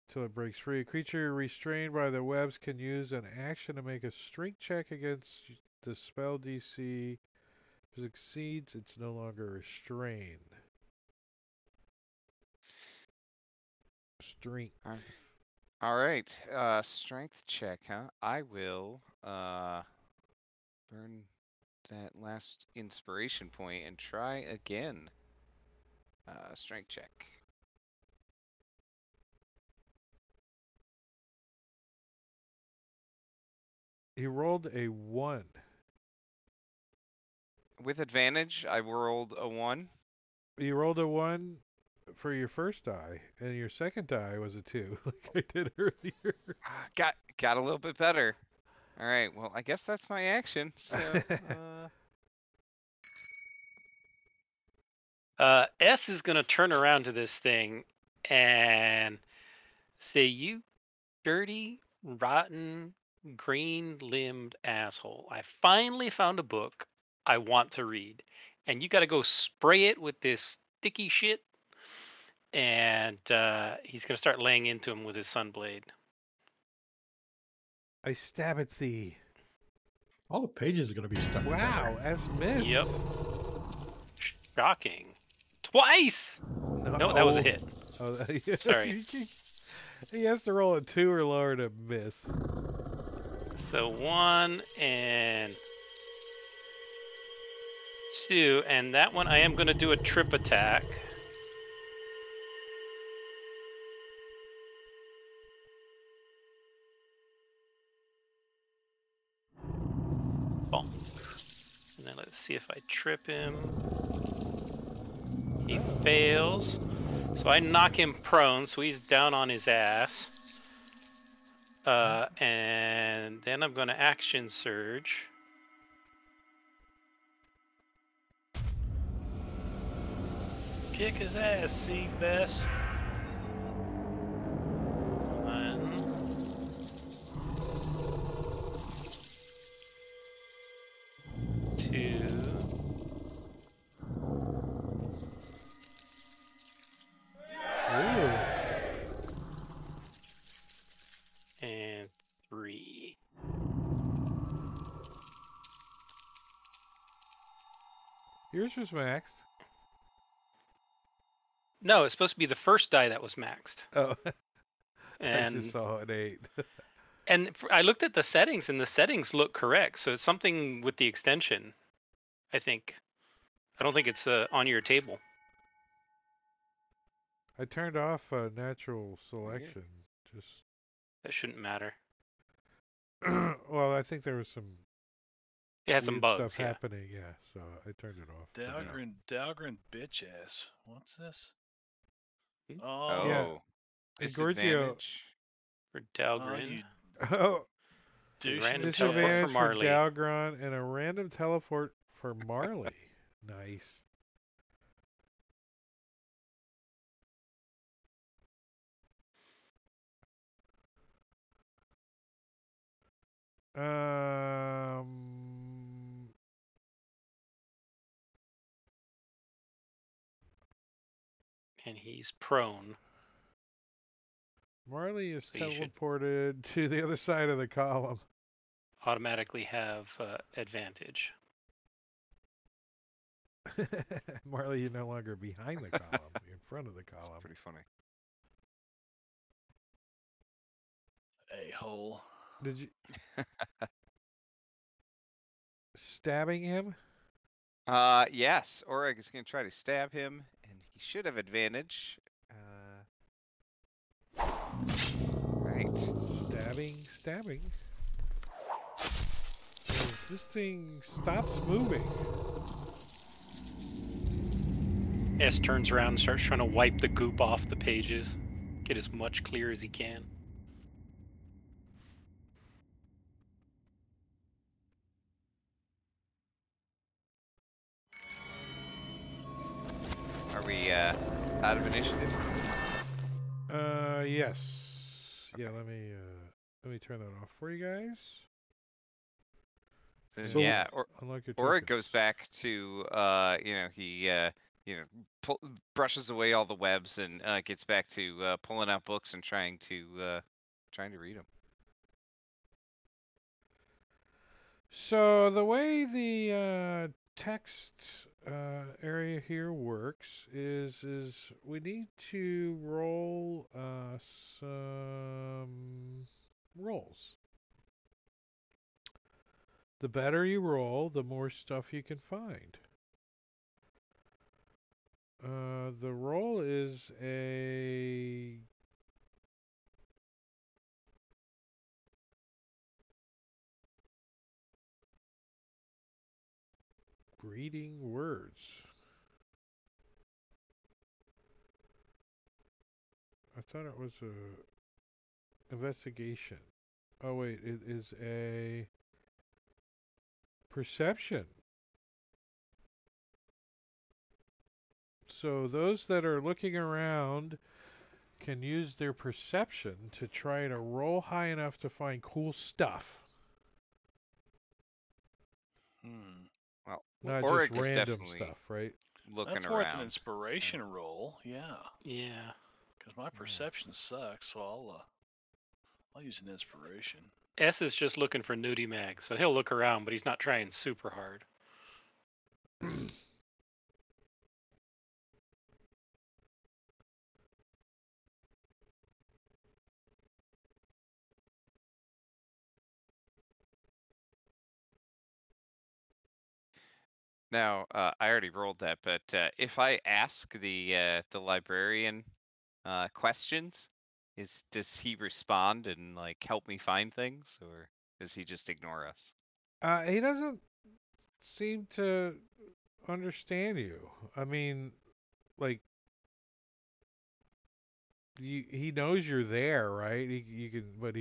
Speaker 1: until it breaks free. A creature restrained by the webs can use an action to make a strength check against the spell DC. If it succeeds, it's no longer restrained. Strength.
Speaker 4: All right. Strength check, huh? I will burn that last inspiration point and try again. Strength check.
Speaker 1: He rolled a 1.
Speaker 4: With advantage, I rolled a 1.
Speaker 1: You rolled a 1 for your first die, and your second die was a 2, like I did earlier.
Speaker 4: Got a little bit better. All right. Well, I guess that's my action. So,
Speaker 5: S is gonna turn around to this thing and say, "You dirty, rotten, green-limbed asshole! I finally found a book I want to read, and you got to go spray it with this sticky shit." And he's gonna start laying into him with his sunblade.
Speaker 1: I stab at thee.
Speaker 3: All the pages are going to be stuck
Speaker 1: Wow,
Speaker 3: together.
Speaker 1: as missed.
Speaker 5: Yep. Shocking. Twice. No, that was a hit.
Speaker 1: Oh,
Speaker 5: Sorry.
Speaker 1: He has to roll a 2 or lower to miss.
Speaker 5: So 1 and 2, and that one I am going to do a trip attack. Bonk. And then let's see if I trip him. He fails. So I knock him prone, so he's down on his ass. And then I'm going to action surge.
Speaker 2: Kick his ass, see, Bess.
Speaker 5: 1, 2,
Speaker 1: Ooh.
Speaker 5: and 3.
Speaker 1: Yours was maxed.
Speaker 5: No, it's supposed to be the first die that was maxed.
Speaker 1: Oh, I
Speaker 5: And
Speaker 1: just saw an 8.
Speaker 5: I looked at the settings, and the settings look correct. So it's something with the extension, I think. I don't think it's on your table.
Speaker 1: I turned off natural selection. Just
Speaker 5: That shouldn't matter.
Speaker 1: well, I think there was some
Speaker 5: It has some
Speaker 1: weird
Speaker 5: bugs,
Speaker 1: stuff
Speaker 5: yeah.
Speaker 1: happening. Yeah, so I turned it off.
Speaker 2: Dahlgren bitch ass. What's this?
Speaker 4: Hmm?
Speaker 2: Oh,
Speaker 1: Yeah.
Speaker 4: oh,
Speaker 1: And Gorgio.
Speaker 4: disadvantage.
Speaker 5: For
Speaker 2: oh,
Speaker 5: Dahlgren.
Speaker 2: you
Speaker 1: Oh,
Speaker 5: A
Speaker 2: douche.
Speaker 5: random teleport for
Speaker 1: disadvantage for
Speaker 5: Marley.
Speaker 1: Dalgron and a random teleport for Marley. Nice. Um,
Speaker 5: And he's prone.
Speaker 1: Marley is
Speaker 5: So you should
Speaker 1: teleported to the other side of the column.
Speaker 5: automatically have advantage.
Speaker 1: Marley, you're no longer behind the column. You're in front of the
Speaker 4: That's
Speaker 1: column.
Speaker 4: pretty funny.
Speaker 2: A-hole.
Speaker 1: Did you stabbing him?
Speaker 4: Yes. Orig is gonna try to stab him, and he should have advantage. Right.
Speaker 1: Stabbing. This thing stops moving.
Speaker 5: S turns around and starts trying to wipe the goop off the pages. Get as much clear as he can.
Speaker 4: Are we out of initiative?
Speaker 1: Yes.
Speaker 4: Okay.
Speaker 1: Yeah, let me turn that off for you guys.
Speaker 4: Then
Speaker 3: So-
Speaker 4: yeah,
Speaker 1: Unlock your
Speaker 4: or it goes
Speaker 1: tokens.
Speaker 4: back to he brushes away all the webs and gets back to pulling out books and trying to read them.
Speaker 1: So the way the text area here works is we need to roll some The better you roll, the more stuff you can find. The roll is a breeding words. I thought it was a investigation. Oh wait, it is a perception. So those that are looking around can use their perception to try to roll high enough to find cool stuff,
Speaker 2: Hmm.
Speaker 4: Well,
Speaker 1: not just
Speaker 4: Auric is
Speaker 1: random
Speaker 4: definitely
Speaker 1: stuff, right?
Speaker 4: looking
Speaker 2: That's worth an
Speaker 4: around. so-
Speaker 2: inspiration roll. Yeah.
Speaker 5: Yeah.
Speaker 2: Because my perception sucks, so I'll use an inspiration.
Speaker 5: S is just looking for nudie mag, so he'll look around, but he's not trying super hard.
Speaker 4: Now, I already rolled that, but if I ask the librarian questions, does he respond and like help me find things, or does he just ignore us?
Speaker 1: He doesn't seem to understand you. I mean, like he knows you're there, right? You can, but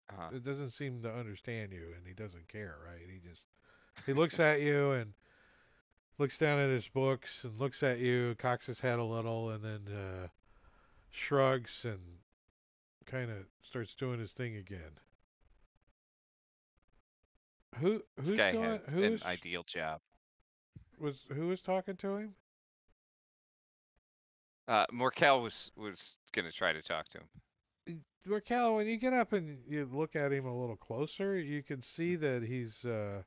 Speaker 4: Uh,
Speaker 1: it doesn't seem to understand you, and he doesn't care, right? He looks at you and looks down at his books and looks at you, cocks his head a little, and then shrugs and kind of starts doing his thing again.
Speaker 4: this
Speaker 1: Who's
Speaker 4: guy has
Speaker 1: doing
Speaker 4: an ideal job.
Speaker 1: who was talking to him?
Speaker 4: Morkel was gonna try to talk to him.
Speaker 1: Raquel, when you get up and you look at him a little closer, you can see that he's on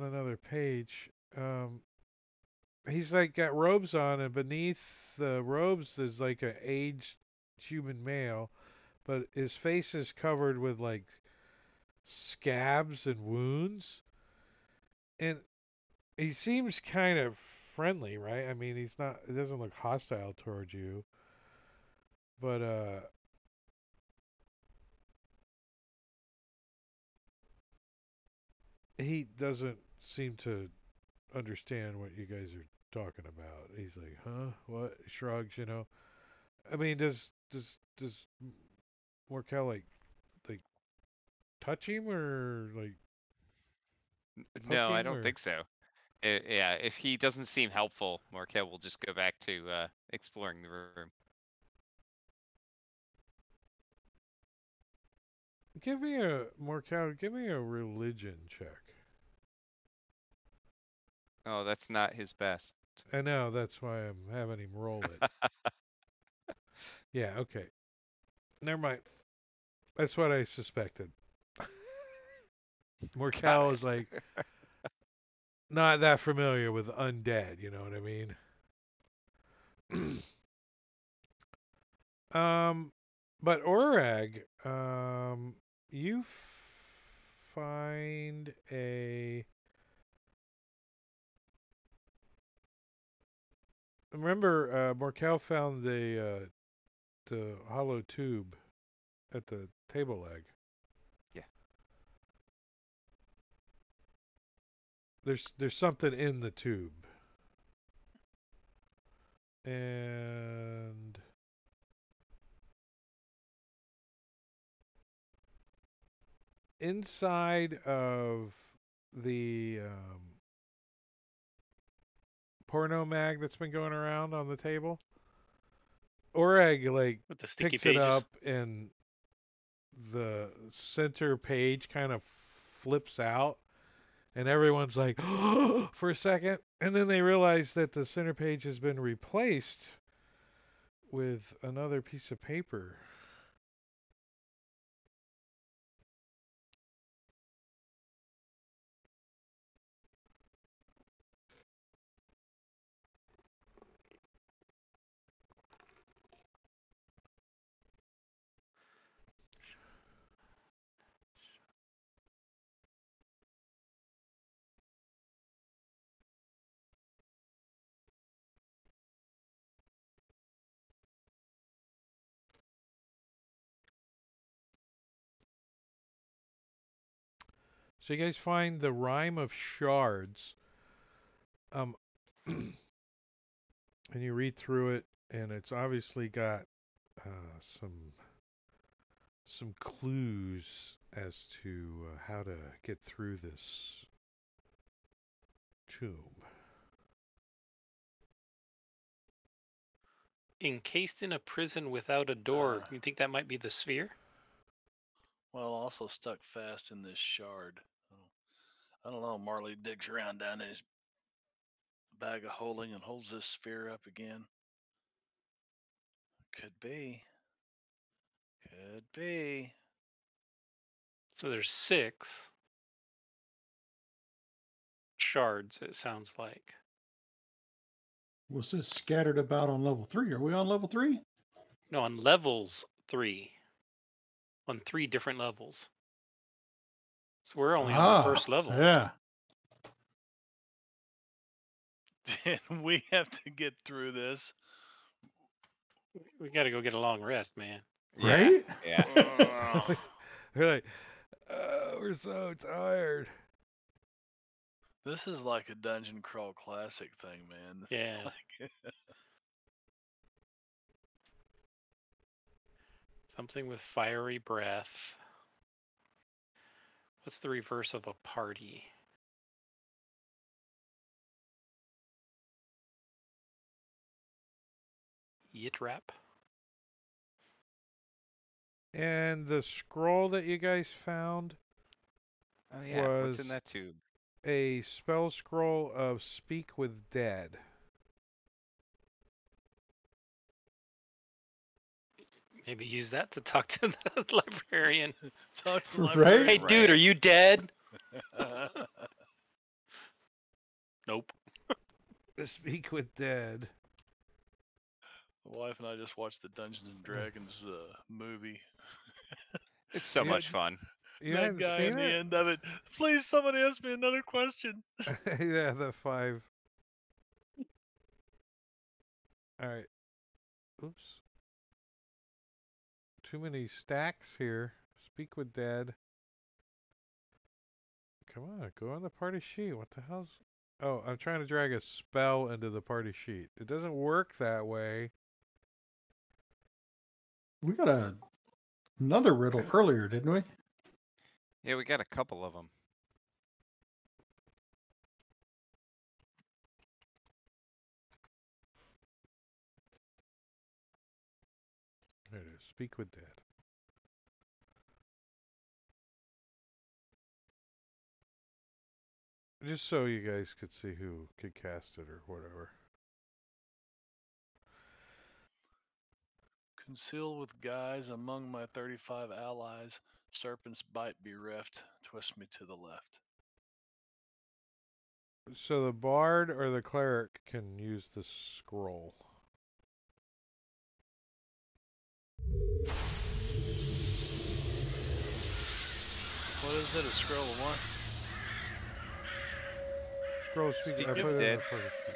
Speaker 1: another page. He's like got robes on, and beneath the robes is like an aged human male, but his face is covered with like scabs and wounds, and he seems kind of friendly, right? I mean, he's not. It doesn't look hostile towards you, but he doesn't seem to understand what you guys are talking about. He's like, huh? What? Shrugs, you know. I mean, does Morkel like touch him or like poke
Speaker 4: No, I
Speaker 1: him
Speaker 4: don't
Speaker 1: or
Speaker 4: think so. Yeah, if he doesn't seem helpful, Morkel will just go back to exploring the room.
Speaker 1: give me a Morkel, give me a religion check.
Speaker 4: Oh, that's not his best.
Speaker 1: I know that's why I'm having him roll it. Yeah, okay. Never mind. That's what I suspected.
Speaker 4: Got
Speaker 1: Morkel
Speaker 4: it.
Speaker 1: is like not that familiar with undead, you know what I mean? Um, but Orag, you find a. Remember, Morkel found the hollow tube at the table leg.
Speaker 4: Yeah.
Speaker 1: There's something in the tube, and inside of the porno mag that's been going around on the table, Oreg like
Speaker 5: With the sticky
Speaker 1: picks it
Speaker 5: pages.
Speaker 1: up and the center page kind of flips out and everyone's like for a second and then they realize that the center page has been replaced with another piece of paper. So you guys find the Rime of Shards, um, and you read through it, and it's obviously got some clues as to how to get through this tomb.
Speaker 5: Encased in a prison without a door. You think that might be the sphere?
Speaker 2: Well, also stuck fast in this shard. I don't know. Marley digs around down in his bag of holding and holds this sphere up again. Could be. Could be.
Speaker 5: So there's 6 shards, it sounds like.
Speaker 3: Was this scattered about on level 3? Are we on level 3?
Speaker 5: No, on levels 3. On 3 different levels. So we're only on the first level.
Speaker 3: Yeah.
Speaker 2: And we have to get through this.
Speaker 5: We got to go get a long rest, man.
Speaker 3: Right?
Speaker 4: Yeah.
Speaker 1: We're like, we're so tired.
Speaker 2: This is like a dungeon crawl classic thing, man. This is
Speaker 5: Yeah.
Speaker 2: like-
Speaker 5: Something with fiery breath. What's the reverse of a party? Yitrap.
Speaker 1: And the scroll that you guys found
Speaker 4: Oh yeah. What's in
Speaker 1: was
Speaker 4: that tube?
Speaker 1: a spell scroll of Speak with Dead.
Speaker 5: Maybe use that to talk to the librarian.
Speaker 2: Talk to the
Speaker 3: Right?
Speaker 2: librarian.
Speaker 5: Hey, dude, are you dead? Nope.
Speaker 1: Speak with Dead.
Speaker 2: My wife and I just watched the Dungeons and Dragons movie.
Speaker 4: It's so
Speaker 1: Yeah.
Speaker 4: much fun.
Speaker 1: You
Speaker 2: That
Speaker 1: hadn't
Speaker 2: guy
Speaker 1: seen
Speaker 2: in the
Speaker 1: it?
Speaker 2: end of it. Please, somebody ask me another question.
Speaker 1: Yeah, the 5. Alright. Oops. Too many stacks here. Speak with Dead. Come on, go on the party sheet. What the hell's... Oh, I'm trying to drag a spell into the party sheet. It doesn't work that way.
Speaker 3: We got another riddle earlier, didn't we?
Speaker 4: Yeah, we got a couple of them.
Speaker 1: There it is. Speak with Dead. Just so you guys could see who could cast it or whatever.
Speaker 2: Conceal with guise among my 35 allies. Serpent's bite bereft. Twist me to the left.
Speaker 1: So the bard or the cleric can use the scroll.
Speaker 2: What is it? A scroll of what?
Speaker 1: Scroll speak.
Speaker 4: Speak
Speaker 1: I
Speaker 4: with
Speaker 1: put it in
Speaker 4: Dead.
Speaker 1: the party sheet.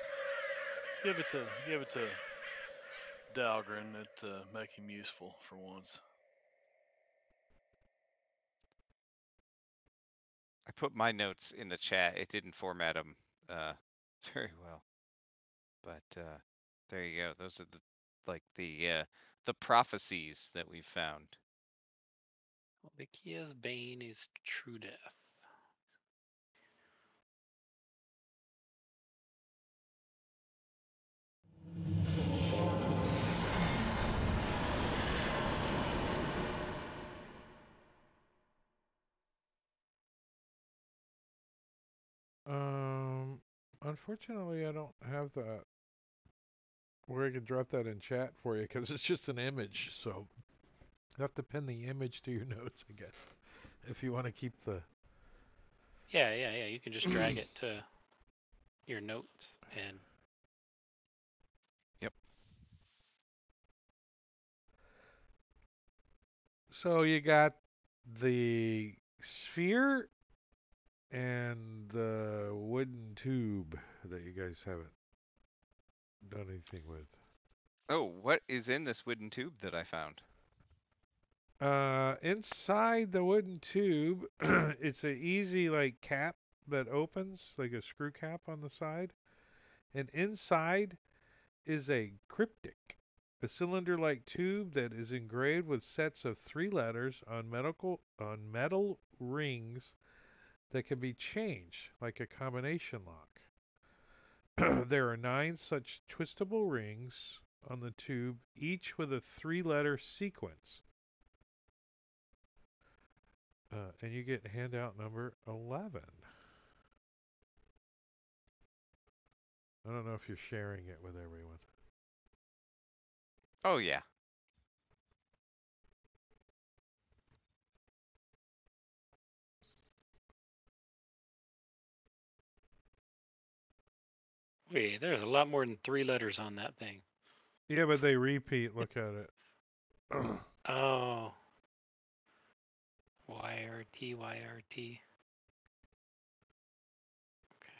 Speaker 2: Give it to Dalgren. It make him useful for once.
Speaker 4: I put my notes in the chat. It didn't format them very well, but there you go. Those are the prophecies that we found.
Speaker 5: Vikia's bane is true death.
Speaker 1: Unfortunately, I don't have that where I can drop that in chat for you because it's just an image. So you have to pin the image to your notes, I guess, if you want to keep the.
Speaker 5: Yeah. You can just drag it to your notes and.
Speaker 4: Yep.
Speaker 1: So you got the sphere and the wooden tube that you guys haven't done anything with.
Speaker 4: Oh, what is in this wooden tube that I found?
Speaker 1: Inside the wooden tube, it's a easy like cap that opens, like a screw cap on the side. And inside is a cryptic, a cylinder-like tube that is engraved with sets of 3 letters on metal rings that can be changed, like a combination lock. There are 9 such twistable rings on the tube, each with a 3-letter sequence. And you get handout number 11. I don't know if you're sharing it with everyone.
Speaker 4: Oh yeah.
Speaker 5: Wait, there's a lot more than 3 letters on that thing.
Speaker 1: Yeah, but they repeat. Look at it.
Speaker 5: Oh. YRT, YRT. Okay.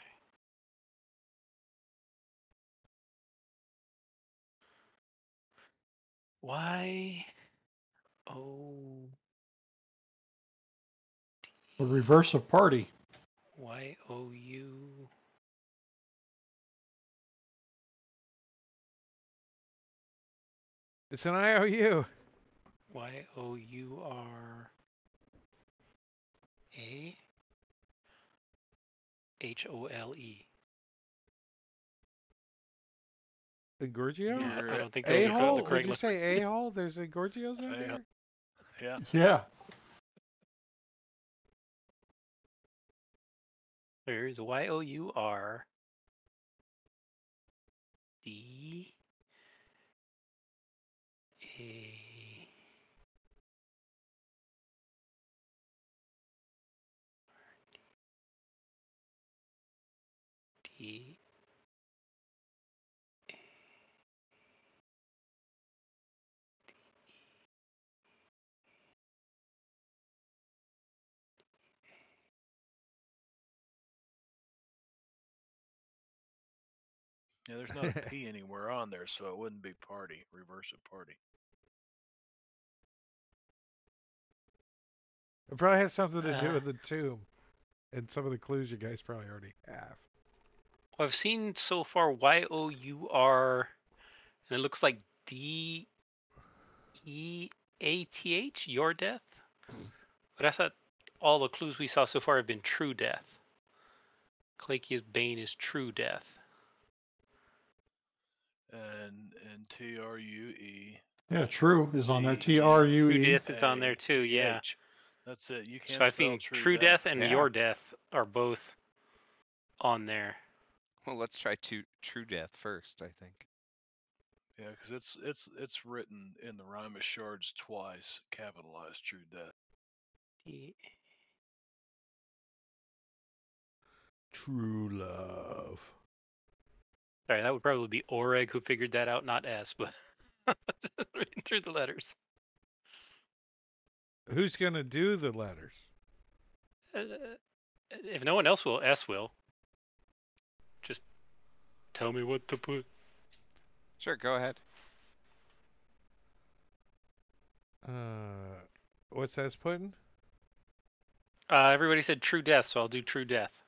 Speaker 5: Y O
Speaker 3: The reverse of party.
Speaker 5: YOU.
Speaker 1: It's an IOU.
Speaker 5: YOURA HOLE.
Speaker 1: Gorgio?
Speaker 5: Yeah, I don't think those are the
Speaker 1: A-hole? Would
Speaker 5: correct
Speaker 1: you
Speaker 5: letters.
Speaker 1: say a-hole? There's a Gorgios in
Speaker 2: A-
Speaker 1: there?
Speaker 2: Yeah.
Speaker 3: Yeah.
Speaker 5: There's YOURDE
Speaker 2: Yeah, there's not a P anywhere on there, so it wouldn't be party, reverse of party.
Speaker 1: It probably has something to do
Speaker 5: Uh,
Speaker 1: with the tomb and some of the clues you guys probably already have.
Speaker 5: Well, I've seen so far YOUR, and it looks like DEATH, your death. But I thought all the clues we saw so far have been true death. Clakia's Bane is true death.
Speaker 2: And TRUE.
Speaker 3: Yeah, true is on there.
Speaker 2: DEATH.
Speaker 5: True
Speaker 3: TRUE.
Speaker 5: death is on there too, yeah.
Speaker 2: That's it. You
Speaker 5: So
Speaker 2: can't
Speaker 5: I
Speaker 2: spell
Speaker 5: think
Speaker 2: true
Speaker 5: true death
Speaker 2: death.
Speaker 5: and
Speaker 4: Yeah.
Speaker 5: your death are both on there.
Speaker 4: Well, let's try True Death first, I think.
Speaker 2: Yeah, because it's written in the rhyme of shards twice, capitalized true death.
Speaker 1: True love.
Speaker 5: Sorry, that would probably be Oreg who figured that out, not S, but reading through the letters.
Speaker 1: Who's going to do the letters?
Speaker 5: If no one else will, S will. Just tell me what to put.
Speaker 4: Sure, go ahead.
Speaker 1: What's that putting?
Speaker 5: Everybody said true death, so I'll do true death.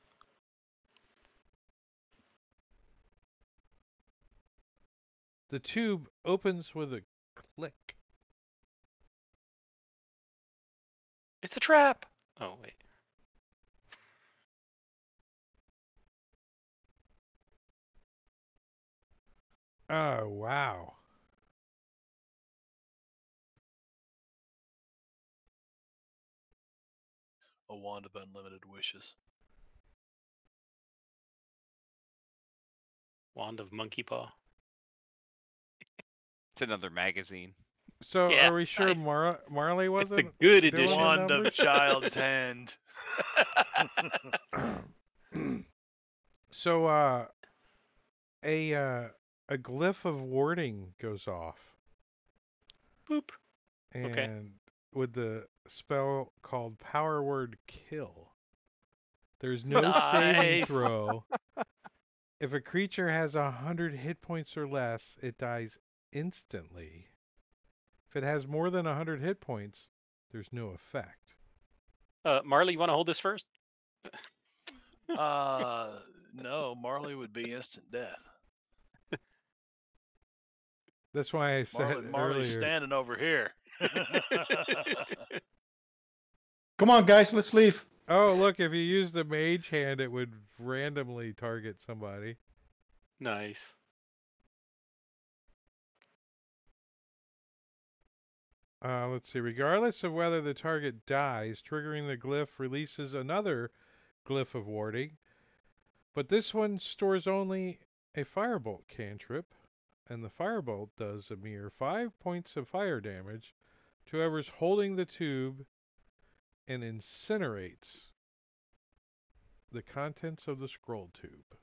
Speaker 1: The tube opens with a click.
Speaker 5: It's a trap! Oh, wait.
Speaker 1: Oh, wow.
Speaker 2: A wand of unlimited wishes.
Speaker 5: Wand of Monkey Paw.
Speaker 4: It's another magazine.
Speaker 1: So
Speaker 5: Yeah,
Speaker 1: are we sure
Speaker 5: nice.
Speaker 1: Marley
Speaker 5: It's the
Speaker 1: wasn't
Speaker 5: good
Speaker 1: doing the
Speaker 5: edition.
Speaker 2: Wand of
Speaker 1: numbers?
Speaker 2: child's hand.
Speaker 1: So a glyph of warding goes off,
Speaker 5: Boop.
Speaker 1: and
Speaker 5: Okay.
Speaker 1: with the spell called Power Word Kill. There's no saving
Speaker 5: Nice.
Speaker 1: throw. If a creature has 100 hit points or less, it dies instantly. If it has more than 100 hit points, there's no effect.
Speaker 5: Marley, you want to hold this first?
Speaker 2: No, Marley would be instant death.
Speaker 1: That's why I said
Speaker 2: Marley's
Speaker 1: earlier.
Speaker 2: standing over here.
Speaker 3: Come on, guys, let's leave.
Speaker 1: Oh, look! If you use the mage hand, it would randomly target somebody.
Speaker 5: Nice.
Speaker 1: Let's see. Regardless of whether the target dies, triggering the glyph releases another glyph of warding, but this one stores only a firebolt cantrip, and the firebolt does a mere 5 points of fire damage to whoever's holding the tube and incinerates the contents of the scroll tube.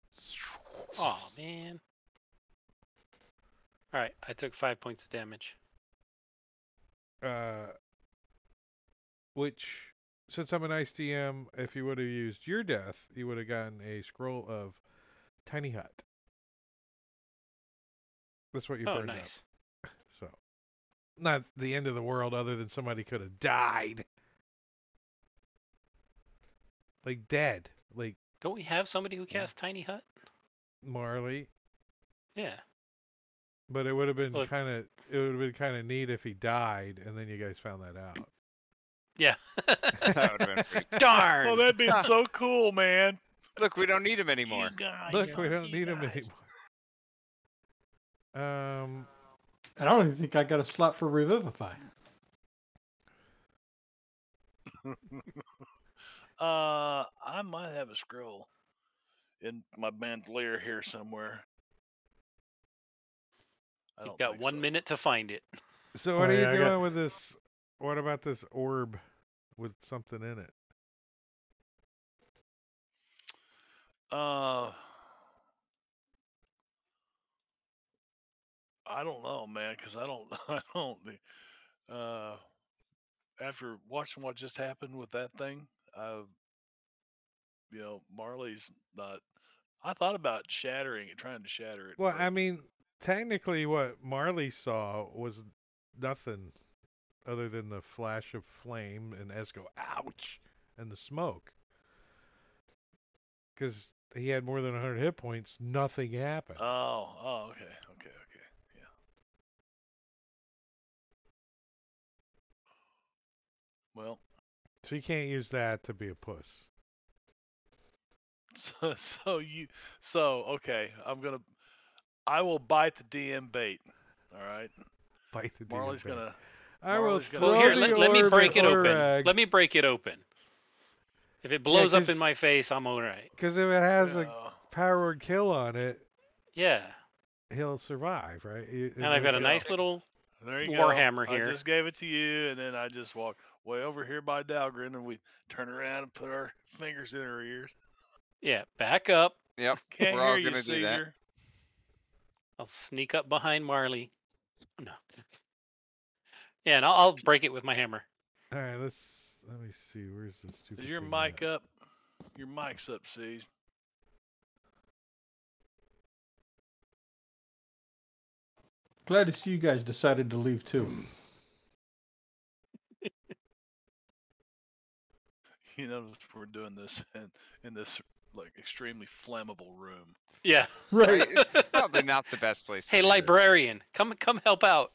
Speaker 5: Oh man. All right, I took 5 points of damage.
Speaker 1: Which, since I'm an ice DM, if you would have used your death, you would have gotten a scroll of Tiny Hut. That's what you
Speaker 5: Oh,
Speaker 1: burned
Speaker 5: nice.
Speaker 1: up. So, not the end of the world, other than somebody could have died. Like dead. Like
Speaker 5: Don't we have somebody who casts Tiny Hut?
Speaker 1: Marley.
Speaker 5: Yeah.
Speaker 1: But it would have been
Speaker 5: Look.
Speaker 1: kind of neat if he died, and then you guys found that out.
Speaker 5: Yeah.
Speaker 4: That would have been pretty cool.
Speaker 5: Darn.
Speaker 2: Oh, that'd be so cool, man.
Speaker 4: Look, we don't need him anymore.
Speaker 1: Look, we don't need him anymore.
Speaker 3: And I don't even think I got a slot for Revivify.
Speaker 2: I might have a scroll in my bandolier here somewhere. I
Speaker 5: You've
Speaker 2: don't
Speaker 5: got
Speaker 2: think
Speaker 5: 1
Speaker 2: so.
Speaker 5: minute to find it.
Speaker 1: So what
Speaker 3: Oh,
Speaker 1: are you
Speaker 3: yeah, I
Speaker 1: doing
Speaker 3: got-
Speaker 1: with this? What about this orb with something in it?
Speaker 2: I don't know, man, because I don't. After watching what just happened with that thing, Marley's not. I thought about shattering it, trying to shatter it.
Speaker 1: Well,
Speaker 2: but
Speaker 1: I mean, technically, what Marley saw was nothing other than the flash of flame and Esco, ouch, and the smoke. Because he had more than 100 hit points, nothing happened.
Speaker 2: okay, yeah. Well,
Speaker 1: So you can't use that to be a puss.
Speaker 2: okay. I will bite the DM bait. All right.
Speaker 1: Bite the
Speaker 2: Marley's
Speaker 1: demon bait.
Speaker 2: gonna.
Speaker 1: I will
Speaker 2: Marley's gonna
Speaker 1: throw
Speaker 5: Well, here,
Speaker 1: the
Speaker 5: let me
Speaker 1: orb
Speaker 5: break
Speaker 1: at
Speaker 5: it open.
Speaker 1: Urag.
Speaker 5: Let me break it open. If it blows up
Speaker 1: 'cause-
Speaker 5: in my face, I'm all right.
Speaker 1: Because if it has a
Speaker 2: Yeah.
Speaker 1: power word kill on it,
Speaker 5: Yeah.
Speaker 1: he'll survive, right?
Speaker 5: And I've got a
Speaker 2: go.
Speaker 5: nice little
Speaker 2: There you
Speaker 5: Warhammer
Speaker 2: go.
Speaker 5: here.
Speaker 2: I just gave it to you, and then I just walked way over here by Dalgren, and we turn around and put our fingers in our ears.
Speaker 5: Yeah, back up.
Speaker 4: Yep,
Speaker 2: Can't
Speaker 4: we're all
Speaker 2: hear you,
Speaker 4: gonna do that.
Speaker 2: Caesar.
Speaker 5: I'll sneak up behind Marley. No. Yeah, and I'll break it with my hammer.
Speaker 1: All right, let me see. Where's this stupid
Speaker 2: Is your
Speaker 1: thing
Speaker 2: mic
Speaker 1: at?
Speaker 2: up? Your mic's up, Caesar.
Speaker 3: Glad to see you guys decided to leave too.
Speaker 2: You notice we're doing this in this like extremely flammable room.
Speaker 5: Yeah.
Speaker 3: Right.
Speaker 4: It's probably not the best place.
Speaker 5: Hey,
Speaker 4: to do this.
Speaker 5: librarian, come help out.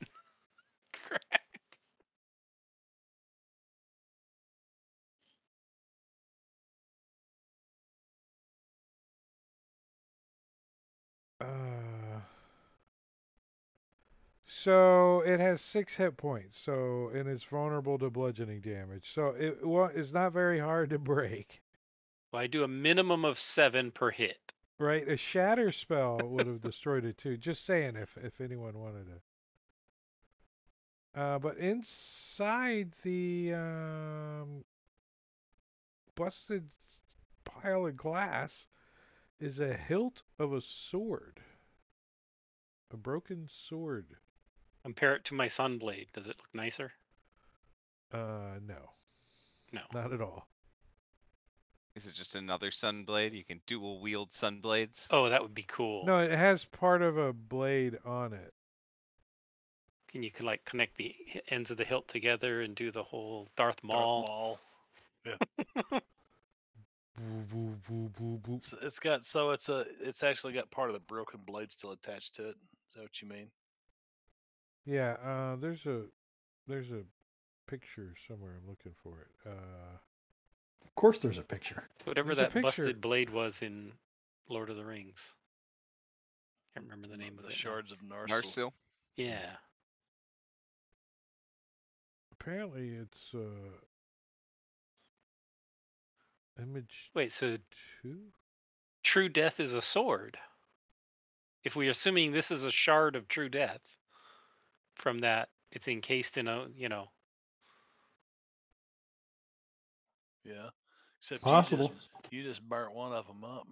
Speaker 1: So it has 6 hit points. So and it's vulnerable to bludgeoning damage. So it's not very hard to break.
Speaker 5: Well, I do a minimum of 7 per hit.
Speaker 1: Right? A shatter spell would have destroyed it too. Just saying, if anyone wanted to. But inside the busted pile of glass is a hilt of a sword. A broken sword.
Speaker 5: Compare it to my sunblade. Does it look nicer?
Speaker 1: No.
Speaker 5: No.
Speaker 1: Not at all.
Speaker 4: Is it just another sunblade? You can dual wield sunblades.
Speaker 5: Oh, that would be cool.
Speaker 1: No, it has part of a blade on it.
Speaker 5: And you can like connect the ends of the hilt together and do the whole Darth
Speaker 2: Darth
Speaker 5: Maul.
Speaker 2: Maul.
Speaker 1: Boo, boo, boo, boo, boo.
Speaker 2: It's actually got part of the broken blade still attached to it. Is that what you mean?
Speaker 1: Yeah, there's a picture somewhere. I'm looking for it.
Speaker 3: Of course, there's a picture.
Speaker 5: Whatever
Speaker 1: There's a
Speaker 5: that
Speaker 1: picture.
Speaker 5: busted blade was in Lord of the Rings. Can't remember the name of
Speaker 2: The
Speaker 5: it.
Speaker 2: shards of Narsil.
Speaker 4: Narsil.
Speaker 5: Yeah.
Speaker 1: Apparently, it's image
Speaker 5: Wait, so
Speaker 1: 2.
Speaker 5: True Death is a sword. If we're assuming this is a shard of True Death, from that it's encased in a,
Speaker 2: Yeah. Except
Speaker 3: Possible.
Speaker 2: you just burnt one of them up.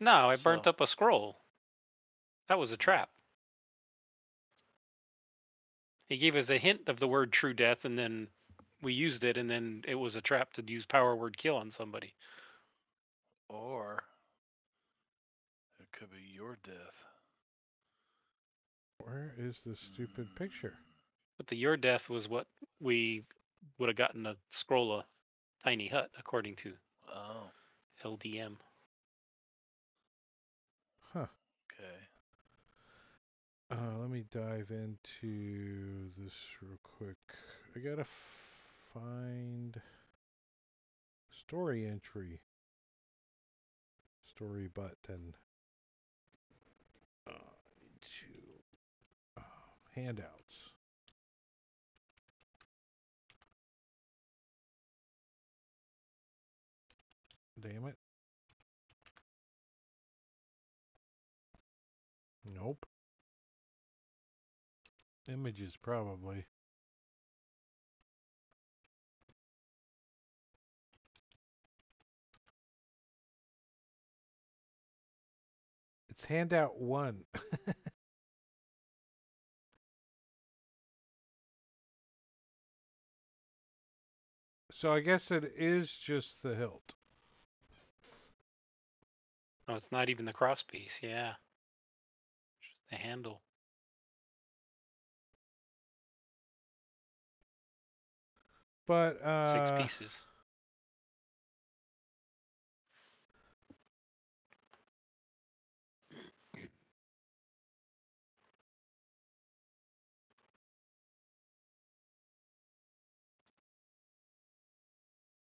Speaker 5: No, I burnt
Speaker 2: So-
Speaker 5: up a scroll. That was a trap. He gave us a hint of the word True Death, and then we used it, and then it was a trap to use power word kill on somebody.
Speaker 2: Or it could be your death.
Speaker 1: Where is this stupid picture?
Speaker 5: But the your death was what we would have gotten a scroll of tiny hut, according to
Speaker 2: Oh,
Speaker 5: LDM.
Speaker 1: Huh.
Speaker 2: okay.
Speaker 1: Let me dive into this real quick. I gotta find story entry. Story button. Need to handouts. Damn it. Nope. Images, probably. It's handout 1. So I guess it is just the hilt.
Speaker 5: Oh, it's not even the cross piece. Yeah. Just the handle.
Speaker 1: But
Speaker 5: 6 pieces.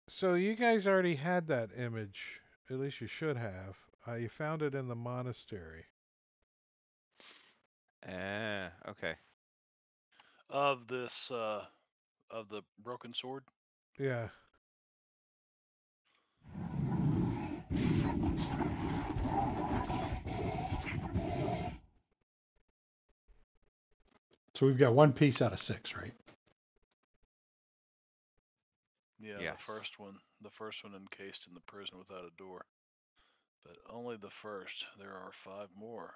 Speaker 1: so you guys already had that image. At least you should have. You found it in the monastery.
Speaker 4: Okay.
Speaker 2: Of this of the broken sword.
Speaker 1: Yeah.
Speaker 3: So we've got one piece out of 6, right?
Speaker 2: Yeah,
Speaker 4: Yes.
Speaker 2: the first one encased in the prison without a door. But only the first. There are 5 more.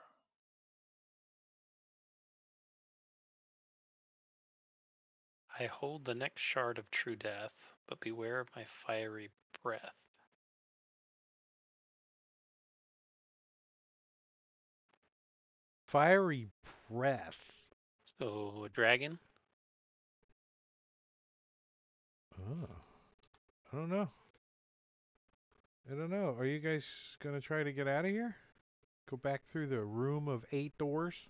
Speaker 5: I hold the next shard of True Death, but beware of my fiery breath.
Speaker 1: Fiery breath.
Speaker 5: So a dragon.
Speaker 1: Oh. I don't know. I don't know. Are you guys gonna try to get out of here? Go back through the room of 8 doors?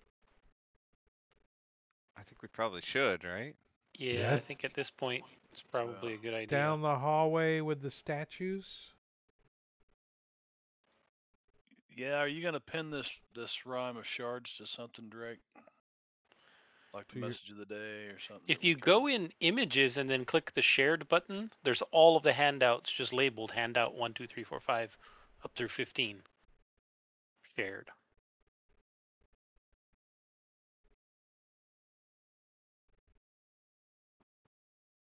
Speaker 4: I think we probably should, right?
Speaker 5: Yeah,
Speaker 3: Yeah.
Speaker 5: I think at this point it's probably a good idea.
Speaker 1: Down the hallway with the statues?
Speaker 2: Yeah, are you gonna pin this rhyme of shards to something, Drake? Like the
Speaker 1: To your-
Speaker 2: message of the day or something?
Speaker 5: If
Speaker 2: that we
Speaker 5: you
Speaker 2: can-
Speaker 5: go in images and then click the shared button, there's all of the handouts just labeled handout 1, 2, 3, 4, 5 up through 15. Shared.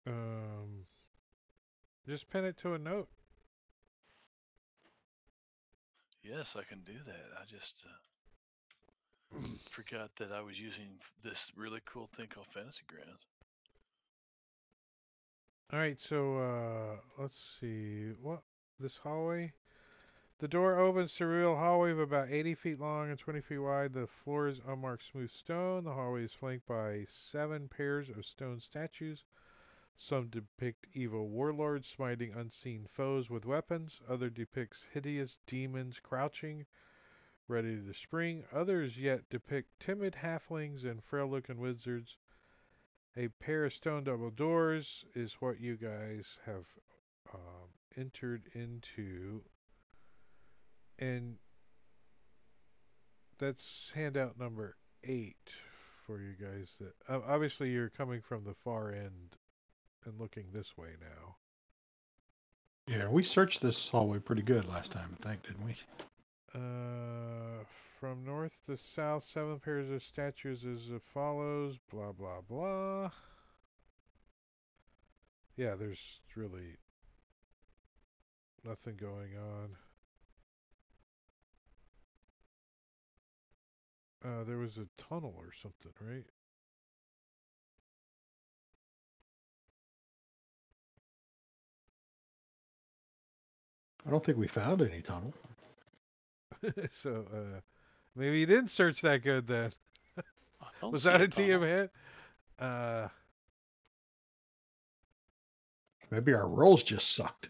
Speaker 1: Um, just pin it to a note.
Speaker 2: Yes, I can do that. I just forgot that I was using this really cool thing called Fantasy Grounds.
Speaker 1: All right, so let's see. What this hallway? The door opens to a real hallway of about 80 feet long and 20 feet wide. The floor is unmarked smooth stone. The hallway is flanked by 7 pairs of stone statues. Some depict evil warlords smiting unseen foes with weapons. Other depicts hideous demons crouching, ready to spring. Others yet depict timid halflings and frail-looking wizards. A pair of stone double doors is what you guys have entered into. And that's handout number 8 for you guys. That obviously you're coming from the far end and looking this way now.
Speaker 3: Yeah, we searched this hallway pretty good last time, I think, didn't we?
Speaker 1: From north to south, 7 pairs of statues as follows. Blah blah blah. Yeah, there's really nothing going on. There was a tunnel or something, right?
Speaker 3: I don't think we found any tunnel.
Speaker 1: So, maybe you didn't search that good then.
Speaker 5: I don't
Speaker 1: Was
Speaker 5: see
Speaker 1: that
Speaker 5: a
Speaker 1: a TM
Speaker 5: tunnel.
Speaker 1: hit?
Speaker 3: Maybe our rolls just sucked.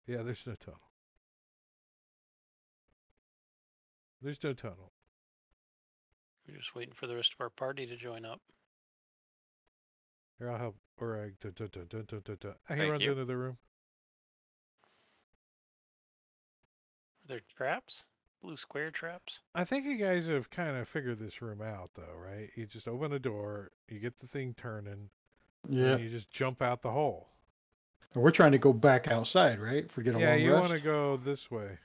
Speaker 1: Yeah, there's no tunnel. There's no tunnel.
Speaker 5: We're just waiting for the rest of our party to join up.
Speaker 1: Here, I'll help. Or he
Speaker 4: Thank
Speaker 1: runs
Speaker 4: you.
Speaker 1: into the room.
Speaker 5: Are there traps? Blue square traps?
Speaker 1: I think you guys have kind of figured this room out, though, right? You just open a door, you get the thing turning,
Speaker 3: Yeah.
Speaker 1: and you just jump out the hole.
Speaker 3: We're trying to go back outside, right? For get a
Speaker 1: Yeah,
Speaker 3: long
Speaker 1: you want to
Speaker 3: rest.
Speaker 1: go this way.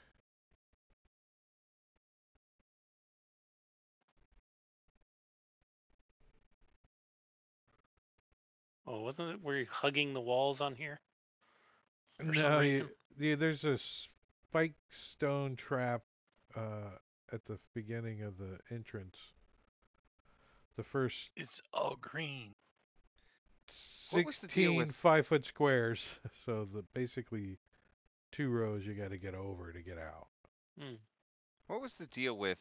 Speaker 5: Oh, wasn't it? Were you hugging the walls on here? For some
Speaker 1: No,
Speaker 5: reason?
Speaker 1: there's a spike stone trap at the beginning of the entrance. The first
Speaker 2: It's all green.
Speaker 4: What was the deal
Speaker 1: 16
Speaker 4: with
Speaker 1: 5-foot squares. So basically 2 rows you got to get over to get out.
Speaker 4: what was the deal with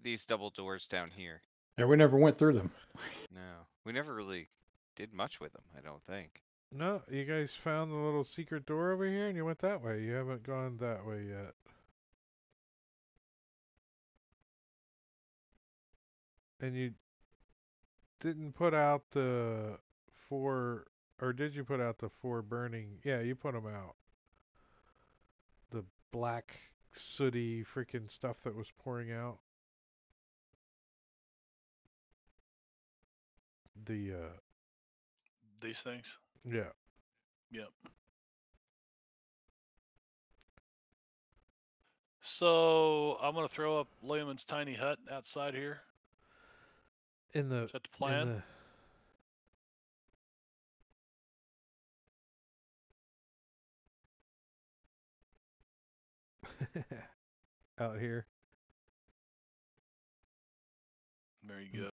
Speaker 4: these double doors down here?
Speaker 3: Yeah, we never went through them.
Speaker 4: No, we never really did much with them, I don't think.
Speaker 1: No, you guys found the little secret door over here and you went that way. You haven't gone that way yet. And you didn't put out the 4, or did you put out the 4 burning? Yeah, you put them out. The black, sooty freaking stuff that was pouring out. The,
Speaker 2: These things.
Speaker 1: yeah.
Speaker 2: Yep. So I'm gonna throw up Layman's tiny hut outside here.
Speaker 1: In the,
Speaker 2: Is that the plan?
Speaker 1: out here.
Speaker 2: There you go.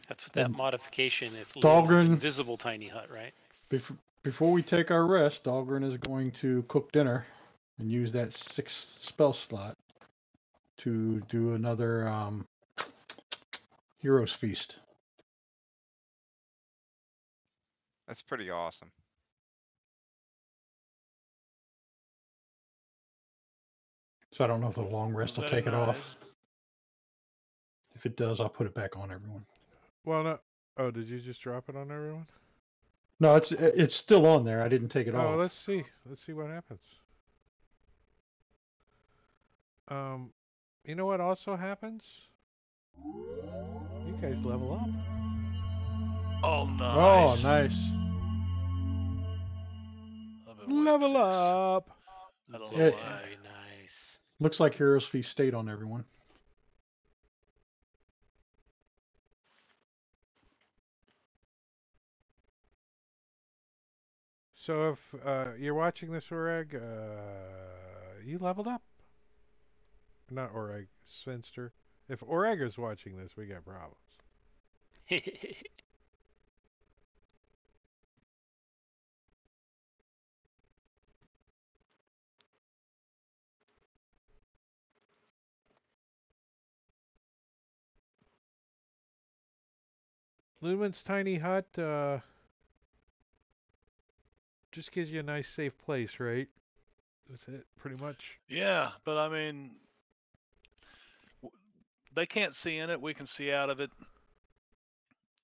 Speaker 5: That's what that
Speaker 3: And
Speaker 5: modification is. It's
Speaker 3: Dahlgren-
Speaker 5: invisible tiny hut, right?
Speaker 3: Before we take our rest, Dahlgren is going to cook dinner and use that 6th spell slot to do another Heroes Feast.
Speaker 4: That's pretty awesome.
Speaker 3: So I don't know if the long rest will
Speaker 2: Very
Speaker 3: take it
Speaker 2: nice.
Speaker 3: off. If it does, I'll put it back on everyone.
Speaker 1: Well, no. Oh, did you just drop it on everyone?
Speaker 3: No, it's still on there. I didn't take it
Speaker 1: Oh,
Speaker 3: off.
Speaker 1: let's see. Let's see what happens. You know what also happens? You guys level up.
Speaker 2: Oh, nice.
Speaker 3: Oh, nice.
Speaker 2: I've been waiting
Speaker 1: Level
Speaker 2: for this.
Speaker 1: up.
Speaker 2: I don't know
Speaker 5: Very
Speaker 2: why.
Speaker 5: nice.
Speaker 3: Looks like Heroes Feast stayed on everyone.
Speaker 1: So if you're watching this, Oreg, you leveled up. Not Oreg, Svenster. If Orega's watching this, we got problems. Lumen's tiny hut just gives you a nice safe place, right? That's it, pretty much.
Speaker 2: Yeah, but I mean, they can't see in it. We can see out of it,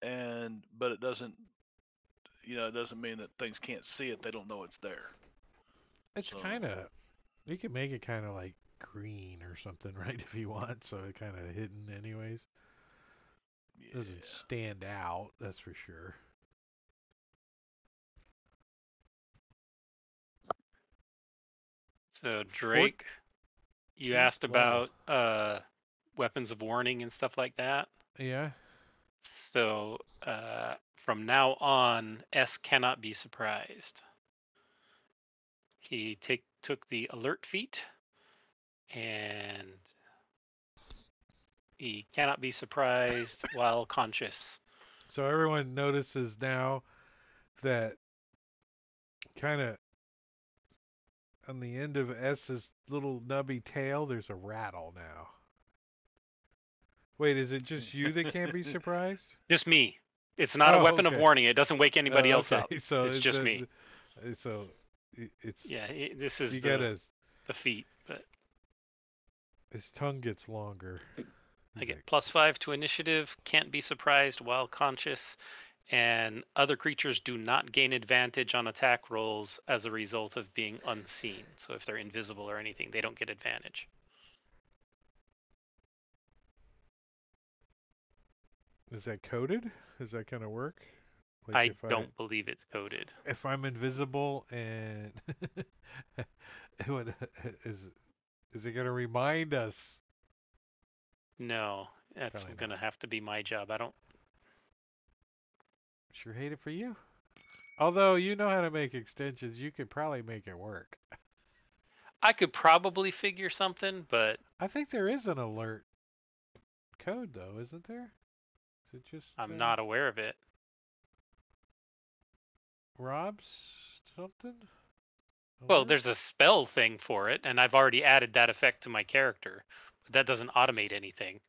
Speaker 2: but it doesn't. It doesn't mean that things can't see it. They don't know it's there.
Speaker 1: It's
Speaker 2: So
Speaker 1: kind of, you can make it kind of like green or something, right? If you want, so it kind of hidden anyways.
Speaker 2: yeah.
Speaker 1: Doesn't stand out, that's for sure.
Speaker 5: So Drake, you
Speaker 1: 14th
Speaker 5: asked
Speaker 1: level.
Speaker 5: about weapons of warning and stuff like that.
Speaker 1: Yeah.
Speaker 5: So from now on, S cannot be surprised. He took the alert feat, and he cannot be surprised while conscious.
Speaker 1: So everyone notices now that kind of on the end of S's little nubby tail, there's a rattle now. Wait, is it just you that can't be surprised?
Speaker 5: Just me. It's not a
Speaker 1: Oh,
Speaker 5: weapon of
Speaker 1: okay.
Speaker 5: warning. It doesn't wake anybody else
Speaker 1: Okay,
Speaker 5: up.
Speaker 1: so
Speaker 5: It's just me.
Speaker 1: so it's
Speaker 5: Yeah, this is
Speaker 1: you gotta
Speaker 5: the feat, but
Speaker 1: his tongue gets longer.
Speaker 5: I
Speaker 1: He's
Speaker 5: get
Speaker 1: like,
Speaker 5: +5 to initiative, can't be surprised while conscious, and other creatures do not gain advantage on attack rolls as a result of being unseen. So if they're invisible or anything, they don't get advantage.
Speaker 1: is that coded? Does that kind of work? Like
Speaker 5: I don't believe it's coded.
Speaker 1: if I'm invisible and what is it gonna remind us?
Speaker 5: No, that's
Speaker 1: Probably
Speaker 5: going to
Speaker 1: not.
Speaker 5: have to be my job. I don't.
Speaker 1: Sure hate it for you. Although you know how to make extensions, you could probably make it work.
Speaker 5: I could probably figure something, but
Speaker 1: I think there is an alert code though, isn't there? Is it just
Speaker 5: I'm not aware of it.
Speaker 1: Rob's something?
Speaker 5: Well,
Speaker 1: Alert?
Speaker 5: there's a spell thing for it, and I've already added that effect to my character. But that doesn't automate anything.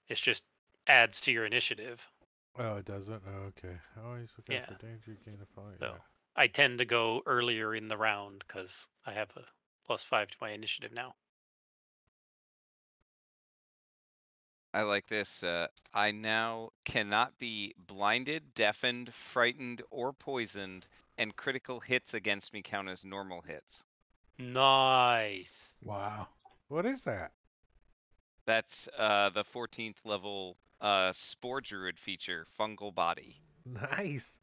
Speaker 5: It's just adds to your initiative.
Speaker 1: Oh, it doesn't? Oh, okay. Always look out
Speaker 5: Yeah.
Speaker 1: for danger, gain a fire.
Speaker 5: So
Speaker 1: Yeah.
Speaker 5: I tend to go earlier in the round because I have a +5 to my initiative now.
Speaker 4: I like this. I now cannot be blinded, deafened, frightened, or poisoned, and critical hits against me count as normal hits.
Speaker 5: Nice.
Speaker 3: Wow.
Speaker 1: What is that?
Speaker 4: That's the 14th level Spore Druid feature, Fungal Body.
Speaker 1: Nice.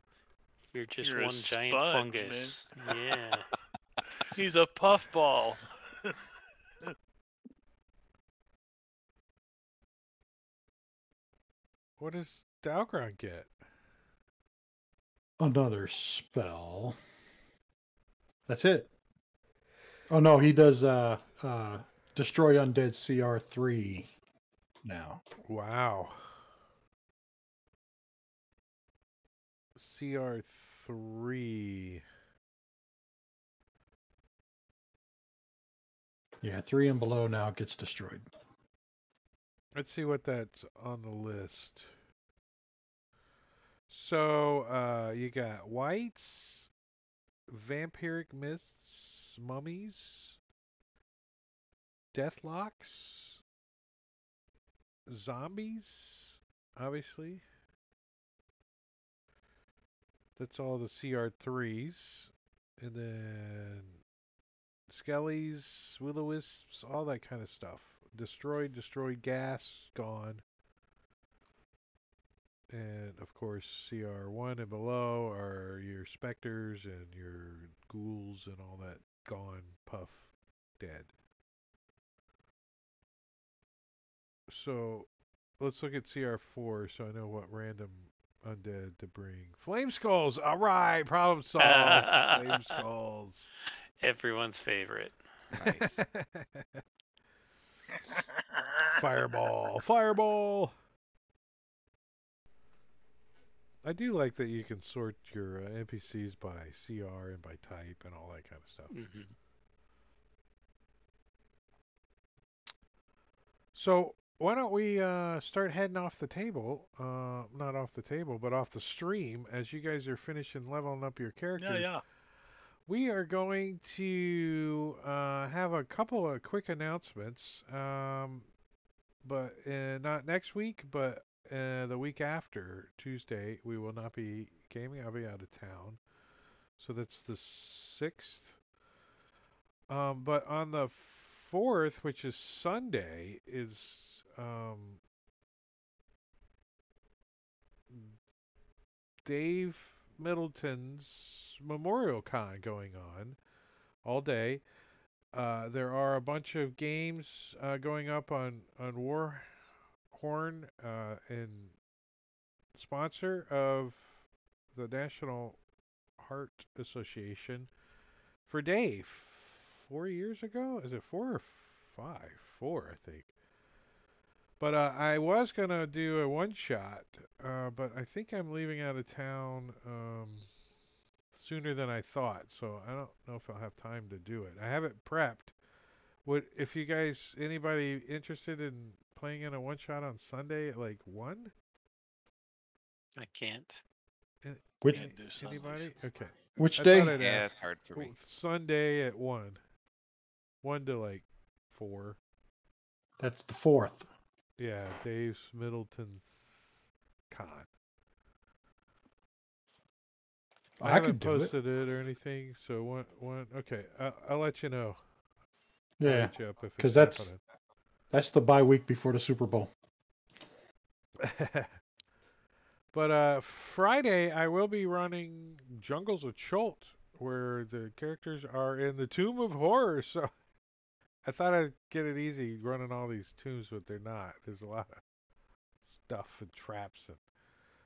Speaker 5: You're just
Speaker 2: You're a
Speaker 5: one giant
Speaker 2: sponge,
Speaker 5: fungus. Yeah.
Speaker 2: He's a puffball.
Speaker 1: What does Dalgron get?
Speaker 3: Another spell. That's it. Oh no, he does destroy undead CR3 now.
Speaker 1: Wow. CR3.
Speaker 3: Yeah, 3 and below now gets destroyed.
Speaker 1: Let's see what that's on the list. So, you got whites, vampiric mists, mummies, deathlocks, zombies, obviously. That's all the CR3s. And then skellies, will-o-wisps, all that kind of stuff. Destroyed gas, gone. And of course, CR1 and below are your specters and your ghouls and all that gone, puff, dead. So let's look at CR4 so I know what random undead to bring. Flame skulls! Alright, problem solved. Flame skulls.
Speaker 5: Everyone's favorite.
Speaker 4: Nice.
Speaker 1: Fireball, fireball. I do like that you can sort your NPCs by CR and by type and all that kind of stuff.
Speaker 5: Mm-hmm.
Speaker 1: So why don't we start heading off the table? Not off the table, but off the stream. As you guys are finishing leveling up your characters,
Speaker 2: Yeah.
Speaker 1: we are going to have a couple of quick announcements. But not next week, but the week after, Tuesday, we will not be gaming. I'll be out of town. So that's the 6th. But on the 4th, which is Sunday, is Dave Middleton's Memorial Con going on all day. There are a bunch of games going up on Warhorn and sponsor of the National Heart Association for Dave 4 years ago. Is it 4 or 5? 4, I think. But I was gonna do a one shot, but I think I'm leaving out of town sooner than I thought, so I don't know if I'll have time to do it. I have it prepped. Would if you guys anybody interested in playing in a one shot on Sunday at like 1?
Speaker 5: I can't.
Speaker 3: Which
Speaker 2: Can't do Sundays.
Speaker 1: Anybody? Okay.
Speaker 3: which
Speaker 1: I
Speaker 3: day?
Speaker 1: thought I'd
Speaker 4: Yeah,
Speaker 1: ask.
Speaker 4: it's hard for me.
Speaker 1: Sunday at 1. 1 to like 4.
Speaker 3: That's the 4th.
Speaker 1: Yeah, Dave's Middleton's con. I
Speaker 3: I
Speaker 1: haven't
Speaker 3: could do it.
Speaker 1: posted it or anything, so one. Okay, I'll let you know. I'll
Speaker 3: Yeah,
Speaker 1: hit you up if
Speaker 3: 'cause
Speaker 1: it's
Speaker 3: that's-
Speaker 1: happening.
Speaker 3: that's the bye week before the Super Bowl.
Speaker 1: But Friday I will be running Jungles of Chult, where the characters are in the Tomb of Horror. So I thought I'd get it easy running all these tombs, but they're not. There's a lot of stuff and traps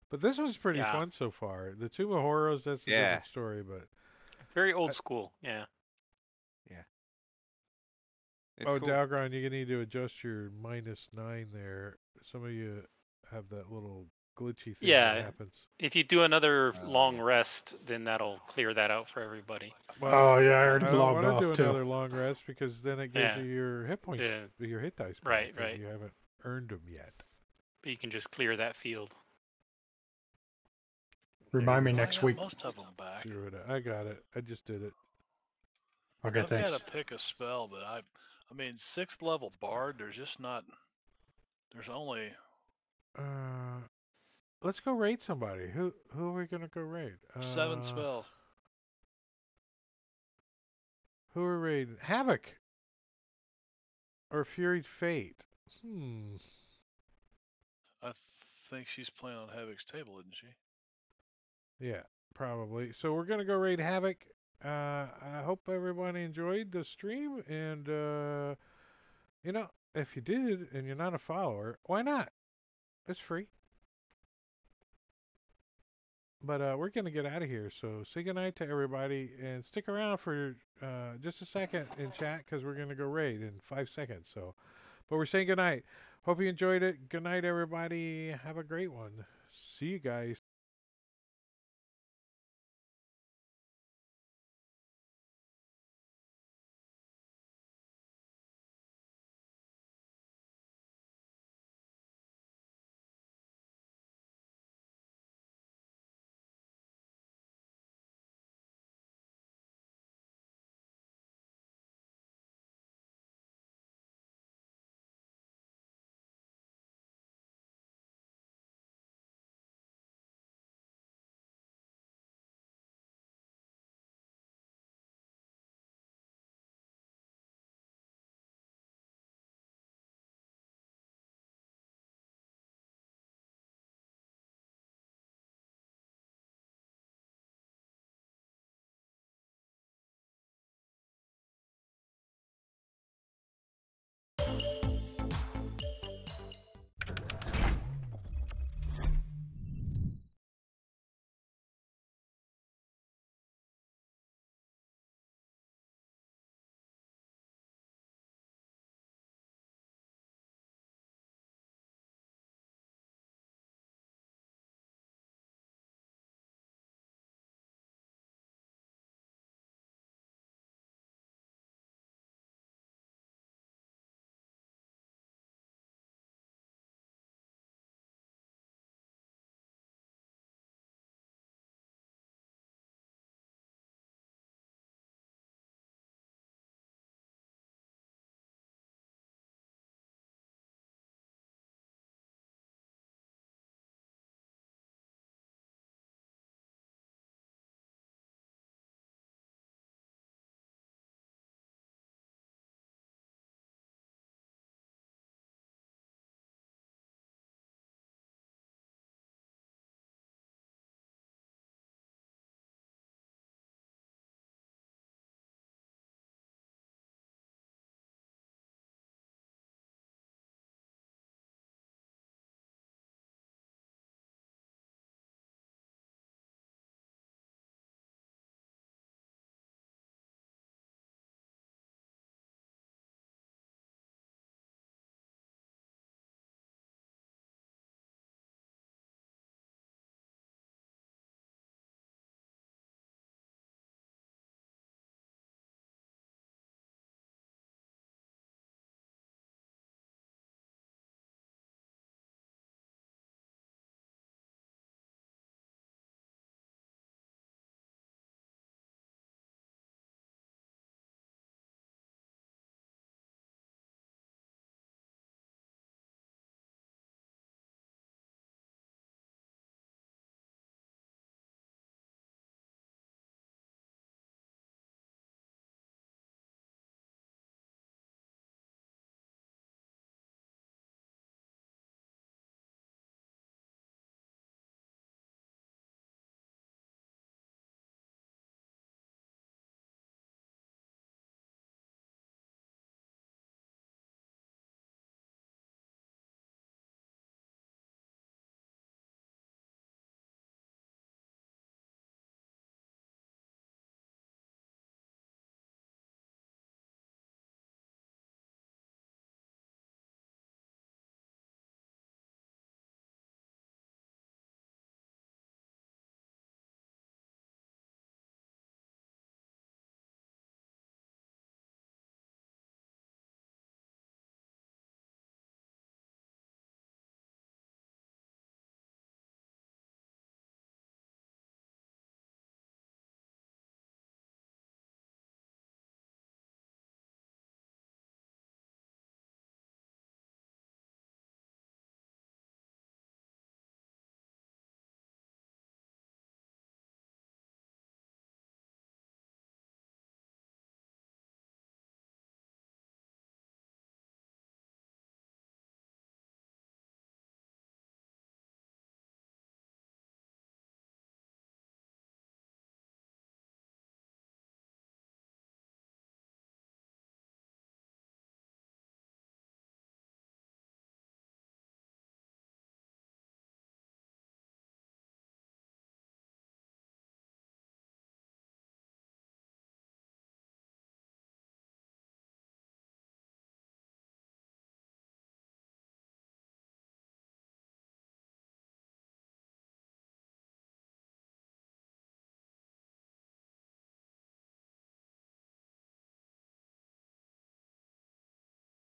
Speaker 1: but this one's pretty
Speaker 5: Yeah.
Speaker 1: fun so far. The Tomb of Horrors, that's a
Speaker 4: Yeah.
Speaker 1: different story, but
Speaker 5: Very old school. Yeah.
Speaker 4: It's
Speaker 1: oh,
Speaker 4: cool.
Speaker 1: Dalgron, you need to adjust your -9 there. Some of you have that little glitchy thing
Speaker 5: Yeah.
Speaker 1: that happens.
Speaker 5: If you do another
Speaker 4: Oh,
Speaker 5: long
Speaker 4: yeah.
Speaker 5: rest, then that'll clear that out for everybody.
Speaker 1: Well,
Speaker 3: Oh yeah, I already
Speaker 1: I don't
Speaker 3: logged
Speaker 1: want
Speaker 3: off
Speaker 1: to do
Speaker 3: too.
Speaker 1: another long rest because then it gives
Speaker 5: Yeah.
Speaker 1: you your hit points,
Speaker 5: Yeah.
Speaker 1: your hit dice back,
Speaker 5: Right,
Speaker 1: and
Speaker 5: right.
Speaker 1: you haven't earned them yet.
Speaker 5: But you can just clear that field.
Speaker 3: Remind me
Speaker 1: Yeah,
Speaker 2: I
Speaker 3: next
Speaker 2: got
Speaker 3: week.
Speaker 2: most of them back.
Speaker 1: zero it. I got it. I just did it.
Speaker 3: Okay,
Speaker 2: I've
Speaker 3: thanks.
Speaker 2: got to pick a spell, but I mean, 6th level bard. There's just not. There's only.
Speaker 1: Let's go raid somebody. Who are we gonna go raid?
Speaker 2: 7 spells.
Speaker 1: Who are raiding? Havoc or Fury's Fate?
Speaker 2: I think she's playing on Havoc's table, isn't she?
Speaker 1: Yeah, probably. So we're gonna go raid Havoc. I hope everybody enjoyed the stream, and if you did and you're not a follower, why not? It's free. But we're gonna get out of here. So say goodnight to everybody, and stick around for just a second in chat because we're gonna go raid in 5 seconds. But we're saying goodnight. Hope you enjoyed it. Good night, everybody. Have a great one. See you guys.